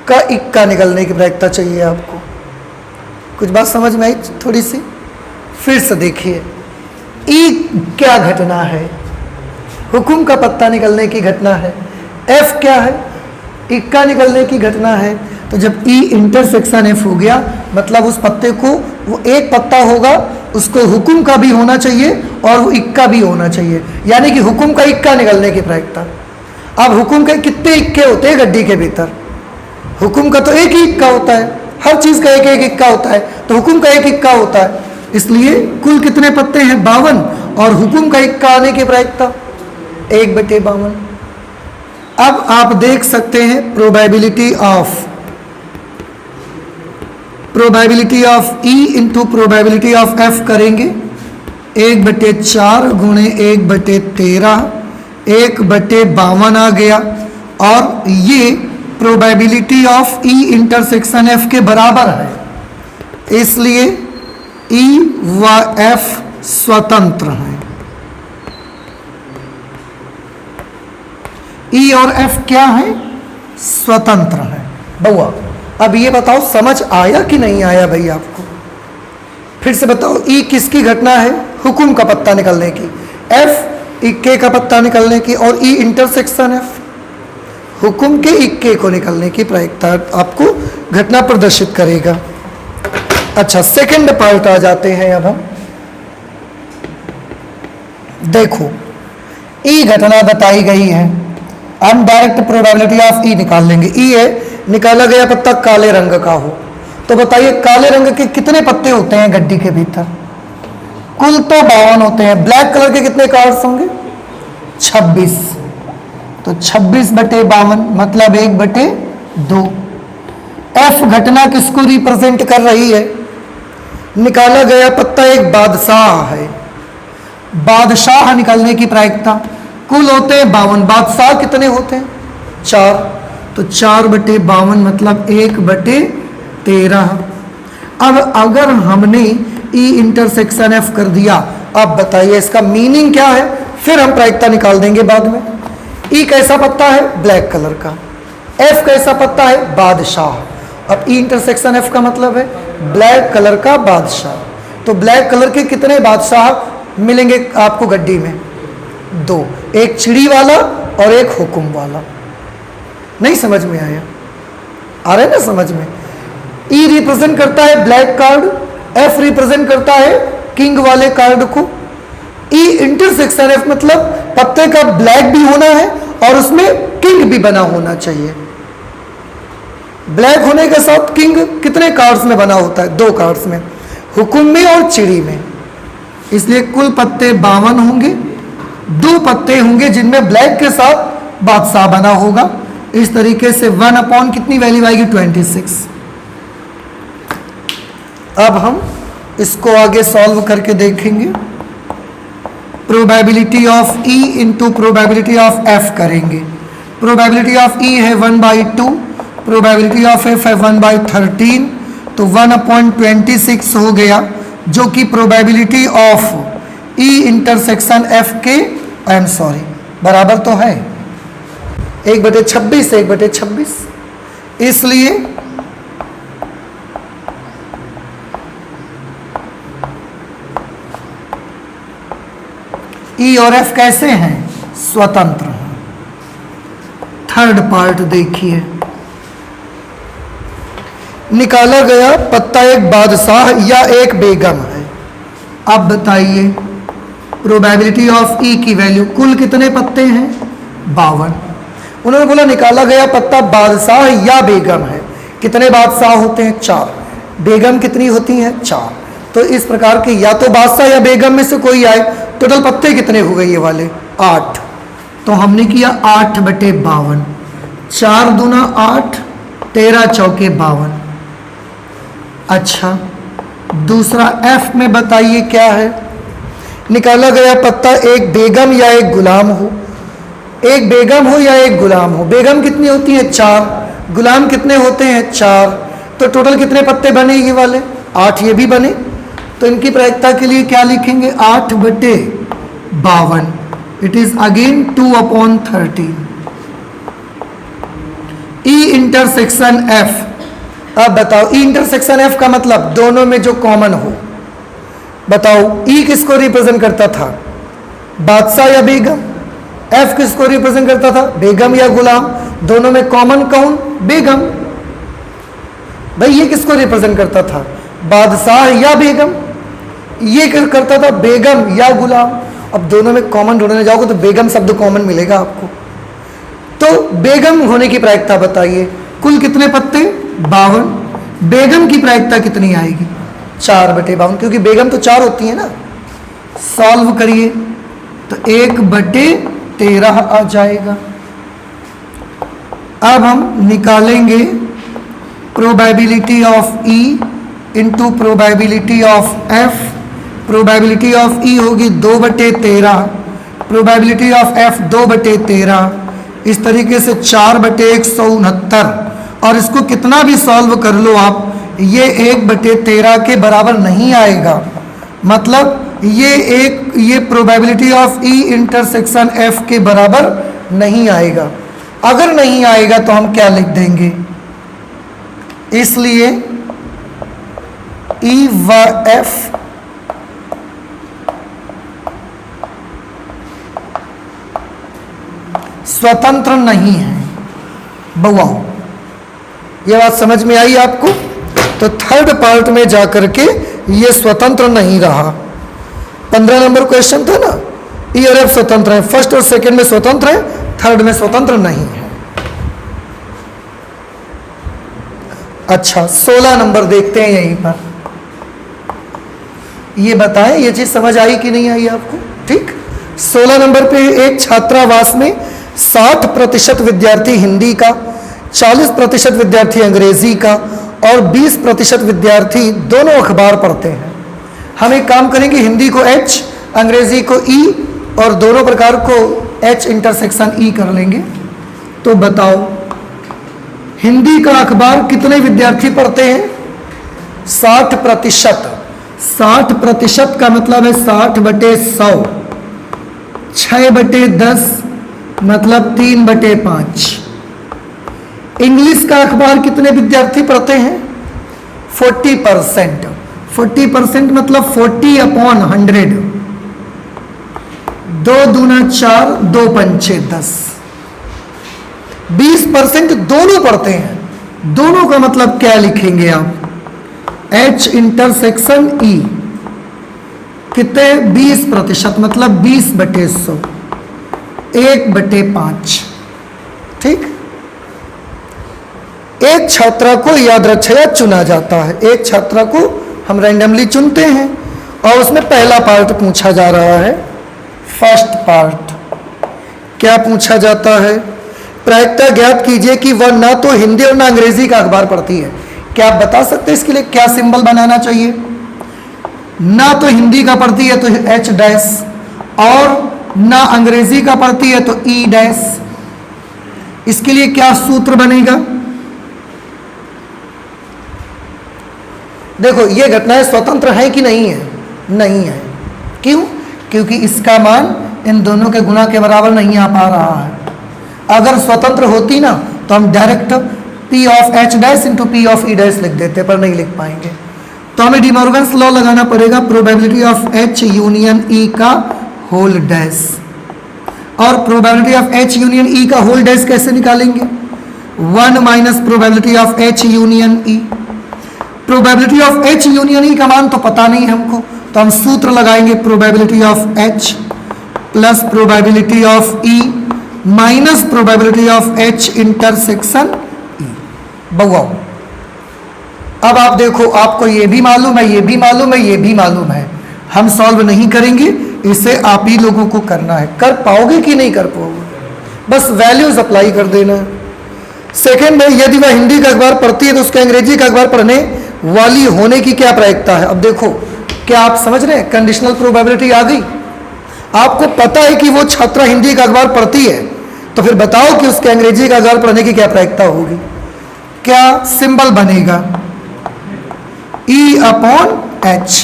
Speaker 1: का इक्का निकलने की प्रायिकता चाहिए आपको। कुछ बात समझ में आई थोड़ी सी? फिर से देखिए, ई क्या घटना है? हुकुम का पत्ता निकलने की घटना है। एफ क्या है? इक्का निकलने की घटना है। तो जब ई इंटरसेक्शन एफ हो गया, मतलब उस पत्ते को, वो एक पत्ता होगा, उसको हुकुम का भी होना चाहिए और वो इक्का भी होना चाहिए, यानी कि हुकुम का इक्का निकलने की प्रायिकता। अब हुकुम के कितने इक्के होते हैं गड्डी के भीतर? हुकुम का तो एक ही इक्का होता है, हर चीज का एक एक इक्का होता है, तो हुकुम का एक इक्का होता है। इसलिए कुल कितने पत्ते हैं? 52, और हुकुम का इक्का आने की प्रायिकता 1/52। अब आप देख सकते हैं probability of E into probability of F करेंगे। 1/4 गुणे 1/13 1/52 आ गया, और ये probability of E intersection F के बराबर है, इसलिए ई व एफ स्वतंत्र हैं। ई और एफ क्या है? स्वतंत्र है। बउआ अब ये बताओ समझ आया कि नहीं आया भाई आपको? फिर से बताओ, ई किसकी घटना है? हुकुम का पत्ता निकलने की। एफ इक्के का पत्ता निकलने की, और ई इंटरसेक्शन एफ हुकुम के इक्के को निकलने की प्रायिकता आपको घटना प्रदर्शित करेगा। अच्छा, सेकंड पार्ट आ जाते हैं अब हम। देखो ई घटना बताई गई है, हम डायरेक्ट प्रोबेबिलिटी ऑफ ई निकाल लेंगे। ई है निकाला गया पत्ता काले रंग का हो, तो बताइए काले रंग के कितने पत्ते होते हैं गड्डी के भीतर? कुल तो 52 होते हैं। ब्लैक कलर के कितने कार्ड्स होंगे? 26। तो 26/52 मतलब 1/2। एफ घटना किसको रिप्रेजेंट कर रही है? निकाला गया पत्ता एक बादशाह है, बादशाह निकालने की प्रायिकता। कुल होते हैं 52, बादशाह कितने होते हैं? 4। तो 4/52 मतलब 1/13। अब अगर हमने ई इंटरसेक्शन एफ कर दिया, अब बताइए इसका मीनिंग क्या है? फिर हम प्रायिकता निकाल देंगे बाद में। ई कैसा पत्ता है? ब्लैक कलर का। एफ कैसा पत्ता है? बादशाह। अब ई इंटरसेक्शन एफ का मतलब है ब्लैक कलर का बादशाह। तो ब्लैक कलर के कितने बादशाह मिलेंगे आपको गड्डी में? 2, एक चिड़ी वाला और एक हुक्म वाला। नहीं समझ में आया? आ रहा है ना समझ में? ई रिप्रेजेंट करता है ब्लैक कार्ड, एफ रिप्रेजेंट करता है किंग वाले कार्ड को। ई इंटरसेक्शन एफ मतलब पत्ते का ब्लैक भी होना है और उसमें किंग भी बना होना चाहिए। ब्लैक होने के साथ किंग कितने कार्ड्स में बना होता है? 2 कार्ड्स में, हुक्म में और चिड़ी में। इसलिए कुल पत्ते 52 होंगे, 2 पत्ते होंगे जिनमें ब्लैक के साथ बादशाह बना होगा। इस तरीके से 1 कितनी वैल्यू आएगी? 26। अब हम इसको आगे सॉल्व करके देखेंगे। Probability of E into probability of F करेंगे। प्रोबेबिलिटी ऑफ ई है 1/2, प्रोबेबिलिटी ऑफ एफ है 1/13, तो 1/26 हो गया, जो कि probability of E intersection F के बराबर तो है 1/26 1/26। इसलिए ई और एफ कैसे हैं? स्वतंत्र हैं। थर्ड पार्ट देखिए, निकाला गया पत्ता एक बादशाह या एक बेगम है। अब बताइए प्रोबेबिलिटी ऑफ ई की वैल्यू। कुल कितने पत्ते हैं? 52। उन्होंने बोला निकाला गया पत्ता बादशाह या बेगम है। कितने बादशाह होते हैं? 4। बेगम कितनी होती हैं? 4। तो इस प्रकार के या तो बादशाह या बेगम में से कोई आए। टोटल पत्ते कितने हो गए ये वाले? 8। तो हमने किया 8/52, 4 दूना 8, 13 चौके 52। अच्छा, दूसरा एफ में बताइए क्या है? निकाला गया पत्ता एक बेगम या एक गुलाम हो। एक बेगम हो या एक गुलाम हो। बेगम कितनी होती है? 4। गुलाम कितने होते हैं? 4। तो टोटल कितने पत्ते बने ये वाले? 8 ये भी बने। तो इनकी प्रायिकता के लिए क्या लिखेंगे? 8/52। It is again 2/13। E intersection F. अब बताओ ई इंटरसेक्शन एफ का मतलब दोनों में जो कॉमन हो। बताओ ई किसको रिप्रेजेंट करता था? बादशाह या बेगम? एफ किसको रिप्रेजेंट करता था? बेगम या गुलाम? दोनों में कॉमन कौन? बेगम। भाई ये किसको रिप्रेजेंट करता था? बादशाह या बेगम? ये करता था बेगम या गुलाम। अब दोनों में कॉमन ढूंढने जाओगे तो बेगम शब्द कॉमन मिलेगा आपको। तो बेगम होने की प्रायिकता बताइए। कुल कितने पत्ते? 52। बेगम की प्रायिकता कितनी आएगी? 4/52, क्योंकि बेगम तो 4 होती है ना। सॉल्व करिए तो 1/13 आ जाएगा। अब हम निकालेंगे probability of E into probability of F. Probability of E होगी 2/13, प्रोबेबिलिटी ऑफ एफ 2/13। इस तरीके से 4/169। और इसको कितना भी सॉल्व कर लो आप, ये 1/13 के बराबर नहीं आएगा। मतलब ये probability of E intersection F के बराबर नहीं आएगा। अगर नहीं आएगा तो हम क्या लिख देंगे? इसलिए ई व एफ स्वतंत्र नहीं है। बउआओ ये बात समझ में आई आपको? तो थर्ड पार्ट में जाकर के ये स्वतंत्र नहीं रहा। 15 नंबर क्वेश्चन था ना, ई और एफ स्वतंत्र है, फर्स्ट और सेकंड में स्वतंत्र है, थर्ड में स्वतंत्र नहीं है। अच्छा 16 नंबर देखते हैं यहीं पर, ये बताएं ये चीज समझ आई कि नहीं आई आपको? ठीक, 16 नंबर पे एक छात्रावास में 60% विद्यार्थी हिंदी का, 40% विद्यार्थी अंग्रेजी का और 20% विद्यार्थी दोनों अखबार पढ़ते हैं। हम एक काम करेंगे, हिंदी को H, अंग्रेजी को E और दोनों प्रकार को H इंटरसेक्शन E कर लेंगे। तो बताओ हिंदी का अखबार कितने विद्यार्थी पढ़ते हैं? 60%। 60% का मतलब है 60/100, 6/10 मतलब 3/5। इंग्लिश का अखबार कितने विद्यार्थी पढ़ते हैं? 40%। 40% मतलब 40/100, 2 दूना 4, 2 पंचे 10। 20% दोनों पढ़ते हैं, दोनों का मतलब क्या लिखेंगे आप? H इंटरसेक्शन E कितने? 20% मतलब 20/100, 1/5। ठीक, एक छात्रा को याद रक्षा चुना जाता है, एक छात्रा को हम रैंडमली चुनते हैं और उसमें पहला पार्ट पूछा जा रहा है। फर्स्ट पार्ट क्या पूछा जाता है? प्रायिकता ज्ञात कीजिए कि वह ना तो हिंदी और ना अंग्रेजी का अखबार पढ़ती है। क्या आप बता सकते हैं इसके लिए क्या सिंबल बनाना चाहिए? ना तो हिंदी का पढ़ती है तो H डैश, और ना अंग्रेजी का पढ़ती है तो E डैश। इसके लिए क्या सूत्र बनेगा? देखो ये घटनाएं स्वतंत्र है कि नहीं है? नहीं है। क्यों? क्योंकि इसका मान इन दोनों के गुणा के बराबर नहीं आ पा रहा है। अगर स्वतंत्र होती ना तो हम direct P of H dash into P of E dash लिख देते, पर नहीं लिख पाएंगे। तो हमें डिमॉर्गन्स लॉ लगाना पड़ेगा, probability of H union E का होल डैश। और probability of H union E का होल डैश कैसे निकालेंगे? 1 minus probability of H union E। Probability of H union E का मान तो पता नहीं हमको, तो हम सूत्र लगाएंगे probability of H plus probability of E minus probability of H intersection E। बहुआओ अब आप देखो, आपको ये भी मालूम है, ये भी मालूम है, ये भी मालूम है। हम सॉल्व नहीं करेंगे, इसे आप ही लोगों को करना है। कर पाओगे कि नहीं कर पाओगे? बस वैल्यूज अप्लाई कर देना है। सेकेंड में, यदि वह हिंदी का अखबार पढ़ती है तो उसके अंग्रेजी का अखबार पढ़ने वाली होने की क्या प्रायिकता है? अब देखो, क्या आप समझ रहे हैं? कंडीशनल प्रोबेबिलिटी आ गई। आपको पता है कि वो छात्रा हिंदी का अखबार पढ़ती है, तो फिर बताओ कि उसके अंग्रेजी का अखबार पढ़ने की क्या प्रायिकता होगी? क्या सिंबल बनेगा? E/H।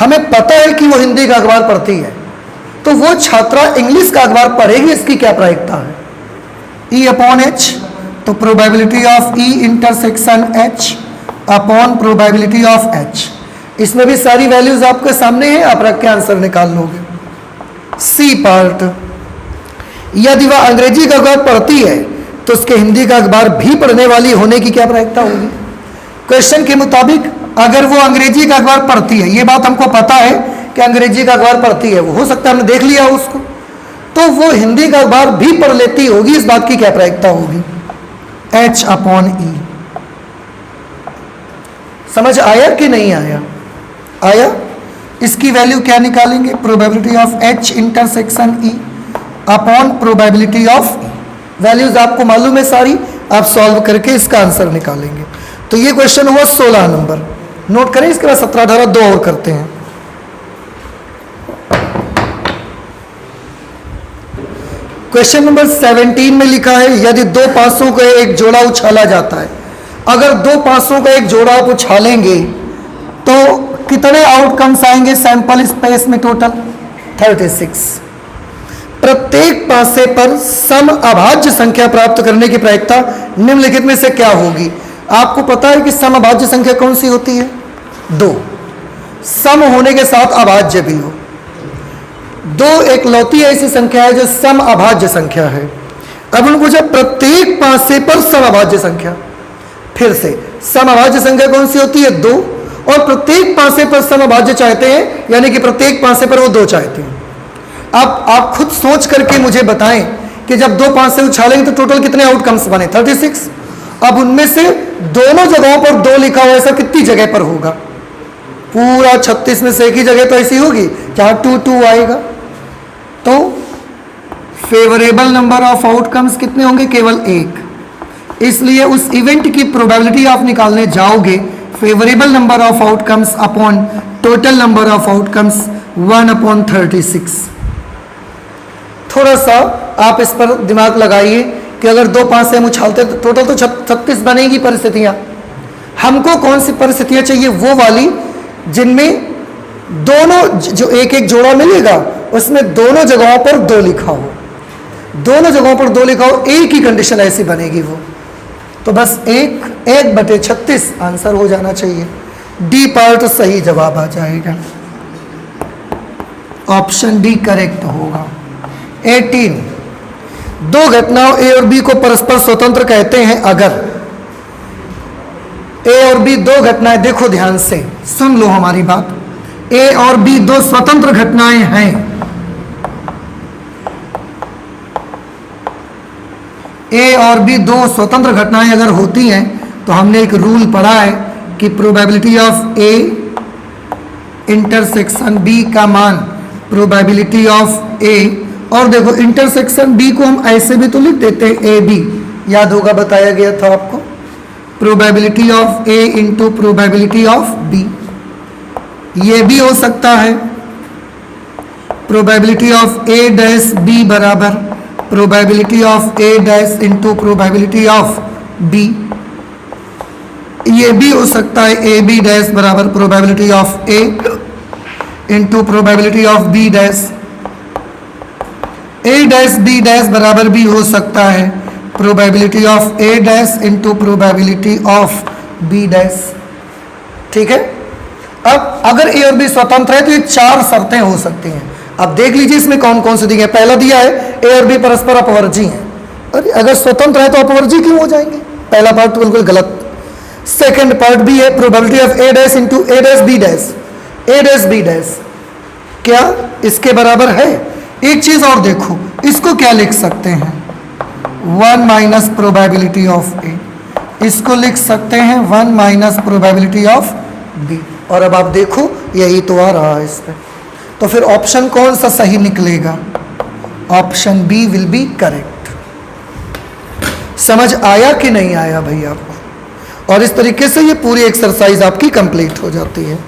Speaker 1: हमें पता है कि वो हिंदी का अखबार पढ़ती है, तो वो छात्रा इंग्लिश का अखबार पढ़ेगी, इसकी क्या प्रायिकता है? E/H। तो probability of E intersection H upon probability of H। इसमें भी सारी वैल्यूज आपके सामने है, आप रख के आंसर निकाल लोगे। सी पार्ट, यदि वह अंग्रेजी का अखबार पढ़ती है तो उसके हिंदी का अखबार भी पढ़ने वाली होने की क्या प्रायिकता होगी? क्वेश्चन के मुताबिक अगर वो अंग्रेजी का अखबार पढ़ती है, ये बात हमको पता है कि अंग्रेजी का अखबार पढ़ती है, वो हो सकता है हमने देख लिया उसको, तो वो हिंदी का अखबार भी पढ़ लेती होगी, इस बात की क्या प्रायिकता होगी? H/E। समझ आया कि नहीं आया? आया। इसकी वैल्यू क्या निकालेंगे? Probability of H intersection E upon probability of E। Values आपको मालूम है सारी, आप सॉल्व करके इसका आंसर निकालेंगे। तो ये क्वेश्चन हुआ 16 नंबर, नोट करें। इसके बाद 17, 18 दो और करते हैं। क्वेश्चन नंबर 17 में लिखा है, यदि दो पासों का एक जोड़ा उछाला जाता है, अगर दो पासों का एक जोड़ा आप उछालेंगे तो कितने आउटकम्स आएंगे सैंपल स्पेस में? टोटल 36। प्रत्येक पासे पर सम अभाज्य संख्या प्राप्त करने की प्रायिकता निम्नलिखित में से क्या होगी? आपको पता है कि सम अभाज्य संख्या कौन सी होती है? 2। सम होने के साथ अभाज्य भी हो। 2 एकलौती ऐसी संख्या है जो सम अभाज्य संख्या है। अब उनको जब प्रत्येक पासे पर सम अभाज्य संख्या, फिर से सम अभाज्य संख्या कौन सी होती है? 2, और प्रत्येक पासे पर सम अभाज्य चाहते हैं, यानी कि प्रत्येक पासे पर वो 2 चाहते हैं। अब आप खुद सोच करके मुझे बताएं कि जब 2 5 से उछालेंगे तो टोटल कितने आउटकम्स बने? 36। अब उनमें से दोनों जगहों पर 2 लिखा हुआ, ऐसा कितनी जगह पर होगा? पूरा 36 में से एक ही जगह तो ऐसी होगी जहां 2 2 आएगा। तो फेवरेबल नंबर ऑफ आउटकम्स कितने होंगे? केवल 1। इसलिए उस इवेंट की प्रोबेबिलिटी आप निकालने जाओगे favourable number of outcomes upon total number of outcomes 1/36। थोड़ा सा आप इस पर दिमाग लगाइए कि अगर 2 5 से हम उछालते तो टोटल तो 36 बनेगी परिस्थितियां। हमको कौन सी परिस्थितियां चाहिए? वो वाली जिनमें दोनों जो एक एक जोड़ा मिलेगा उसमें दोनों जगहों पर 2 लिखा हो, दोनों जगहों पर 2 लिखा हो, एक ही कंडीशन ऐसी बनेगी वो। तो बस 1/36 आंसर हो जाना चाहिए। डी पार्ट सही जवाब आ जाएगा, ऑप्शन डी करेक्ट होगा। 18, 2 घटनाओं ए और बी को परस्पर स्वतंत्र कहते हैं अगर ए और बी 2 घटनाएं, देखो ध्यान से सुन लो हमारी बात, ए और बी 2 स्वतंत्र घटनाएं हैं। ए और बी 2 स्वतंत्र घटनाएं अगर होती हैं तो हमने एक रूल पढ़ा है कि probability of A intersection B का मान प्रोबेबिलिटी ऑफ ए, और देखो इंटरसेक्शन बी को हम ऐसे भी तो लिख देते हैं ए बी, याद होगा बताया गया था आपको, probability of A into probability of B. ये भी हो सकता है probability of A dash B बराबर probability of A dash into probability of B. ये भी हो सकता है ए बी डैश बराबर probability of A into probability of B dash. A dash B dash बराबर भी हो सकता है probability of A dash into probability of B dash. ठीक है। अब अगर ए और बी स्वतंत्र है तो ये 4 शर्तें हो सकती हैं। अब देख लीजिए इसमें कौन कौन सी दी है। पहला दिया है ए और बी परस्पर अपवर्जी हैं, अरे अगर स्वतंत्र है तो अपवर्जी क्यों हो जाएंगे? पहला पार्ट तो बिल्कुल गलत। सेकंड पार्ट भी है probability of A dash into A dash B dash, A dash B dash क्या इसके बराबर है? एक चीज और देखो, इसको क्या लिख सकते हैं? 1 माइनस प्रोबेबिलिटी ऑफ ए, इसको लिख सकते हैं 1 माइनस प्रोबेबिलिटी ऑफ बी। और अब आप देखो यही तो आ रहा है इस पर, तो फिर ऑप्शन कौन सा सही निकलेगा? Option B will be correct. समझ आया कि नहीं आया भाई आपको? और इस तरीके से ये पूरी एक्सरसाइज आपकी कंप्लीट हो जाती है।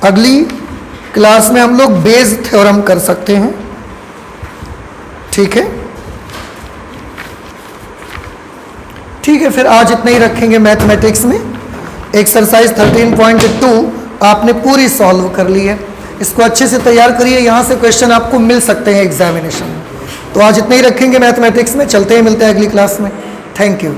Speaker 1: अगली क्लास में हम लोग बेस थ्योरम कर सकते हैं। ठीक है, ठीक है, फिर आज इतना ही रखेंगे। मैथमेटिक्स में एक्सरसाइज 13.2 आपने पूरी सॉल्व कर ली है। इसको अच्छे से तैयार करिए, यहाँ से क्वेश्चन आपको मिल सकते हैं एग्जामिनेशन में। तो आज इतना ही रखेंगे मैथमेटिक्स में। चलते हैं, मिलते हैं अगली क्लास में। Thank you.